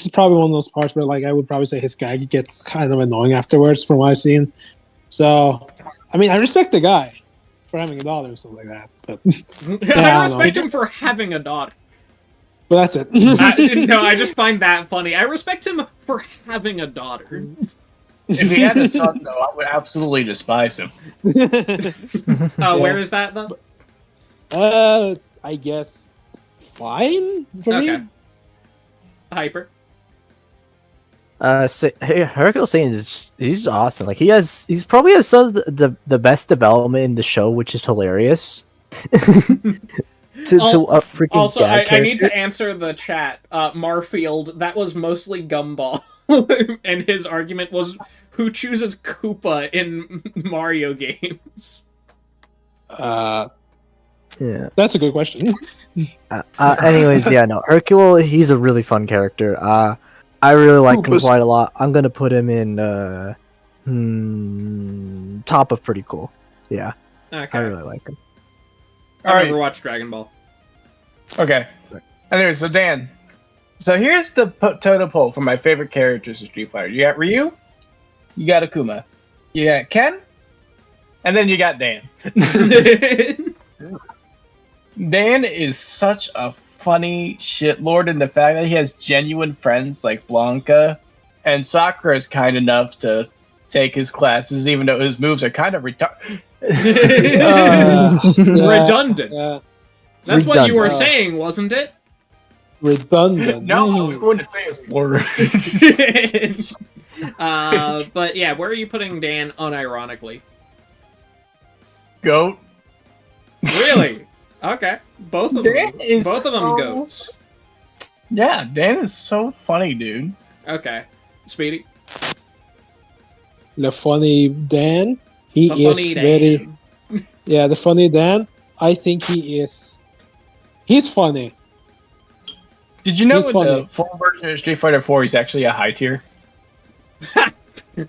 is probably one of those parts where, like, I would probably say his gag gets kind of annoying afterwards from what I've seen. So, I mean, I respect the guy for having a daughter or something like that. But I respect him for having a daughter. But that's it. No, I just find that funny. I respect him for having a daughter. If he had a son, though, I would absolutely despise him. Where is that, though? I guess fine for me. Hyper. Hercule he's awesome. Like he's probably has some of the best development in the show, which is hilarious. to a freaking also, I need to answer the chat. Marfield, that was mostly Gumball, and his argument was who chooses Koopa in Mario games. Yeah, that's a good question. Anyways, yeah, no, Hercule, he's a really fun character. I really like him quite a lot. I'm gonna put him in top of pretty cool. Yeah, okay. I really like him. I never watched Dragon Ball. Okay. Anyway, so Dan. So here's the totem pole for my favorite characters in Street Fighter. You got Ryu, you got Akuma, you got Ken, and then you got Dan. Dan is such a funny shitlord in the fact that he has genuine friends like Blanca, and Sakura is kind enough to take his classes, even though his moves are kind of retarded. Redundant. That's what you were saying, wasn't it? Redundant. No, I was going to say a slur. But yeah, where are you putting Dan unironically? Goat. Really? Okay. Both of them so... goats. Yeah, Dan is so funny, dude. Okay. Speedy? The funny Dan. He's the funny Dan. I think he's funny. Did you know in the full version of Street Fighter 4 he's actually a high tier?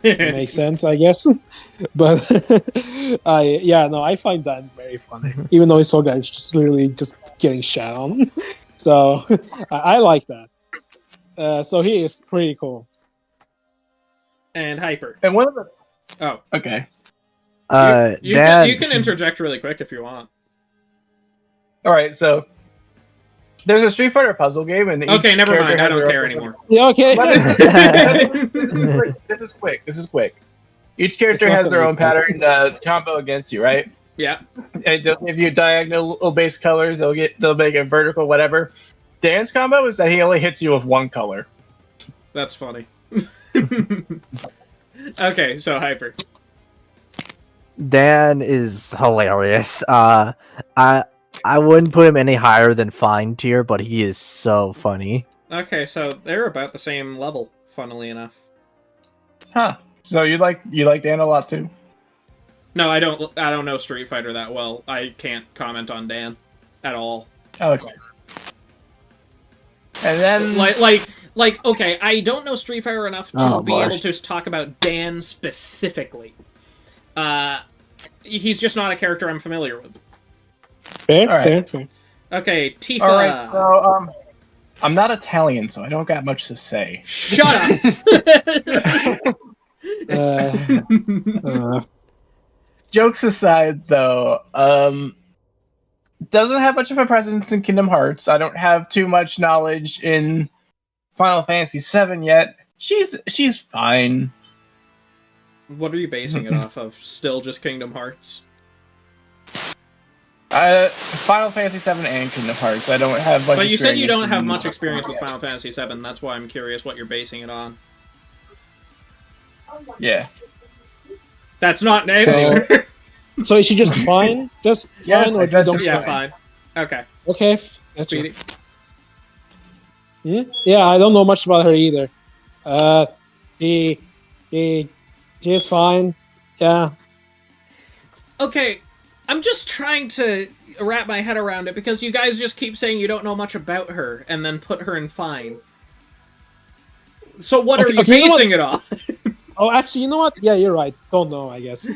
Makes sense, I guess. But I find Dan very funny. Even though his whole guy's just literally just getting shat on. So I like that. So he is pretty cool. And Hyper. And one of the okay. You can interject really quick if you want. Alright, so there's a Street Fighter puzzle game, and okay, never mind. I don't care anymore. Yeah, okay. This is quick. Each character has their own pattern combo against you, right? Yeah. And they'll give you diagonal base colors. They'll make it vertical, whatever. Dan's combo is that he only hits you with one color. That's funny. Okay, so Hyper. Dan is hilarious. I wouldn't put him any higher than fine tier, but he is so funny. Okay, so they're about the same level, funnily enough. Huh. So you like Dan a lot too? No, I don't know Street Fighter that well. I can't comment on Dan at all. Okay. And then like okay, I don't know Street Fighter enough to be able to talk about Dan specifically. He's just not a character I'm familiar with. Fair. Okay, Tifa. All right, so I'm not Italian, so I don't got much to say. Shut up. Jokes aside, though, doesn't have much of a presence in Kingdom Hearts. I don't have too much knowledge in Final Fantasy VII yet. She's fine. What are you basing it off of? Still just Kingdom Hearts? Final Fantasy VII and Kingdom Hearts. I don't have much. But you said you don't have much experience with Final Fantasy VII. That's why I'm curious what you're basing it on. Yeah. That's not an answer. So is she just fine? Just yes, fine, or you don't? Yeah, fine. Okay. Okay. That's Speedy. Yeah, I don't know much about her either. She is fine. Yeah. Okay, I'm just trying to wrap my head around it because you guys just keep saying you don't know much about her and then put her in fine. So what are you basing it on? Oh, actually, you know what? Yeah, you're right. Don't know, I guess.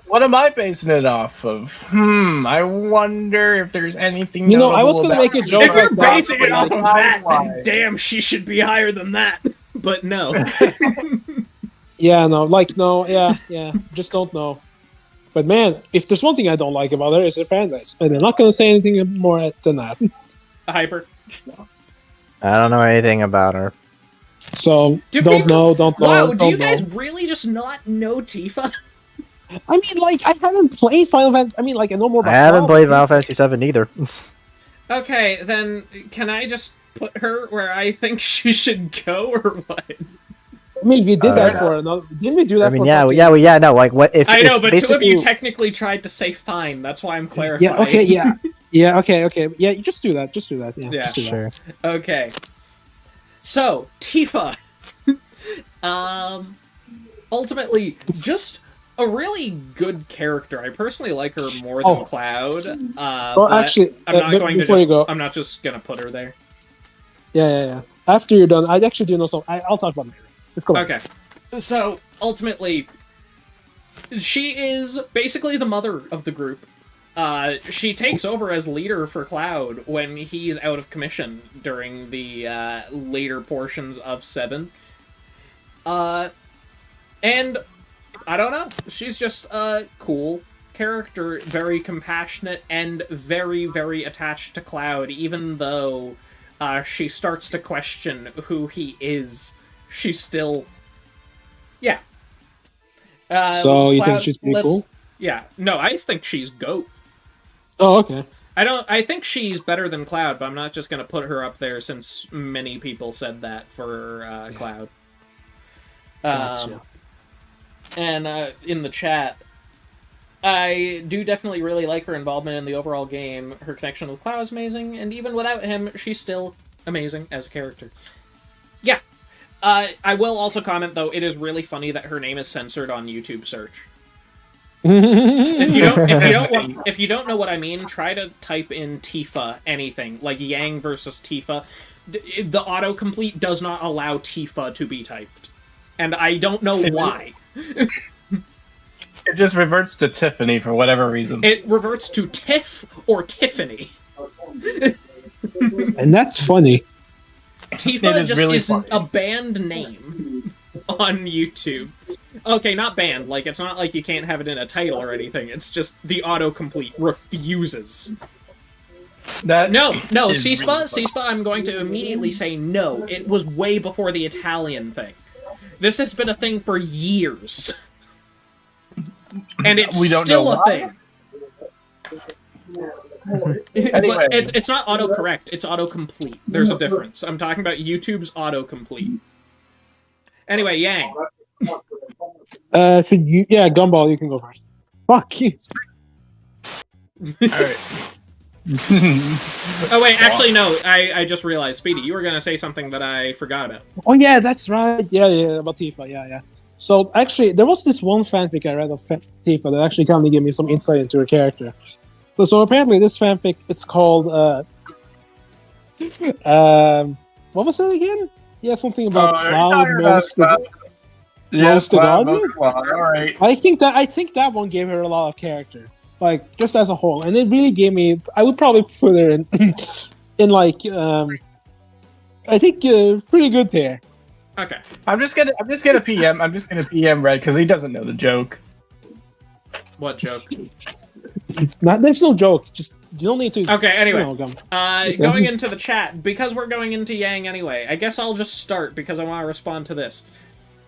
What am I basing it off of? I wonder if there's anything. You know, I was gonna make a joke. If you're basing it off of that, then damn, she should be higher than that. But no. Yeah, no, yeah. Just don't know. But man, if there's one thing I don't like about her, it's her fan base, and they're not gonna say anything more than that. Hyper. I don't know anything about her. So don't know. Wow, do you know. guys really just not know Tifa? I mean, like, I haven't played Final Fantasy. I mean, like, I know more about. I haven't played Final Fantasy VII either. Okay, then can I just put her where I think she should go, or what? I mean, we did that for another. Didn't we do that? I mean, for yeah. No, like what if? I know, if but two of you basically- technically tried to say fine. That's why I'm clarifying. Yeah. Okay. Yeah. Yeah. Okay. Yeah. You just do that. Yeah. Yeah, just do Sure. that. Okay. So, Tifa. Ultimately, just a really good character. I personally like her more than Cloud. Well, actually, I'm not going to before you go, I'm not just gonna put her there. Yeah. After you're done, I actually do know something. I'll talk about it later. Let's go. Okay. So, ultimately, she is basically the mother of the group. She takes over as leader for Cloud when he's out of commission during the later portions of 7. And I don't know. She's just a cool character, very compassionate, and very, very attached to Cloud, even though she starts to question who he is. She's still... Yeah. So, you think she's pretty cool? Yeah. No, I think she's GOAT. Oh, okay. I think she's better than Cloud, but I'm not just gonna put her up there since many people said that for Cloud. Gotcha. And in the chat, I do definitely really like her involvement in the overall game. Her connection with Cloud is amazing, and even without him, she's still amazing as a character. Yeah. I will also comment, though, it is really funny that her name is censored on YouTube search. If you don't know what I mean, try to type in Tifa anything, like Yang versus Tifa. The autocomplete does not allow Tifa to be typed. And I don't know why. It just reverts to Tiffany for whatever reason. It reverts to Tiff or Tiffany. And that's funny. Tifa just really isn't funny. a band name on YouTube. Okay, not banned. Like, it's not like you can't have it in a title or anything. It's just the autocomplete refuses. No, CISPA, I'm going to immediately say no. It was way before the Italian thing. This has been a thing for years. And it's still a thing. Anyway. But it's not autocorrect, it's autocomplete. There's a difference. I'm talking about YouTube's autocomplete. Anyway, Yang. Should you? Yeah, Gumball, you can go first. Fuck you. Alright. Oh wait, actually no, I just realized, Speedy, you were gonna say something that I forgot about. Oh yeah, that's right. Yeah, about Tifa. Yeah. So actually, there was this one fanfic I read of Tifa that actually kind of gave me some insight into her character. So apparently, this fanfic, it's called what was it again? Yeah, something about Cloud roasted audience. Alright. I think that one gave her a lot of character, like just as a whole, and it really gave me. I would probably put her in like I think pretty good there. Okay. I'm just gonna PM Red because he doesn't know the joke. What joke? There's no joke. Just you don't need to. Okay, anyway. Going into the chat, because we're going into Yang anyway, I guess I'll just start because I want to respond to this.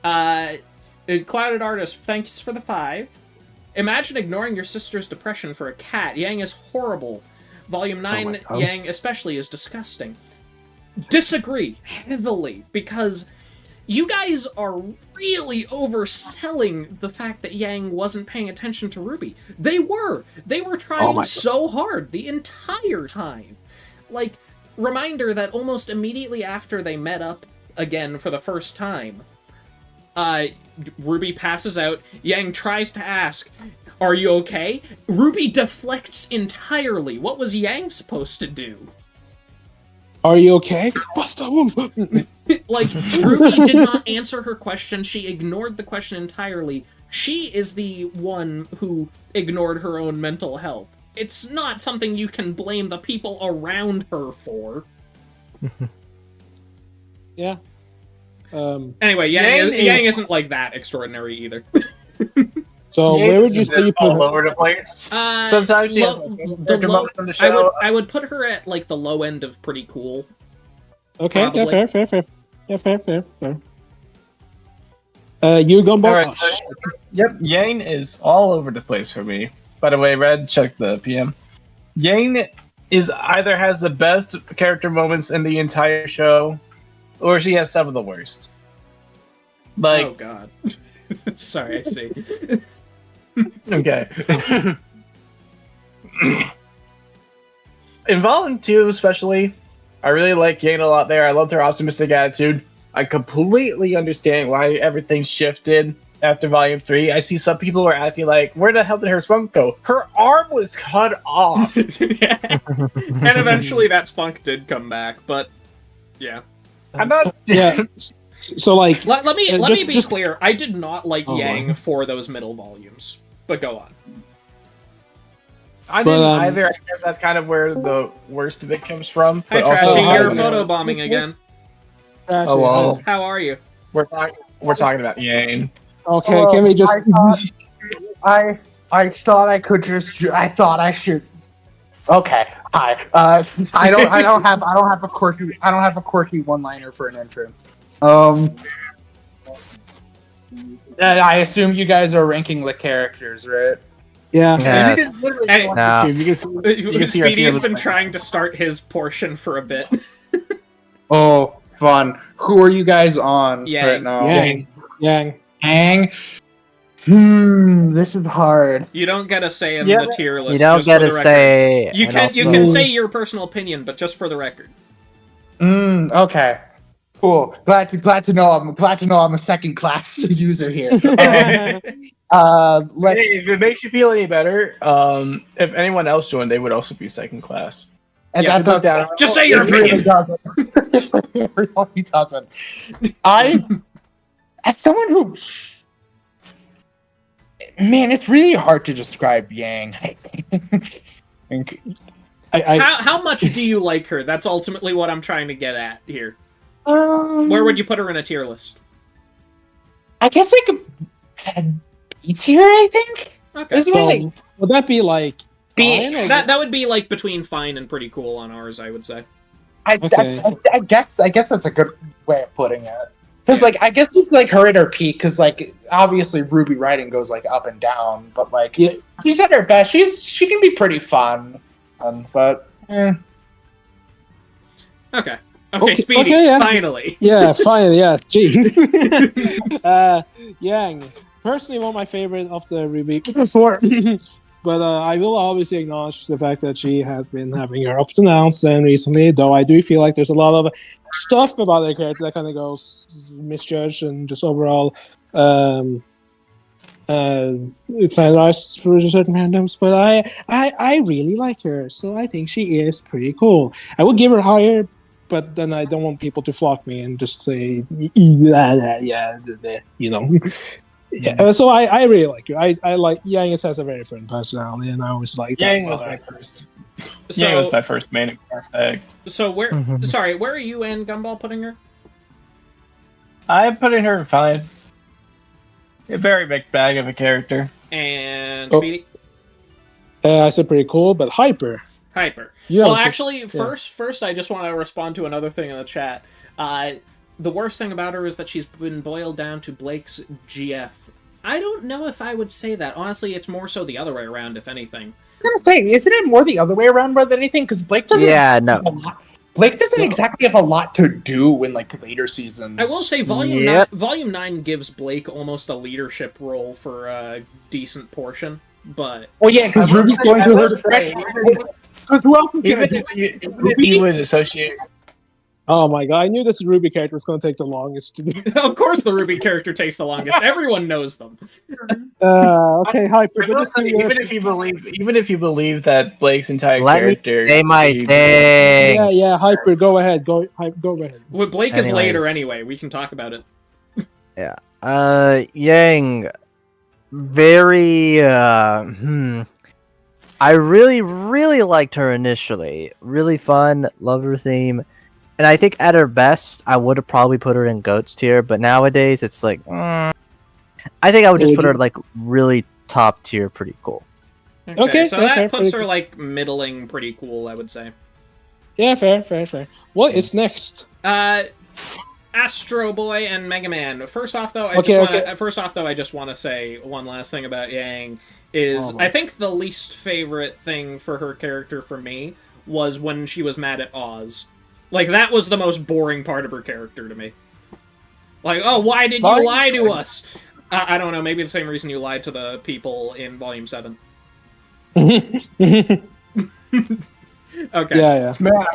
Clouded Artist, thanks for the 5. Imagine ignoring your sister's depression for a cat. Yang is horrible. Volume 9, Yang especially is disgusting. Disagree heavily, because you guys are really overselling the fact that Yang wasn't paying attention to Ruby. They were trying so hard the entire time. Like, reminder that almost immediately after they met up again for the first time, Ruby passes out. Yang tries to ask, "Are you okay?" Ruby deflects entirely. What was Yang supposed to do? Are you okay? Bust a wolf. Like, Ruby did not answer her question. She ignored the question entirely. She is the one who ignored her own mental health. It's not something you can blame the people around her for. Yeah. Anyway, Yang isn't like that extraordinary either. So Yang where would is you a say bit you put all her? over the place. Sometimes she has character moments on the show. I would put her at like the low end of pretty cool. Okay, yeah, Probably. fair. Yeah, fair. You Gumball. Alright, so, yep, Yang is all over the place for me. By the way, Red, check the PM. Yang is either has the best character moments in the entire show, or she has some of the worst. Like, Oh god. Sorry, I see. okay. In Volume 2, especially, I really like Yang a lot there. I loved her optimistic attitude. I completely understand why everything shifted after Volume 3. I see some people are acting like, where the hell did her spunk go? Her arm was cut off! Yeah. And eventually that spunk did come back, but yeah. I'm not... Yeah. So like, Let me just- be clear. I did not like Oh, Yang wow. for those middle volumes. But go on. I didn't But, either. I guess that's kind of where the worst of it comes from. Hi, But also, Trashy. hi, You're hi. photobombing again. Trashy, Hello. How are you? we're talking about Yang. Okay, can we just? I thought I could just. I thought I should. Okay. Hi. I don't have a quirky one-liner for an entrance. And I assume you guys are ranking the characters, right? Yeah. Yeah. You can literally Hey, watch no. YouTube. You can see our Speedy's tier been list. trying to start his portion for a bit. Oh, fun. Who are you guys on Yang. right now? Yang. Yang. This is hard. You don't get a say in Yeah. the tier list. You don't just get for to the record. say. You and can also- say your personal opinion, but just for the record. Okay. Cool. Glad to know I'm a second class user here. Let's. Hey, if it makes you feel any better, if anyone else joined, they would also be second class. And Yeah, that does, Just say your it really opinion. doesn't. It really doesn't. As someone who, man, it's really hard to describe Yang. I think. How much do you like her? That's ultimately what I'm trying to get at here. Where would you put her in a tier list? I guess like a B tier, I think. Okay. There's really So, would that be like B- fine, or- That would be like between fine and pretty cool on ours, I would say. Okay. I guess that's a good way of putting it. Because like I guess it's like her at her peak. Because like obviously Ruby Riding goes like up and down, but like Yeah. she's at her best. She can be pretty fun, but Okay. Okay, Speedy, okay, yeah. finally. Yeah, finally, yeah. Jeez. Yang, personally, one of my favorite of the Ruby before. But I will obviously acknowledge the fact that she has been having her ups and downs and recently, though I do feel like there's a lot of stuff about her character that kind of goes misjudged and just overall fanized for certain randoms. But I really like her, so I think she is pretty cool. I would give her higher, but then I don't want people to flock me and just say, yeah, you know. Yeah, so I really like her. I like Yang has a very fun personality, and I always like that. Yang was my first. Yang was my first main tag. So where? Mhm. Sorry, where are you and Gumball putting her? I put in her fine. A very mixed bag of a character. And Oh. Speedy, I said pretty cool, but hyper. Hyper. You Well, answered- actually, first, I just want to respond to another thing in the chat. The worst thing about her is that she's been boiled down to Blake's GF. I don't know if I would say that. Honestly, it's more so the other way around, if anything. I was gonna say, isn't it more the other way around more than anything? Because Blake doesn't. Yeah, no. have a lot- Blake doesn't No. exactly have a lot to do in like later seasons. I will say Yep. Volume 9 gives Blake almost a leadership role for a decent portion, but Well, yeah, because I will Ruby's say- going I to will her. say, Because who else is gonna Even do if you would associate, Oh my god, I knew this Ruby character was going to take the longest to do. of course the Ruby character takes the longest. Everyone knows them. Okay, hyper. I But will just say, even if you believe that Blake's entire Let me character, say my you- thing. yeah, hyper. Go ahead. Go ahead. Well, Blake is later Anyways. anyway. We can talk about it. Yang, very, I really, really liked her initially. Really fun, love her theme. And I think at her best, I would have probably put her in GOATS tier, but nowadays it's like, I think I would just put her like really top tier, pretty cool. Okay, so fair, that fair, puts pretty her like middling, pretty cool, I would say. Yeah, fair. What is next? Astro Boy and Mega Man. First off, though, I just want to say one last thing about Yang. I think the least favorite thing for her character for me was when she was mad at Oz. Like, that was the most boring part of her character to me. Like, oh, why did you lie to us? I don't know, maybe the same reason you lied to the people in Volume 7. Okay. Yeah. Man,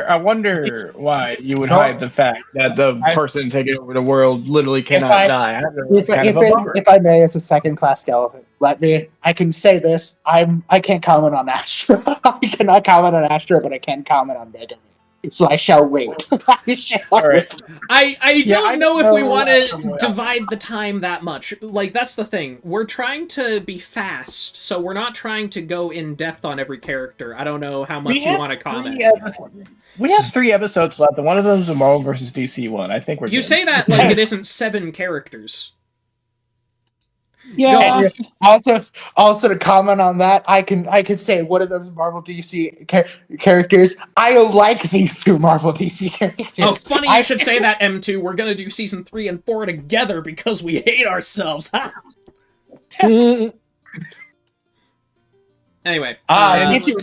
I wonder why you would hide the fact that the person taking over the world literally cannot die. If I may, as a second-class skeleton, I can say this. I can't comment on Astro. I cannot comment on Astro, but I can comment on Mega Man. So I shall wait. I don't know if we want to divide the time that much. Like, that's the thing. We're trying to be fast, so we're not trying to go in depth on every character. I don't know how much you want to comment. We have 3 episodes left, and one of them is a Marvel vs. DC one. I think we're You good. say that like it isn't 7 characters. Yeah. Also to comment on that, I could say one of those Marvel DC characters. I like these 2 Marvel DC characters. Oh, funny you should say that, M2. We're gonna do season 3 and 4 together because we hate ourselves. Anyway, aren't you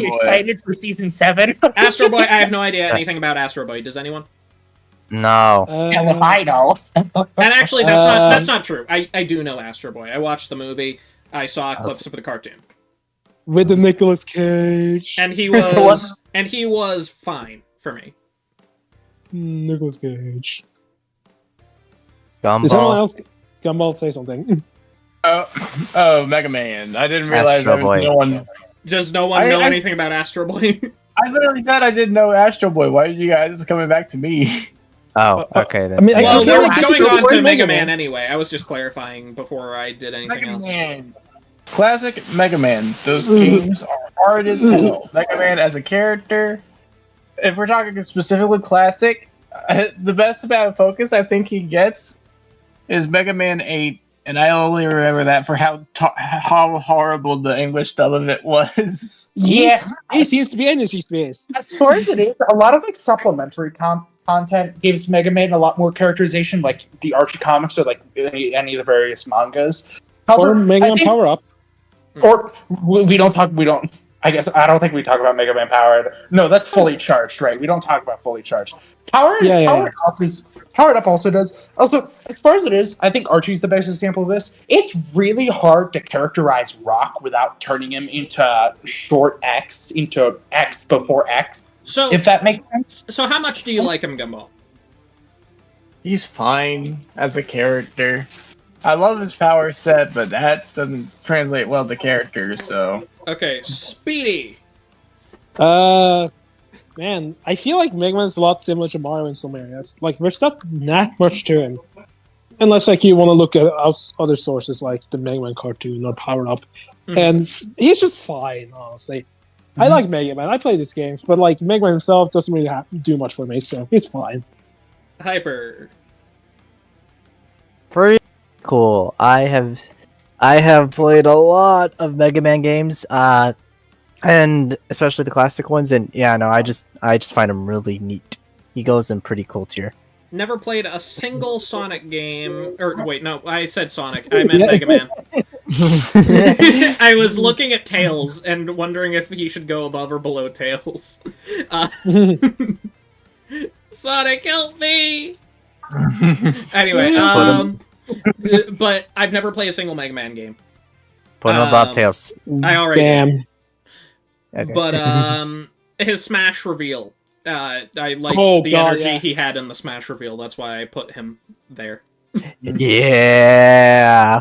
excited for season 7? Astro Boy. I have no idea anything about Astro Boy. Does anyone? No. I know. And actually, that's not true. I do know Astro Boy. I watched the movie. I saw clips of the cartoon with the Nicolas Cage, and he was fine for me. Nicolas Cage. Gumball. Is someone else? Gumball, say something. Oh, Mega Man. I didn't realize Astro Boy. no one. Does no one know anything about Astro Boy? I literally said I didn't know Astro Boy. Why are you guys coming back to me? Oh, okay then. I mean, Well, we're we're going on to Mega Mega Man Man anyway. I was just clarifying before I did anything Mega else. Man. Classic Mega Man. Those games are hard as hell. Mega Man as a character. If we're talking specifically classic, the best amount of focus I think he gets is Mega Man 8. And I only remember that for how horrible the English dub of it was. Yeah, he seems to be in his face. as far as it is, a lot of like supplementary content gives Mega Man a lot more characterization, like the Archie comics or like any of the various mangas. Or Mega Man Power Up. Or we don't. I guess I don't think we talk about Mega Man Powered. No, that's fully charged, right? We don't talk about fully charged. Powered Up also does. Also, as far as it is, I think Archie's the best example of this. It's really hard to characterize Rock without turning him into short X, into X before X. So, if that makes sense. So how much do you like him, Gumball? He's fine as a character. I love his power set, but that doesn't translate well to characters, so... Okay, Speedy! Man, I feel like Mega Man's a lot similar to Mario in some areas. Like, there's not that much to him. Unless, like, you want to look at other sources, like the Mega Man cartoon or Power Up. Mm-hmm. And he's just fine, honestly. Mm-hmm. I like Mega Man. I play these games, but, like, Mega Man himself doesn't really do much for me, so he's fine. Hyper. Pretty cool. I have played a lot of Mega Man games, and especially the classic ones. And yeah, no, I just find him really neat. He goes in pretty cool tier. Never played a single Sonic game. Or wait, no, I said Sonic. I meant Mega Man. I was looking at Tails and wondering if he should go above or below Tails. Sonic, help me! Anyway, but I've never played a single Mega Man game. Put him above Tails. I already did. Okay. But his Smash reveal. I liked the energy he had in the Smash reveal. That's why I put him there. Yeah.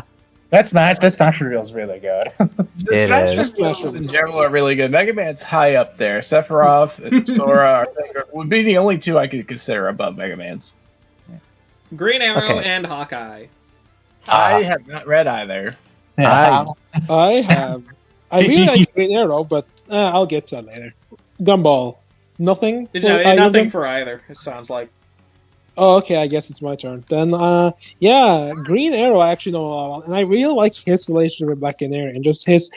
That Smash reveal is really good. The Smash reveals in general are really good. Mega Man's high up there. Sephiroth and Sora would be the only 2 I could consider above Mega Man's. Green Arrow and Hawkeye. I have not read either. I have. I really like Green Arrow, but I'll get to that later. Gumball. Nothing? Nothing for either, it sounds like. Oh, okay. I guess it's my turn. Then, yeah, Green Arrow I actually know a lot, and I really like his relationship with Black Canary and just his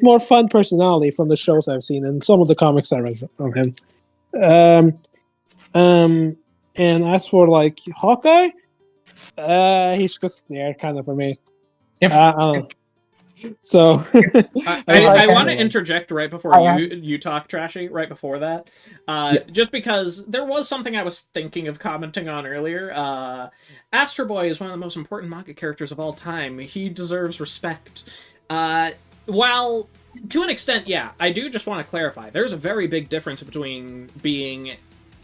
more fun personality from the shows I've seen and some of the comics I read from him. And as for like Hawkeye, he's just there kind of for me. I don't know. So I want to interject right before you talk, Trashy, right before that. Just because there was something I was thinking of commenting on earlier. Astro Boy is one of the most important manga characters of all time. He deserves respect. While, to an extent, yeah, I do just want to clarify. There's a very big difference between being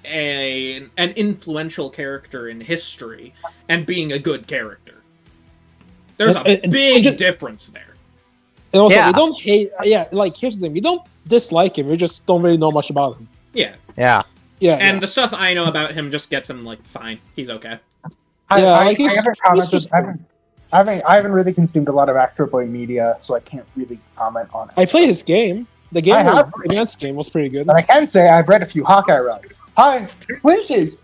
an influential character in history and being a good character. There's a big difference there. And also, we don't hate. Yeah, like here's the thing: we don't dislike him. We just don't really know much about him. Yeah. And the stuff I know about him just gets him like fine. He's okay. I haven't really consumed a lot of Astro Boy media, so I can't really comment on it. I played his game. The advanced game was pretty good. But I can say I've read a few Hawkeye runs. Clint is.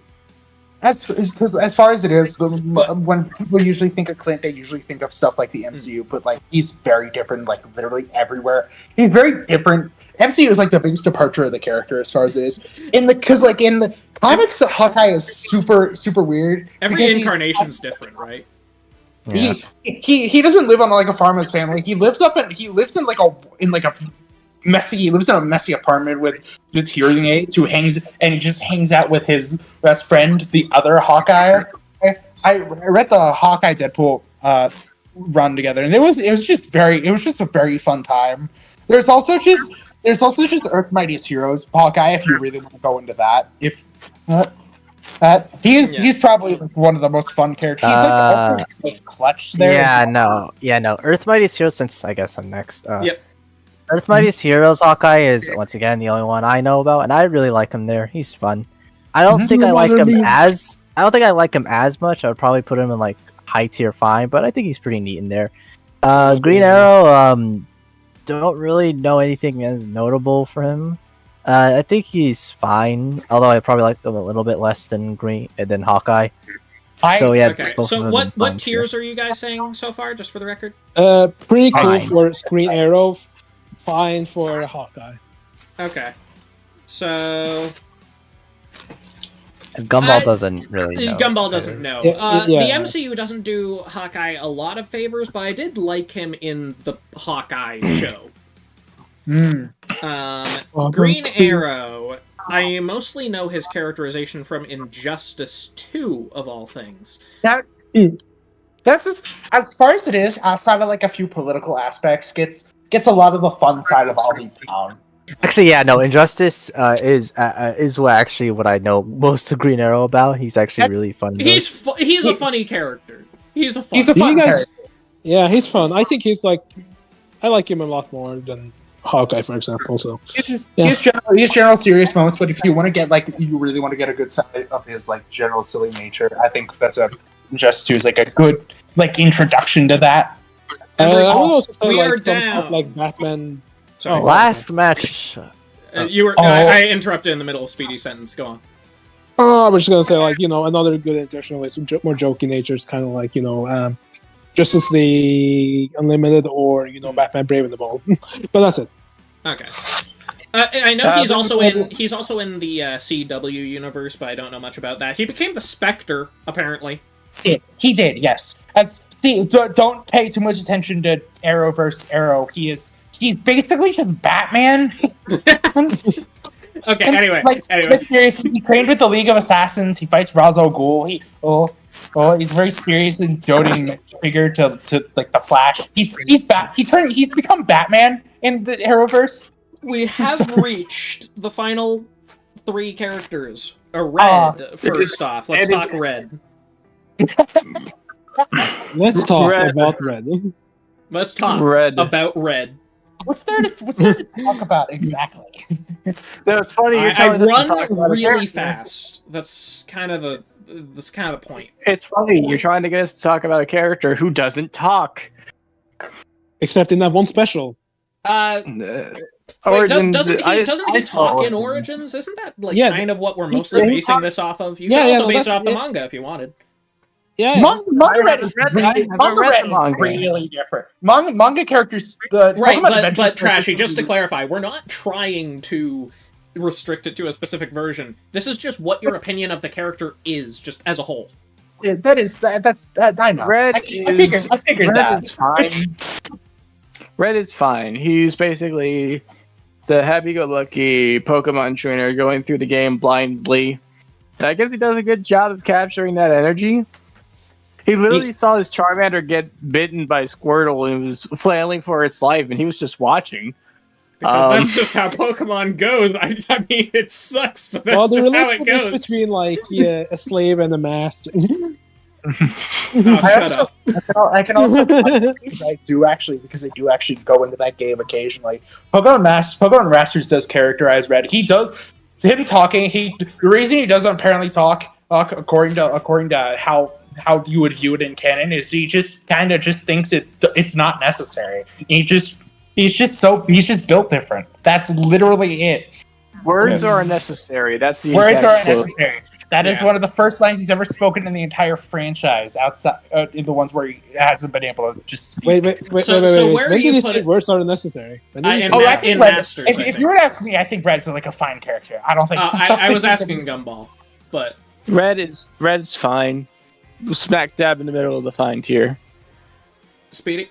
Because as far as it is, when people usually think of Clint, they usually think of stuff like the MCU, but like he's very different, like literally everywhere. He's very different. MCU is like the biggest departure of the character as far as it is. In the comics, Hawkeye is super weird. Every incarnation's different, right? Yeah. He doesn't live on like a farm with his family. He lives in a messy apartment with hearing aids who just hangs out with his best friend, the other Hawkeye. I read the Hawkeye Deadpool run together, and it was just a very fun time. There's also just Earth Mightiest Heroes Hawkeye if you really want to go into that. He's probably one of the most fun characters. He's like the most clutch there. Yeah, no. Earth Mightiest Heroes, since I guess I'm next. Yep. Earth Mightiest Heroes Hawkeye is once again the only one I know about, and I really like him there. He's fun. I don't think I like him as much. I would probably put him in like high tier 5, but I think he's pretty neat in there. Green Arrow, don't really know anything as notable for him. I think he's fine, although I probably like him a little bit less than Hawkeye. Okay. So what tiers are you guys saying so far, just for the record? Pretty cool for Green Arrow. Fine for Hawkeye. Okay. So Gumball doesn't really know. Gumball doesn't know. The MCU doesn't do Hawkeye a lot of favors, but I did like him in the Hawkeye show. Green Arrow, I mostly know his characterization from Injustice 2, of all things. That's just, as far as it is, outside of like a few political aspects, gets a lot of the fun side of all the town. Actually, Injustice is what I know most of Green Arrow about. He's actually really fun. He's a funny character. He's a fun character. Yeah, he's fun. I think I like him a lot more than Hawkeye, for example. So he's general serious moments, but if you want to get you really want to get a good side of his like general silly nature, I think that's Injustice 2 is like a good introduction to that. I would also say some stuff like Batman. Sorry, last match. I interrupted in the middle of Speedy's sentence. Go on. I was just gonna say another good addition with some more jokey nature is kind of like Justice League Unlimited or Batman Brave and the Bold. But that's it. Okay. I know he's also in the CW universe, but I don't know much about that. He became the Spectre apparently. He did, yes. Don't pay too much attention to Arrow versus Arrow. He's basically just Batman. Okay. Anyway. Seriously, he trained with the League of Assassins. He fights Ra's al Ghul. He's very serious and doting figure to like the Flash. He's become Batman in the Arrowverse. We have reached the final 3 characters. Red. First off, let's talk Red. Let's talk about Red. Let's talk about Red. What's there to talk about exactly? It's funny. I run really fast. That's kind of the point. It's funny. You're trying to get us to talk about a character who doesn't talk, except in that one special. Origins. Doesn't he talk in Origins? Isn't that kind of what we're mostly basing this off of? You can also base it off the manga if you wanted. Yeah, Manga Red is really different. Manga characters, right? But Trashy. Just to clarify, we're not trying to restrict it to a specific version. This is just what your opinion of the character is, just as a whole. Yeah, that's I know. I figured that. Is fine. Red is fine. He's basically the happy-go-lucky Pokemon trainer going through the game blindly. I guess he does a good job of capturing that energy. He literally saw his Charmander get bitten by Squirtle and was flailing for its life, and he was just watching. Because that's just how Pokemon goes. I mean, it sucks, but that's just how it goes. Between a slave and a master. I can also because I do actually go into that game occasionally. Pokemon Masters does characterize Red. He does him talking. The reason he doesn't apparently talk according to how you would view it in canon is he just kind of just thinks it's not necessary. He's just built different. That's literally it. Words are unnecessary. That's the words are unnecessary. That is one of the first lines he's ever spoken in the entire franchise, outside in the ones where he hasn't been able to just speak. Wait. So where when did you say words are unnecessary? In Masters. If you were to ask me, I think Red's like a fine character. I don't think. I was asking Gumball, but Red's fine. Smack dab in the middle of the fine tier. Speedy.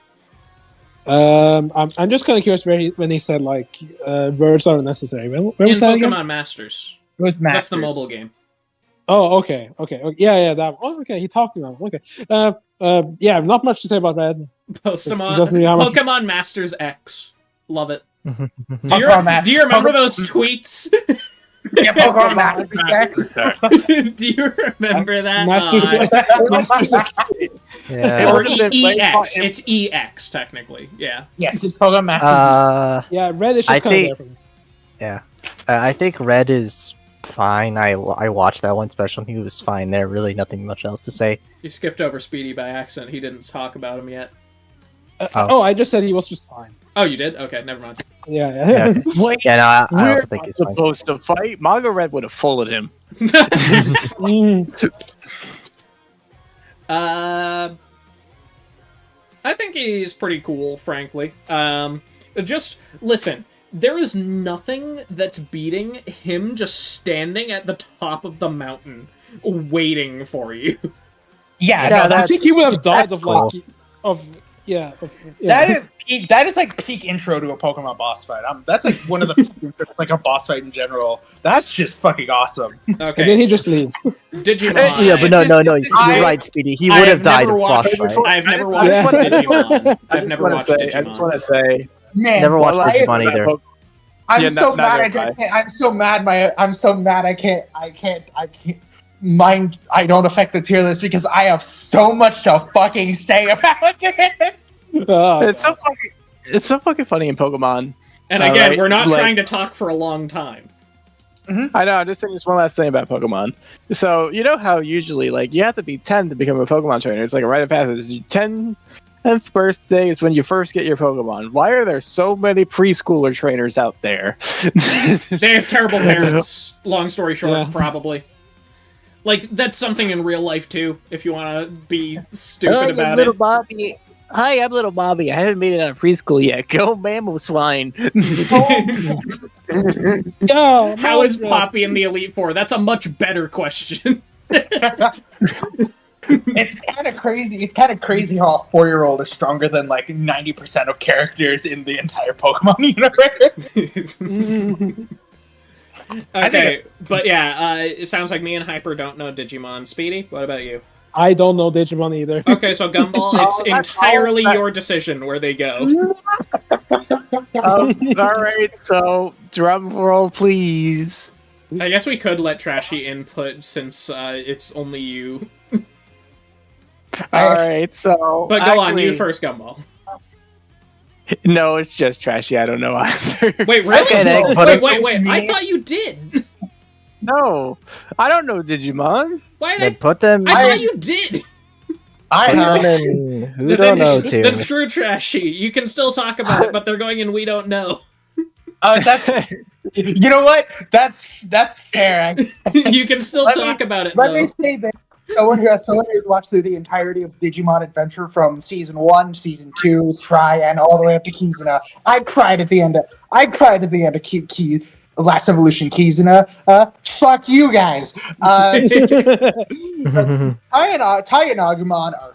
I'm just kind of curious when he said words are unnecessary. Where was that again? Pokemon Masters. It was Masters. That's the mobile game. Oh, okay. Yeah, that. Oh, okay. He talked about it. Okay. Yeah, not much to say about that. Pokemon Masters X. Love it. Do you remember those tweets? Yeah, Pokemon Masters X. Do you remember that? Masters X. Yeah. Or EX. It's EX, technically. Yeah. Yes, it's Pokemon Masters. Yeah, Red is just kind of there for me. Yeah. I think Red is fine. I watched that one special and he was fine there. Really nothing much else to say. You skipped over Speedy by accident. He didn't talk about him yet. I just said he was just fine. Oh, you did? Okay, never mind. Yeah. Wait, yeah, no, I also think he's fine. Supposed to fight? Manga Red would have folded him. I think he's pretty cool, frankly. Just listen. There is nothing that's beating him just standing at the top of the mountain, waiting for you. Yeah, I think he would have died of cool. That is like peak intro to a Pokemon boss fight. That's like one of the like a boss fight in general. That's just fucking awesome. Okay, and then he just leaves. Digimon. Yeah, but no, you're right, Speedy. He would have died of boss fight. I've never watched Digimon. I've never watched Digimon. I just want to say, man, never watched Digimon either. I'm so mad. I'm so mad. I can't. Mind, I don't affect the tier list because I have so much to fucking say about this. It's so fucking funny in Pokemon. And again, right? We're not trying to talk for a long time. Mm-hmm. I know. I'm just saying just one last thing about Pokemon. So you know how usually you have to be 10 to become a Pokemon trainer. It's like a rite of passage. 10th birthday is when you first get your Pokemon. Why are there so many preschooler trainers out there? They have terrible parents. Long story short, probably. That's something in real life, too, if you want to be stupid about it. Bobby. Hi, I'm Little Bobby. I haven't made it out of preschool yet. Go Mammo Swine. Yo, how is Poppy in the Elite Four? That's a much better question. It's kind of crazy. It's kind of crazy how a 4-year-old is stronger than 90% of characters in the entire Pokemon universe. Okay, but yeah, it sounds like me and Hyper don't know Digimon. Speedy, what about you? I don't know Digimon either. Okay, so Gumball, it's entirely your decision where they go. Alright, so drum roll, please. I guess we could let Trashy input since it's only you. Alright, so... But go on, you first, Gumball. No, it's just Trashy. I don't know either. Wait, really? Okay, wait. I thought you did. No, I don't know Digimon. Why did put them? I thought you did. Who don't know too. Then screw Trashy. You can still talk about it, but they're going in we don't know. That's you know what? That's fair. You can still talk about it. Let me say that someone who has watched through the entirety of Digimon Adventure from season 1, season 2, Try, and all the way up to Kizuna. I cried at the end of Last Evolution Kizuna. Fuck you guys. Tai and Agumon are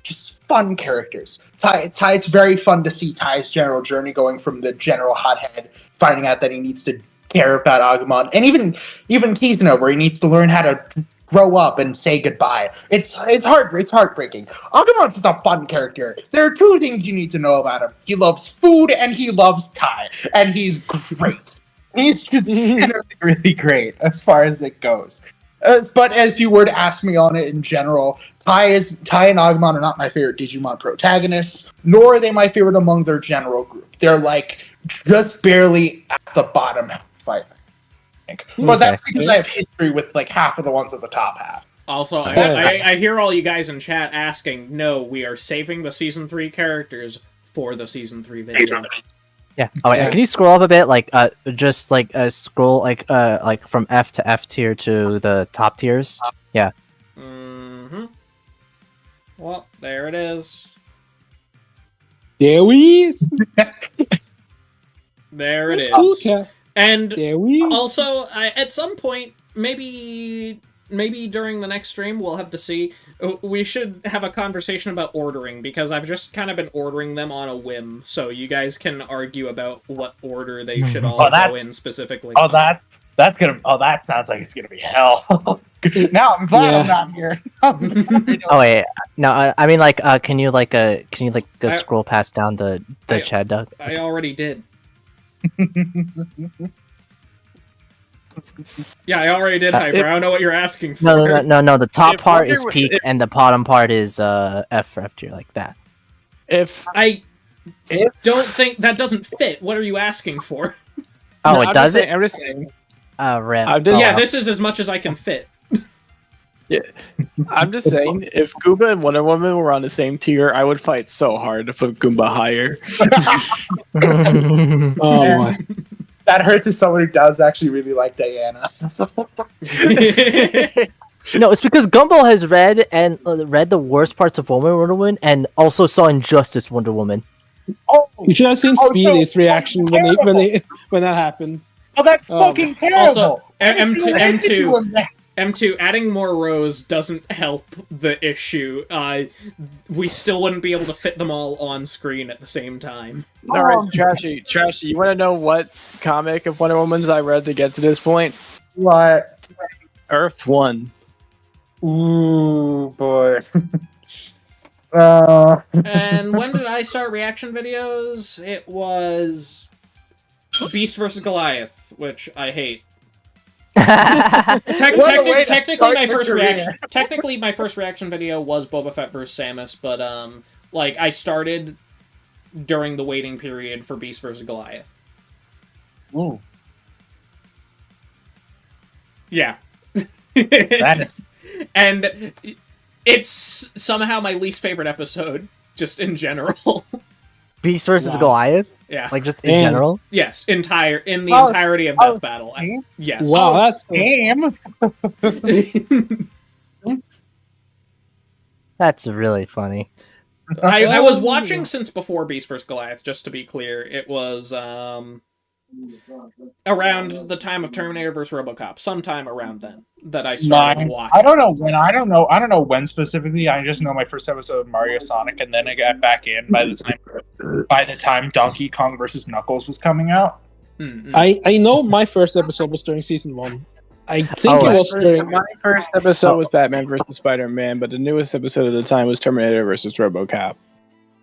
just fun characters. Tai, it's very fun to see Tai's general journey going from the general hothead, finding out that he needs to care about Agumon, and even Kizuna, where he needs to learn how to grow up and say goodbye. It's heartbreaking. Agumon's just a fun character. There are 2 things you need to know about him. He loves food and he loves Tai, and he's great. He's just really great as far as it goes. But as you were to ask me on it in general, Tai and Agumon are not my favorite Digimon protagonists, nor are they my favorite among their general group. They're like just barely at the bottom fight, I think. But that's because I have history with like half of the ones at the top half. Also, I hear all you guys in chat asking, no, we are saving the Season 3 characters for the Season 3 video. Yeah. Oh, wait, can you scroll up a bit? Like, just like scroll like from F to F tier to the top tiers. Yeah. Mm-hmm. Well, there it is. There we is. There it is. Cool, cat. And there we is. Also, at some point, maybe during the next stream, we'll have to see. We should have a conversation about ordering, because I've just kind of been ordering them on a whim, so you guys can argue about what order they should all go in specifically. That sounds like it's gonna be hell. Now I'm glad I'm not here. Oh wait, no, I mean like, can you scroll past down the chat, Doug? I already did. Yeah, I already did, Hyper. I don't know what you're asking for. No. The top part is peak, and the bottom part is F for F tier, like that. I don't think that doesn't fit. What are you asking for? Oh, no, it doesn't. I'm just saying. Rip. Yeah, this is as much as I can fit. Yeah, I'm just saying. If Goomba and Wonder Woman were on the same tier, I would fight so hard to put Goomba higher. Oh my. That hurts as someone who does actually really like Diana. No, it's because Gumball has read the worst parts of Wonder Woman and also saw Injustice Wonder Woman. Oh, you should have seen Speedy's reaction when that happened. Oh, that's fucking terrible. Also, M2, adding more rows doesn't help the issue. We still wouldn't be able to fit them all on screen at the same time. Alright, Trashy, you want to know what comic of Wonder Woman's I read to get to this point? What? Earth 1. Ooh, boy. And when did I start reaction videos? It was Beast vs. Goliath, which I hate. Technically, my first reaction video was Boba Fett vs. Samus, but I started during the waiting period for Beast vs. Goliath. Ooh. Yeah. That is. And it's somehow my least favorite episode, just in general. Beast vs. Goliath? Yeah. Like, just in general? Yes, entirety of Death Battle. Yes. Wow, that's game. That's really funny. I was watching since before Beast vs. Goliath, just to be clear. It was around the time of Terminator vs. Robocop, sometime around then that I started watching. I don't know when. I don't know when specifically. I just know my first episode of Mario Sonic, and then I got back in by the time Donkey Kong vs. Knuckles was coming out. Mm-hmm. I know my first episode was during season 1. I think it was during... My first episode was Batman vs. Spider-Man, but the newest episode of the time was Terminator vs. Robocop.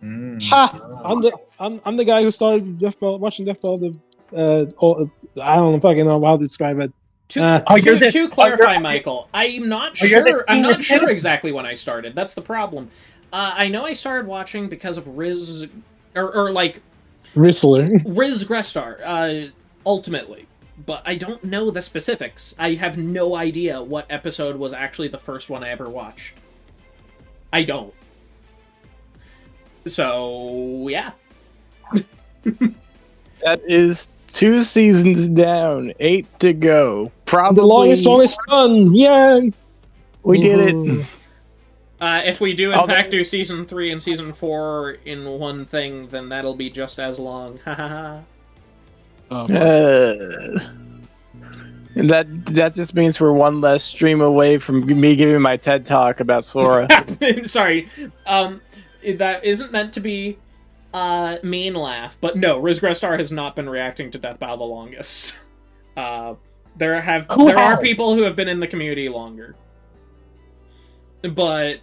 Ha! I'm the guy who started watching Death Battle. I don't fucking know how to describe it. To clarify, Michael, I'm not sure exactly when I started. That's the problem. I know I started watching because of Riz Grestar, ultimately. But I don't know the specifics. I have no idea what episode was actually the first one I ever watched. I don't. So, yeah. That is 2 seasons down, 8 to go. Probably The longest one is done. Yay! we did it. If we do, in fact, do Season 3 and Season 4 in one thing, then that'll be just as long. Ha And that just means we're one less stream away from me giving my TED talk about Sora. Sorry. That isn't meant to be mean laugh, but no, Rizgrestar has not been reacting to Death Battle the longest. There are people who have been in the community longer. But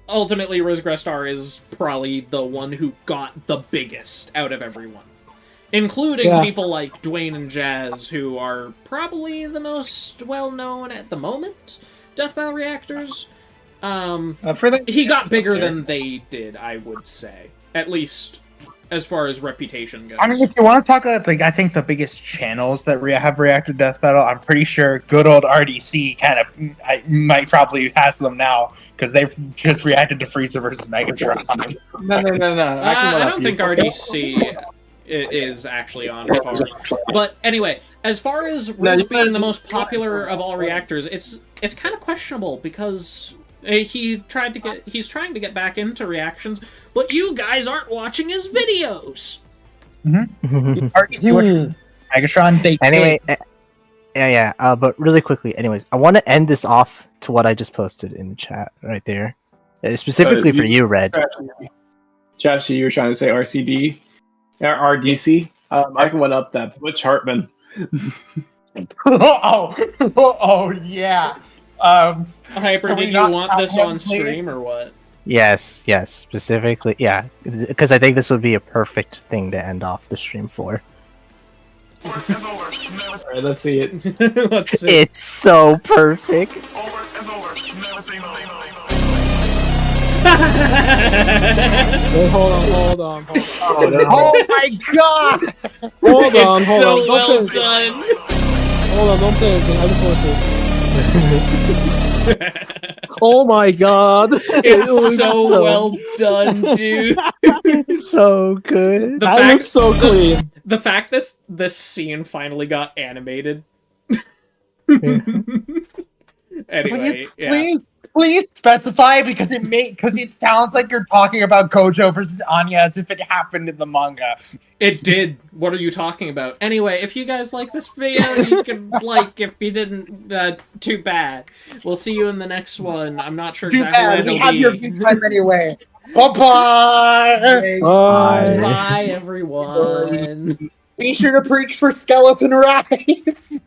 ultimately, Rizgrestar is probably the one who got the biggest out of everyone. Including people like Dwayne and Jazz, who are probably the most well-known at the moment Death Battle reactors. He got bigger than they did, I would say. At least as far as reputation goes. I mean, if you want to talk about, like, I think the biggest channels that have reacted to Death Battle, I'm pretty sure good old RDC kind of might probably has them now, because they've just reacted to Frieza versus Megatron. No. I don't think RDC is actually on par. But anyway, as far as Riz being the most popular of all reactors, it's kind of questionable, because he's trying to get back into reactions, but you guys aren't watching his videos. RDC Megatron. Anyway, but really quickly, anyways, I want to end this off to what I just posted in the chat right there, specifically for you, Red. Josh, you were trying to say RCD, RDC. I can one up that. Butch Hartman. oh yeah. Hyper, did you want this on stream or what? Yes, specifically, yeah, because I think this would be a perfect thing to end off the stream for. Alright, let's see it. Let's see. It's so perfect. Wait, hold on. Oh my god! Hold on. So Don't well say anything. done. Hold on, don't say anything. I just want to see. Oh my god! It's so well done, dude. So good. That looks so clean. The fact this scene finally got animated. Anyway, Please specify, because it sounds like you're talking about Gojo versus Anya as if it happened in the manga. It did. What are you talking about? Anyway, if you guys like this video, you can like. If you didn't, too bad. We'll see you in the next one. I'm not sure exactly when it'll we have be. your views anyway. Bye-bye! Bye, everyone. Be sure to preach for skeleton rights!